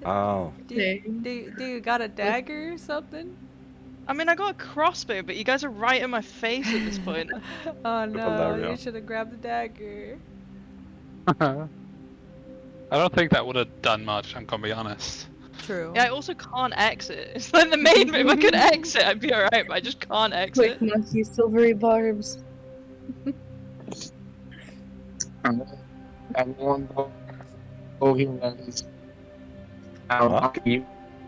Oh. Do you got a dagger or something? I mean, I got a crossbow, but you guys are right in my face at this point. Oh no! Valeria. You should have grabbed the dagger. I don't think that would have done much, I'm gonna be honest. True. Yeah, I also can't exit. It's like the main move. I could exit, I'd be alright, but I just can't exit. quick monkey, silvery barbs. Everyone go here and I'll you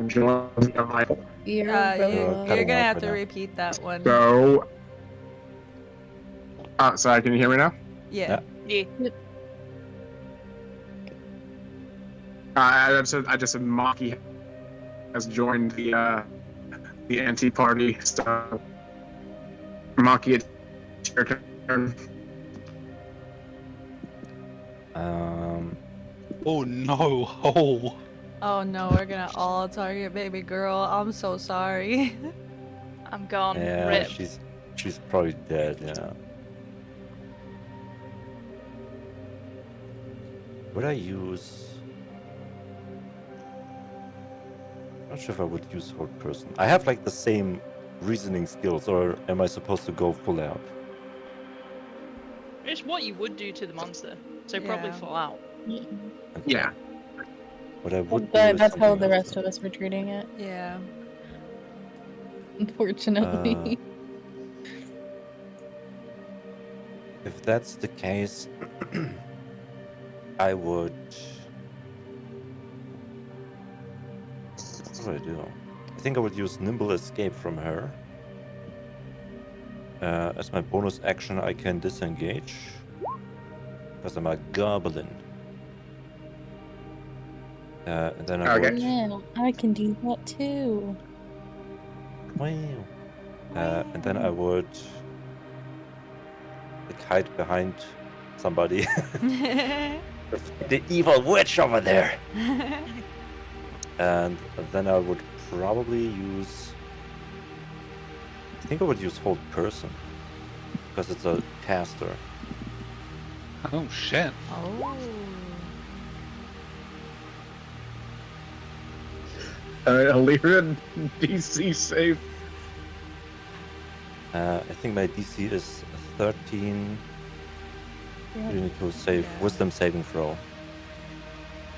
join your rifle. You're Bella. gonna have to repeat that one. So, sorry, can you hear me now? Yeah. Yeah. I just said Maki has joined the anti-party. So, Maki, it's your turn. Oh no! Oh. Oh no, we're gonna all target baby girl. I'm so sorry. I'm gone. Yeah, Rip. she's probably dead. Yeah. Would I use? Not sure if I would use whole person. I have like the same reasoning skills, or am I supposed to go full out? It's what you would do to the monster, so probably Yeah. fall out. Okay. Yeah. What I would do is That's how something the else. rest of us were treating it, Yeah. unfortunately. If that's the case, I would. What do I do? I think I would use Nimble Escape from her. As my bonus action, I can disengage. Because I'm a goblin. And then I Okay. would. Yeah, I can do that too. Wow. And then I would. Like, hide behind somebody. The evil witch over there! And then I would probably use. I think I would use Hold Person. Because it's a caster. Oh shit. Oh. Lyra DC save. I think my DC is 13. You need to save Yeah. Wisdom saving throw.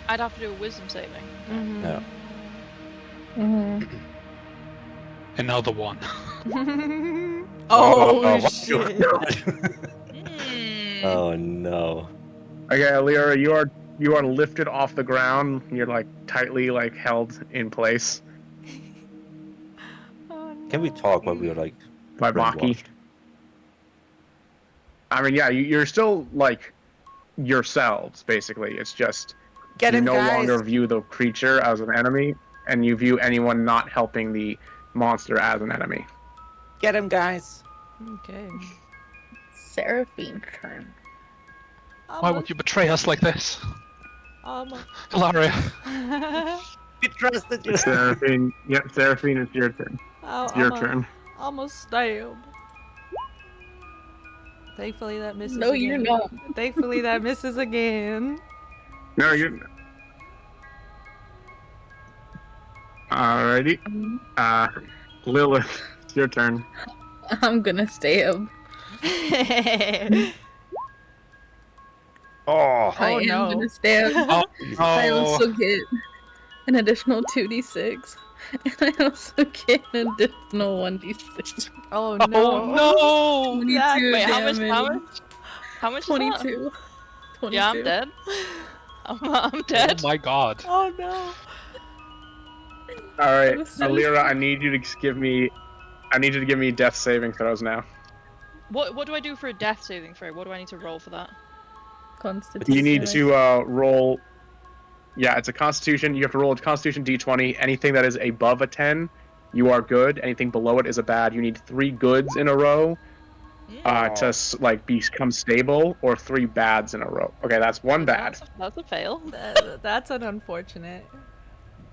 I'd have to do a wisdom saving. Mhm. Yeah. Mm-hmm. Another one. Oh, what? shit. Oh no. Okay, Lyra, you are lifted off the ground. You're like tightly like held in place Oh, Can we no. talk while we are like by Maki. brainwashed? I mean, yeah, you're still like yourselves basically. It's just Get you him, no guys! longer view the creature as an enemy, and you view anyone not helping the monster as an enemy. Get him, guys! Okay. Seraphine's turn. Why would you betray us like this? Hilaria. We trusted you! Seraphine, yep, Seraphine, it's your turn. It's your turn. Almost stab. Thankfully that misses No, again. you're not. Thankfully that misses again. No, you're. Alrighty. Lilith, it's your turn. I'm gonna stab. Oh, I am no. gonna stab. Oh, I no. also get an additional 2d6. And I also get an additional 1d6. Oh no. Oh, no. 22 Wait, damage. how much is that? 22. 22. Yeah, I'm dead. I'm dead. Oh my god. Oh no. Alright, I'm so Alira, I need you to give me death saving throws now. What do I do for a death saving throw? What do I need to roll for that? Constitution. You need to roll. Yeah, it's a Constitution. You have to roll a Constitution D20. Anything that is above a 10, you are good. Anything below it is a bad. You need 3 goods in a row to like become stable, or 3 bads in a row. Okay, that's 1 bad. That's a fail. That's an unfortunate.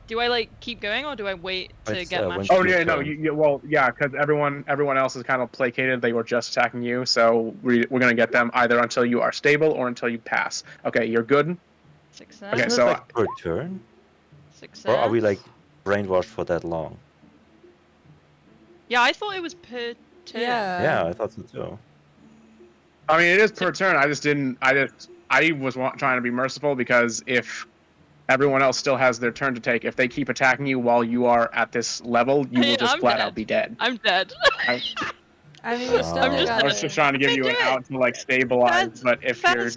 Do I like keep going or do I wait to It's, get when matched? Oh your yeah, no, turn. well, yeah, because everyone else is kind of placated. They were just attacking you, so we're gonna get them either until you are stable or until you pass. Okay, you're good. Success. Okay, Isn't so it like per turn? Success. Or are we like brainwashed for that long? Yeah, I thought it was per turn. Yeah, I thought so too. I mean, it is per turn. I was trying to be merciful, because if everyone else still has their turn to take, if they keep attacking you while you are at this level, you will just I'm flat dead. out be dead. I'm dead. I mean, we still I'm just- I was just trying to give you an do it. out to like stabilize, but if you're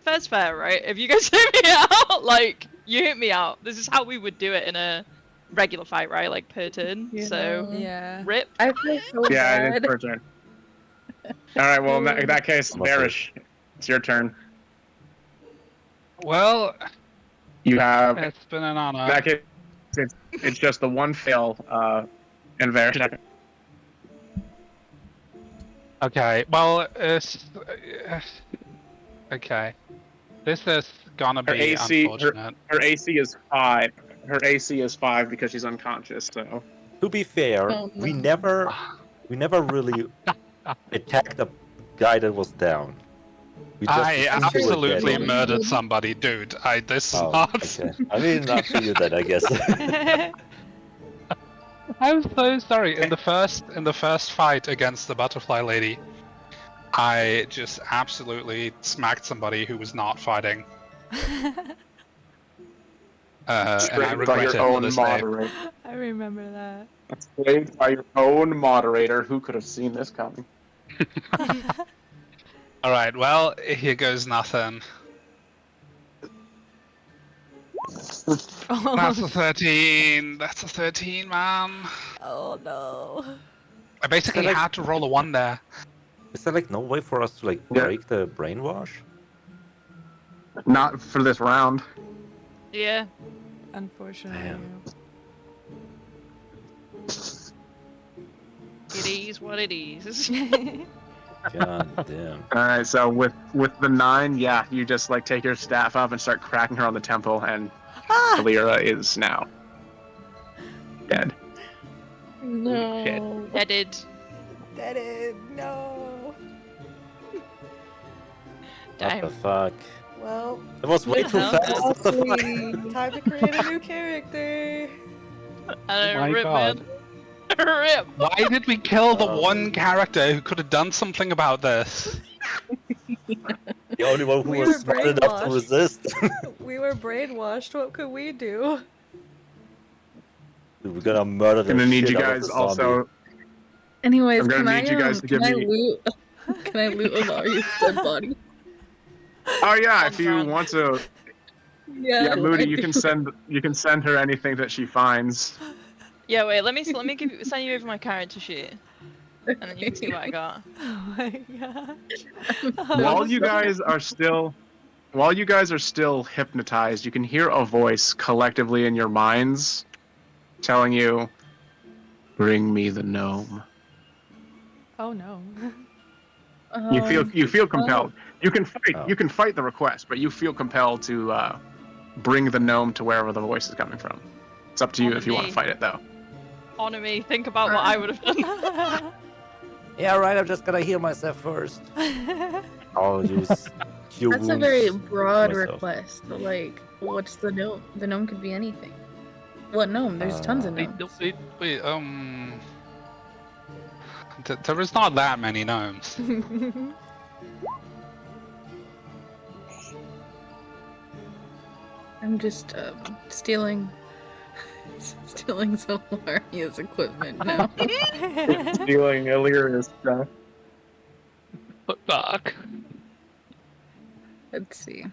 That's fair, right? If you guys hit me out, like, you hit me out. This is how we would do it in a regular fight, right? Like, per turn. Yeah. So, Yeah. rip. I feel so yeah, it is bad. per turn. All right, well, in that case, I'm okay. Varish, it's your turn. Well, You have it's been an in honor. that case, it's just the 1 fail, in Varish. Okay, well, it's... okay. This is gonna Her be AC, unfortunate. her AC is 5. Her AC is 5 because she's unconscious. So To be fair, Oh, we no. never really attacked a guy that was down. We just I assumed they were absolutely dead. murdered somebody, dude. This is Oh, not... okay. I mean, not for you then, I guess. I'm so sorry. In the first fight against the butterfly lady, I just absolutely smacked somebody who was not fighting. And I Straight regret by it your to own this day. moderator. I remember that. Straight by your own moderator. Who could have seen this coming? All right, well, here goes nothing. That's a 13. That's a 13, man. Oh no. I basically like- had to roll a 1 there. Is there like no way for us to like Yeah. break the brainwash? Not for this round. Yeah. Unfortunately. Damn. It is what it is. God damn. All right, so with the 9, yeah, you just like take your staff up and start cracking her on the temple, and Alira is now dead. No. Deaded. That is no. What Damn. the fuck? Well, It was way What too the hell? fast. What the fuck? time to create a new character. And my rip, God. man. Rip. Why did we kill the Oh. one character who could have done something about this? The only one who We was were smart enough to brainwashed. resist. We were brainwashed. What could we do? We're gonna murder the Gonna need shit you out of guys the also. zombie. Anyways, I'm gonna can I need you guys to give me. loot? Can I loot Alaria's dead body? Oh yeah, On if you brand. want to. Yeah, I Moody, you do. can send her anything that she finds. Yeah, wait. Let me send you over my character sheet, and then you can see what I got. Oh my god. While you guys are still hypnotized, you can hear a voice collectively in your minds telling you, "Bring me the gnome." Oh no. You feel compelled. You can fight the request, but you feel compelled to bring the gnome to wherever the voice is coming from. It's up to you Honor if you want me. to fight it, though. Honor me. Think about what I would have done. Yeah, right. I'm just gonna heal myself first. I'll use cure That's a wounds very to broad myself. request. Like, what's the gnome? The gnome could be anything. What gnome? There's tons of Wait, gnomes. wait, there is not that many gnomes. I'm just stealing some Alaria's equipment now. Stealing Illyria's stuff. Look back. Let's see.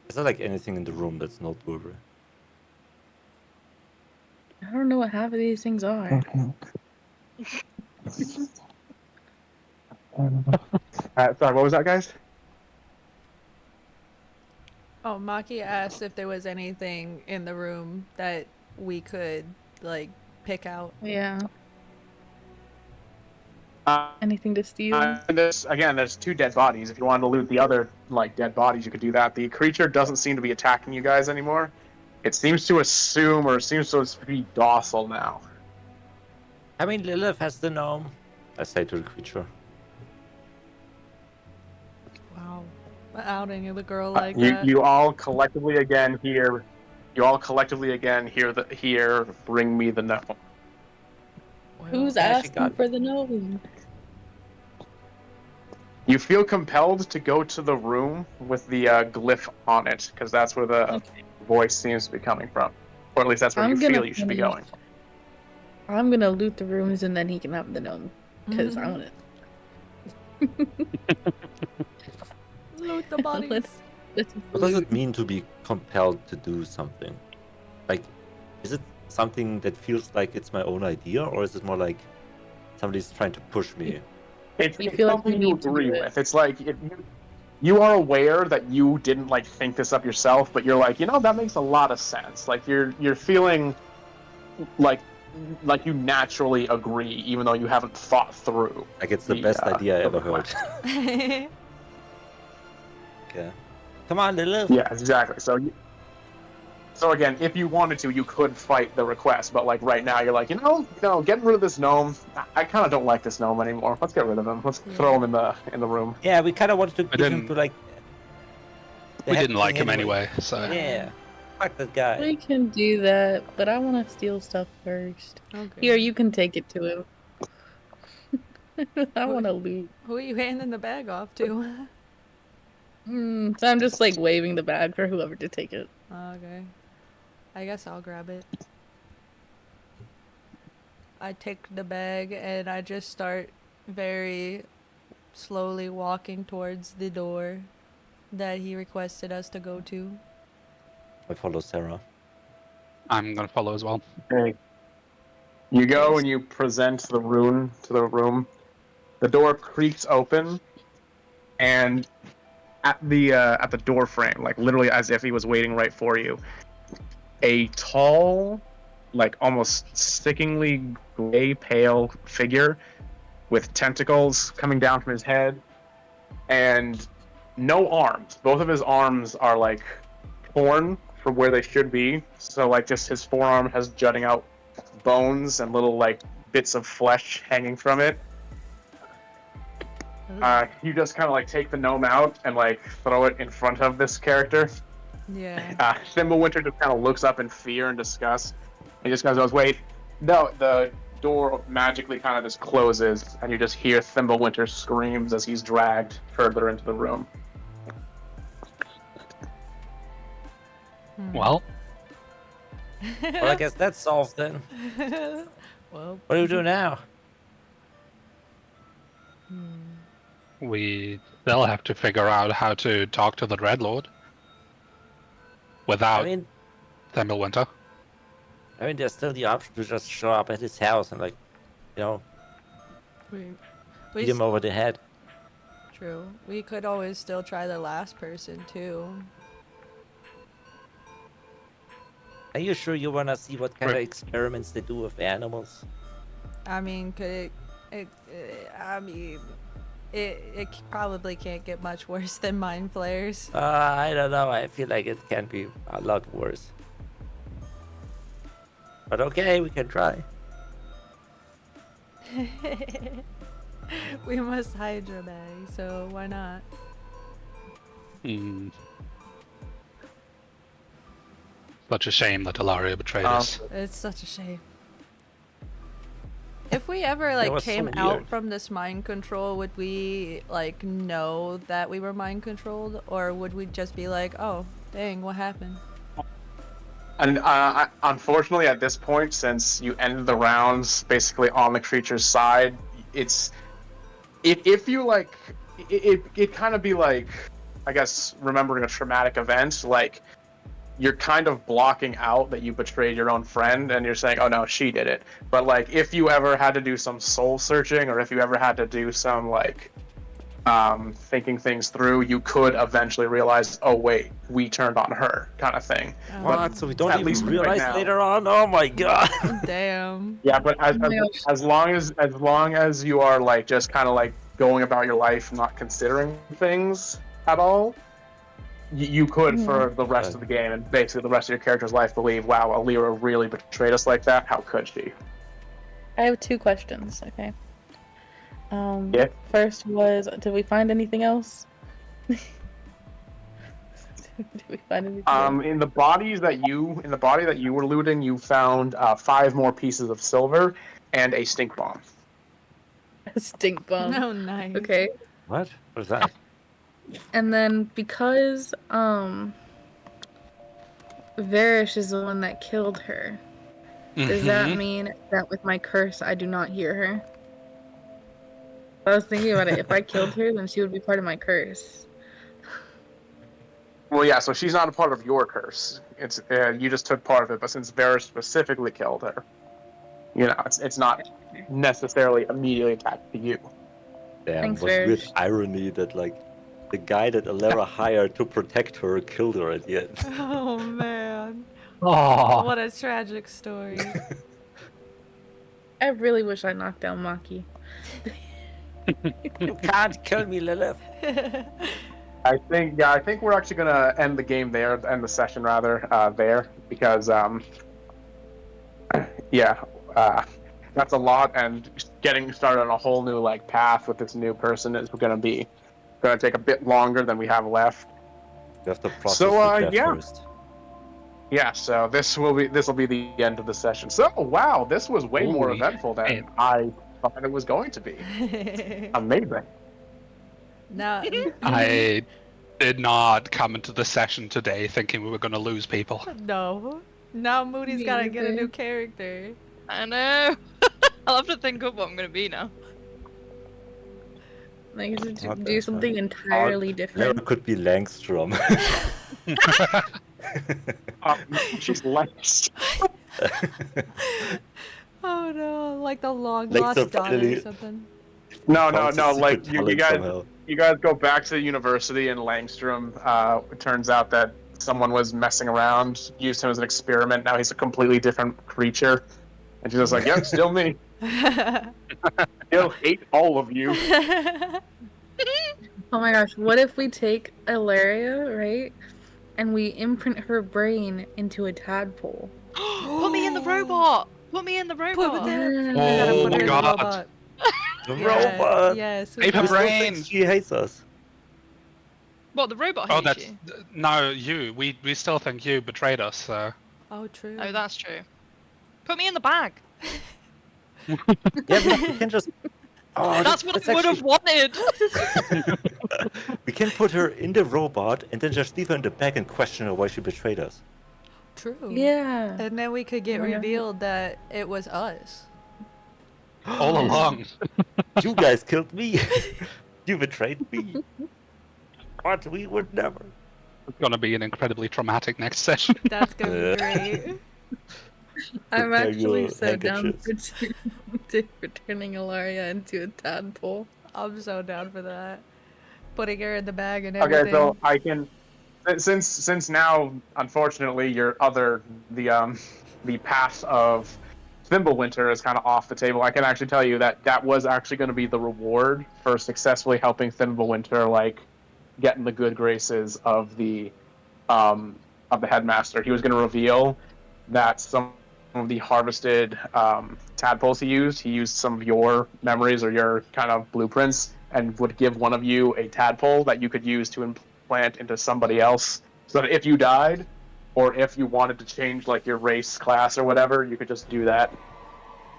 Is there like anything in the room that's noteworthy? I don't know what half of these things are. Sorry, what was that, guys? Oh, Maki asked if there was anything in the room that we could, like, pick out. Yeah. Anything to steal? There's 2 dead bodies. If you wanted to loot the other dead bodies, you could do that. The creature doesn't seem to be attacking you guys anymore. It seems to assume, or seems to be docile now. I mean, Lilith has the gnome. I say to the creature. Wow. Outing the girl like you, that. you all collectively again hear. Bring me the gnome. Who's asking for the gnome? You feel compelled to go to the room with the glyph on it, because that's where the voice seems to be coming from. Or at least that's where you feel you should be going. I'm gonna loot the rooms and then he can have the gnome. Because I want it. Loot the bodies. What does it mean to be compelled to do something? Like, is it something that feels like it's my own idea, or is it more like somebody's trying to push me? It's something you agree with. It's like if you are aware that you didn't think this up yourself, but you're like, that makes a lot of sense. Like you're feeling like you naturally agree, even though you haven't thought through. Like it's the best idea I ever heard. Yeah. Come on, Lilith. Yeah, exactly. So again, if you wanted to, you could fight the request, but right now you're like, getting rid of this gnome. I kind of don't like this gnome anymore. Let's get rid of him. Let's throw him in the room. Yeah, we kind of wanted to give him to We didn't like him anyway, so. Yeah. Fuck that guy. We can do that, but I want to steal stuff first. Okay. Here, you can take it to him. I want to loot. Who are you handing the bag off to? So I'm just waving the bag for whoever to take it. Okay. I guess I'll grab it. I take the bag and I just start very slowly walking towards the door that he requested us to go to. I follow Sarah. I'm gonna follow as well. Okay. You go and you present the rune to the room. The door creaks open, and at the door frame, literally as if he was waiting right for you, a tall, almost stickingly gray pale figure with tentacles coming down from his head and no arms. Both of his arms are torn from where they should be, so just his forearm has jutting out bones and little bits of flesh hanging from it. You just kind of take the gnome out and throw it in front of this character. Yeah. Thimblewinter just kind of looks up in fear and disgust. He just goes, wait. No, the door magically kind of just closes, and you just hear Thimblewinter screams as he's dragged further into the room. Well. Well, I guess that's solved then. Well, What do we do now? We still have to figure out how to talk to the Dreadlord without Thimblewinter. I mean, there's still the option to just show up at his house and, like, you know, beat him over the head. True. We could always still try the last person too. Are you sure you wanna see what kind of experiments they do with animals? I mean, could it probably can't get much worse than mind flares. I don't know. I feel like it can be a lot worse. But okay, we can try. We must Hydra bag, so why not? Such a shame that Ilaria betrayed us. It's such a shame. If we ever like came out from this mind control, would we like know that we were mind controlled, or would we just be like, "Oh, dang, what happened?" And unfortunately, at this point, since you ended the rounds basically on the creature's side, it's if you like, it kind of be like, I guess, remembering a traumatic event, like. You're kind of blocking out that you betrayed your own friend, and you're saying, "Oh no, she did it." But like, if you ever had to do some soul searching, or if you ever had to do some like, thinking things through, you could eventually realize, "Oh wait, we turned on her," kind of thing. What? So we don't even realize later on? Oh my god! Damn. Yeah, but as long as you are like just kind of like going about your life, not considering things at all. You could, for the rest of the game and basically the rest of your character's life, believe, wow, Alira really betrayed us like that. How could she? I have 2 questions, okay? First was, did we find anything else? Did we find anything else? In the body that you were looting, you found 5 more pieces of silver and a stink bomb. A stink bomb. Oh, nice. Okay. What? What is that? And then because Varish is the one that killed her, does that mean that with my curse I do not hear her? I was thinking about it. If I killed her, then she would be part of my curse. Well, yeah, so she's not a part of your curse. It's you just took part of it, but since Varys specifically killed her, you know, it's not necessarily immediately attached to you. Damn, Thanks, what weird Varish. irony that like the guy that Alera hired to protect her killed her at the end. Oh man. Oh. What a tragic story. I really wish I knocked down Maki. You can't kill me, Lilith. I think we're actually gonna end the game there, end the session rather, there, because that's a lot, and getting started on a whole new like path with this new person is gonna take a bit longer than we have left. You have to process So the first. Yeah, so this will be the end of the session. So wow, this was way more eventful than I thought it was going to be. Amazing. Now, I did not come into the session today thinking we were going to lose people. no. Now Moody's gotta get a new character. I know. I'll have to think of what I'm gonna be now. Like, do something entirely different. Alera could be Langstrom. She's last. Oh no, like the long Like lost the daughter or finally- something. No. Francis Like could you tell it guys, somehow. you guys go back to the university in Langstrom. It turns out that someone was messing around, used him as an experiment. Now he's a completely different creature, and she's just like, "Yep, still me. Still hate all of you." Oh my gosh, what if we take Ilaria, right? And we imprint her brain into a tadpole. Put me in the robot. Put me in the robot. Oh my god. The robot. Yes. Paper we- brain. She hates us. What, the robot Oh, hates that's you? no you. We still think you betrayed us. So. Oh, true. Oh, that's true. Put me in the bag. Yeah, we can just. Oh, That's what I would have wanted. We can put her in the robot and then just leave her in the bag and question her why she betrayed us. True. Yeah. And then we could get Yeah. revealed that it was us. all along. You guys killed me. You betrayed me. But we would never. It's gonna be an incredibly traumatic next session. That's gonna be great. I'm Prepare actually your so down handkerchiefs. for turning Ilaria into a tadpole. I'm so down for that. Putting her in the bag and Okay, everything. so I can, since now, unfortunately, the path of Thimblewinter is kind of off the table. I can actually tell you that was actually going to be the reward for successfully helping Thimblewinter, like, get in the good graces of the headmaster. He was going to reveal that some of the harvested tadpoles he used some of your memories or your kind of blueprints, and would give one of you a tadpole that you could use to implant into somebody else, so that if you died, or if you wanted to change like your race, class, or whatever, you could just do that.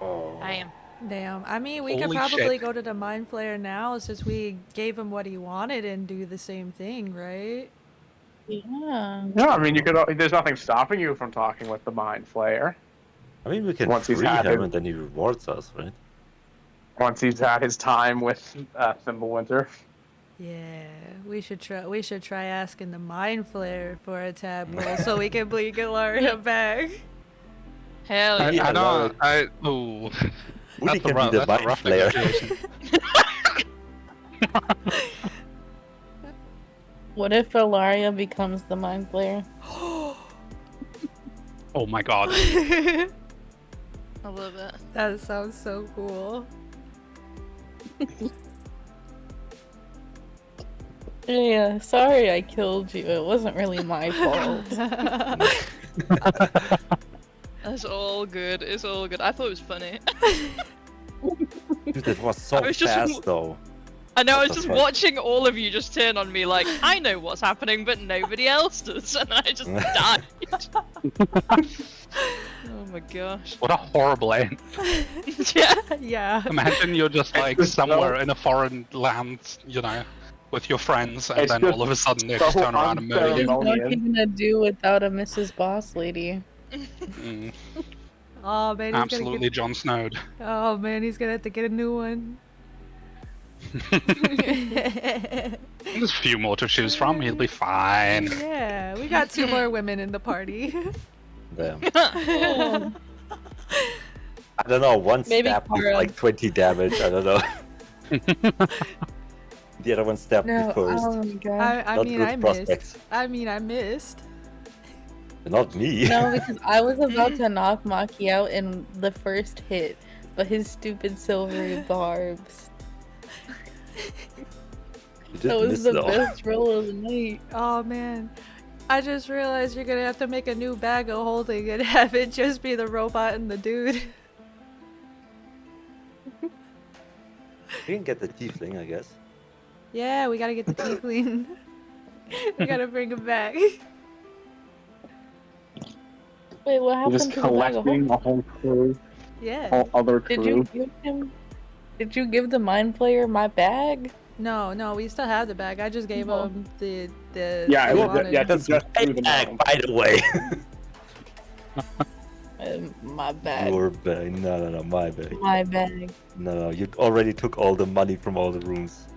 Oh. I am. Damn. I mean, we could Holy probably shit. go to the Mind Flayer now since we gave him what he wanted and do the same thing, right? Yeah. No, I mean, you could. There's nothing stopping you from talking with the Mind Flayer I mean, we can Once he's free had him it. and then he rewards us, right? once he's had his time with Thimblewinter. Yeah, we should try. We should try asking the Mind Flayer for a tadpole so we can bring Ilaria back. Hell I, yeah. I don't. Ooh. Woody That's a can rough, be the that's a mind rough flayer. negotiation. What if Ilaria becomes the mind flayer? Oh my god. I love it. That sounds so cool. Yeah, sorry I killed you. It wasn't really my fault. That's all good. It's all good. I thought it was funny. Dude, that was so I was just fast, though. I know, I was What the just fuck? watching all of you just turn on me like, I know what's happening, but nobody else does, and I just died. Oh my gosh. What a horrible end. Yeah. Yeah. Imagine you're just like It's somewhere so- in a foreign land, you know, with your friends, and It's then just all of a sudden they so just turn around and murder There's you. nothing to do without a Mrs. Boss Lady. Mm, Oh man, he's absolutely gonna Jon Snowed. get. Oh man, he's gonna have to get a new one. There's a few more to choose from, he'll be fine. Yeah, we got 2 more women in the party. Damn. Oh, I don't know, one Maybe stab with Kara. like 20 damage, I don't know. The other one stabbed no, me first. oh my god. I Not mean, good I prospects. missed. I mean, I missed. Not me. No, because I was about to knock Maki out in the first hit, but his stupid silvery barbs. You did That was miss, the though. best roll of the night. Oh man, I just realized you're gonna have to make a new bag of holding and have it just be the robot and the dude. You can get the tiefling, I guess. Yeah, we gotta get the tiefling. We gotta bring him back. Wait, what You're happened just to the bag of collecting holding? a whole crew, Yeah. whole other Did crew. you give him? Did you give the mind flayer my bag? No, we still have the bag. I just gave Oh. him the. Yeah, he it was, wanted. yeah, That's just my through the bag, gnome. by the way. My bag. Your bag. No, my bag. My bag. No, you already took all the money from all the rooms.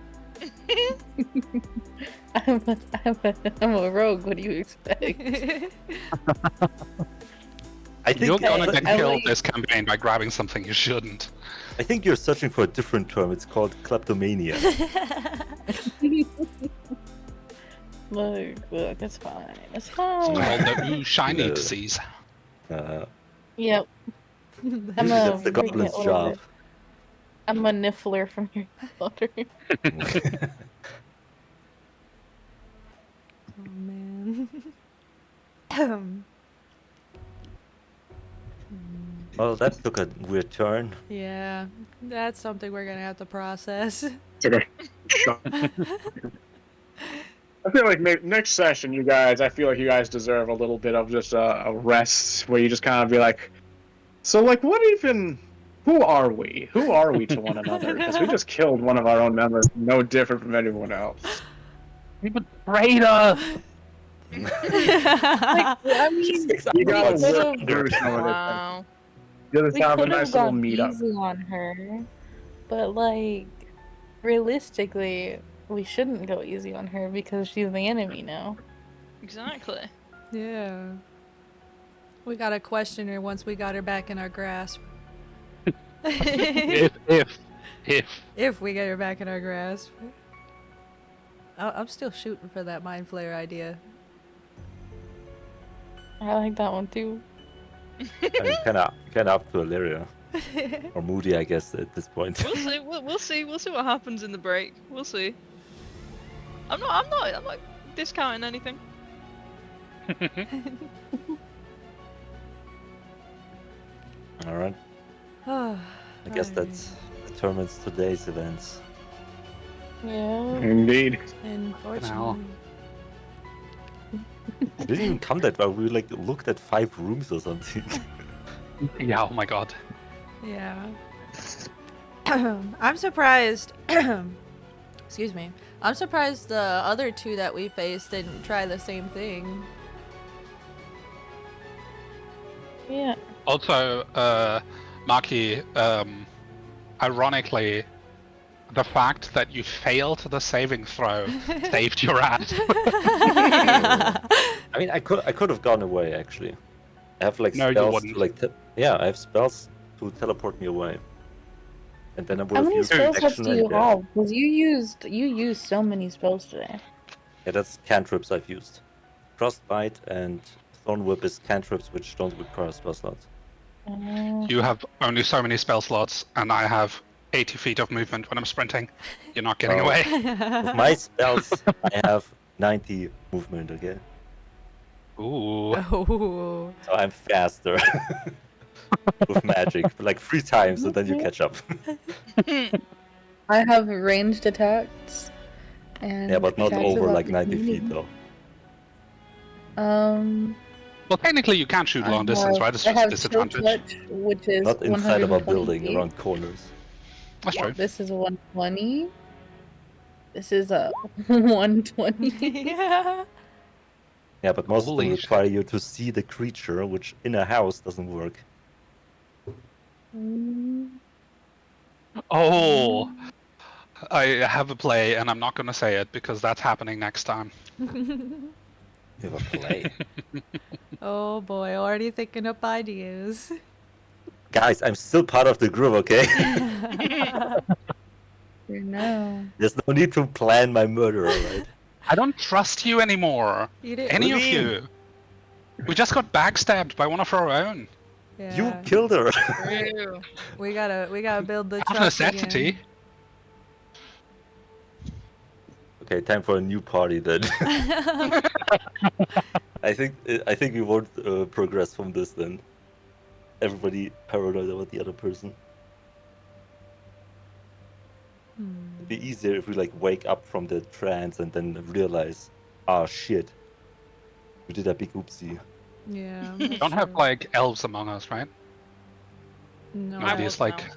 I'm a rogue. What do you expect? I think You're gonna get I killed like- this campaign by grabbing something you shouldn't. I think you're searching for a different term. It's called kleptomania. Look, it's fine. It's It's fine. called the ooh shiny No. disease. Yep. I'm That's a the goblin's freaking job. order. I'm a niffler from Harry Potter. Oh man. Well, that took a weird turn. Yeah, that's something we're gonna have to process. Okay. I feel like next session, I feel like you guys deserve a little bit of just a rest, where you just kind of be like, so like, who are we? Who are we to one another? Because we just killed one of our own members, no different from anyone else. You betrayed us! I mean, You gotta could've- work through some of this. Wow. Just We have a could have nice little gone meetup. easy on her, but like realistically, we shouldn't go easy on her because she's the enemy now. Exactly. Yeah. We gotta question her once we got her back in our grasp. If If we get her back in our grasp. I'm still shooting for that mind flare idea. I like that one too. I mean, kind of up to Illyria or Moody, I guess, at this point. We'll see. We'll see. We'll see what happens in the break. We'll see. I'm not discounting anything. All right. I guess that determines today's events. Yeah. Indeed. Unfortunately. We didn't even come that far. We like looked at 5 rooms or something. yeah, oh my god. Yeah. I'm surprised. Excuse me. I'm surprised the other 2 that we faced didn't try the same thing. Yeah. Also, Maki, ironically, the fact that you failed the saving throw saved your ass. I mean, I could have gone away actually. I have like No, you spells wouldn't. to like yeah, I have spells to teleport me away. And then I would How have many used spell slots protection do you and have? Because you used so many spells today. yeah, that's cantrips I've used. Frostbite and Thorn Whip is cantrips which don't require spell slots. You have only so many spell slots, and I have 80 feet of movement when I'm sprinting. You're not getting Oh. away. With my spells, I have 90 movement, okay? Ooh. Oh. So I'm faster. With magic, like 3 times, and then you catch up. I have ranged attacks. And Yeah, but not attacks over of like 90 feet opportunity. though. Well, technically you can't shoot long distance, right? It's I just have disadvantage. chill touch, which is Not inside of a 120 building, feet. around corners. That's true. This is 120. This is a 120. Yeah. Yeah, but most of them Holy require you to see the creature, which in a house doesn't work. Oh, I have a play, and I'm not going to say it because that's happening next time. You have a play. Oh boy, already thinking up ideas. Guys, I'm still part of the group, okay? No. There's no need to plan my murder, right? I don't trust you anymore. You didn't. Any What of do you mean? you. We just got backstabbed by one of our own. Yeah. You killed her. True. We gotta build the Out of trust necessity. again. Okay, time for a new party then. I think we won't progress from this then. Everybody paranoid about the other person. It'd be easier if we like wake up from the trance and then realize, ah shit, we did a big oopsie. Yeah. We that's don't have true. like elves among us, right? No. Maybe it's like Yeah,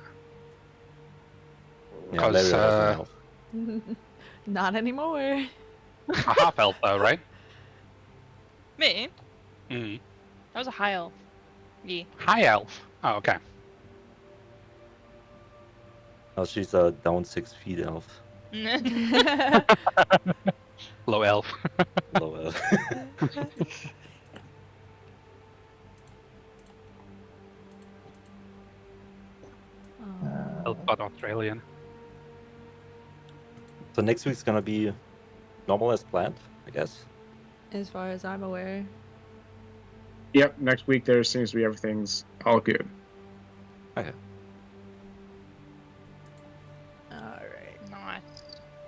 Because, Larry has an elf. Not anymore. a half elf though, right? Me? Mm. That was a high elf. Yeah. High elf. Oh, okay. Oh, she's a down 6 feet elf. Low elf. Low elf. Elf but Australian. So next week's gonna be normal as planned, I guess. As far as I'm aware. Yep, next week there seems to be everything's all good. Okay. Alright. Nice.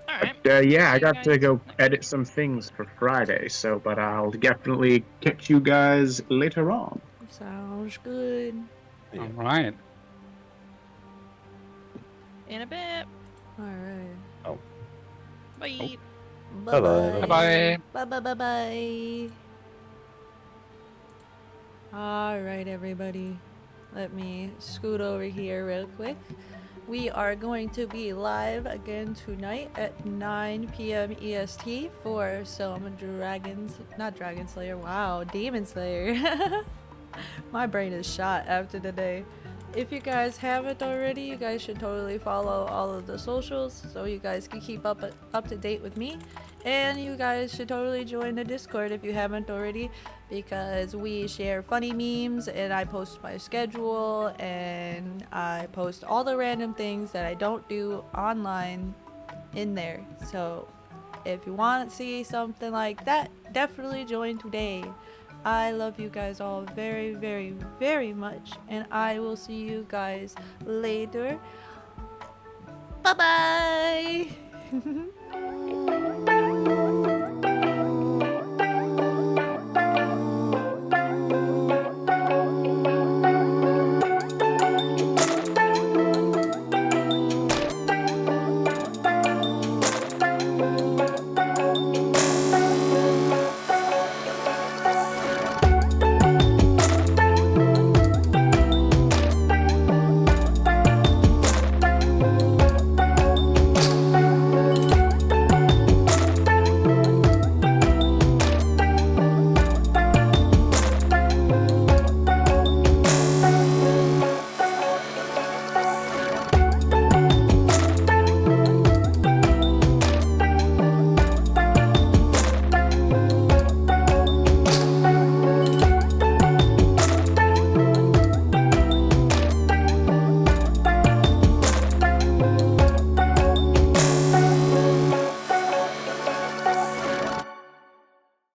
Alright. Yeah, I See you got to guys go next edit some things for Friday, but I'll definitely catch you guys later on. Sounds good. Yeah. All right. In a bit. Alright. Bye. Bye-bye. Bye-bye. Bye. Alright, everybody. Let me scoot over here real quick. We are going to be live again tonight at 9 PM EST for some not Dragon Slayer, wow, Demon Slayer. My brain is shot after today. if you guys haven't already, you guys should totally follow all of the socials so you guys can keep up to date with me. And you guys should totally join the Discord if you haven't already, because we share funny memes and I post my schedule and I post all the random things that I don't do online in there. So if you want to see something like that, definitely join today. I love you guys all very, very, very much, and I will see you guys later. Bye bye.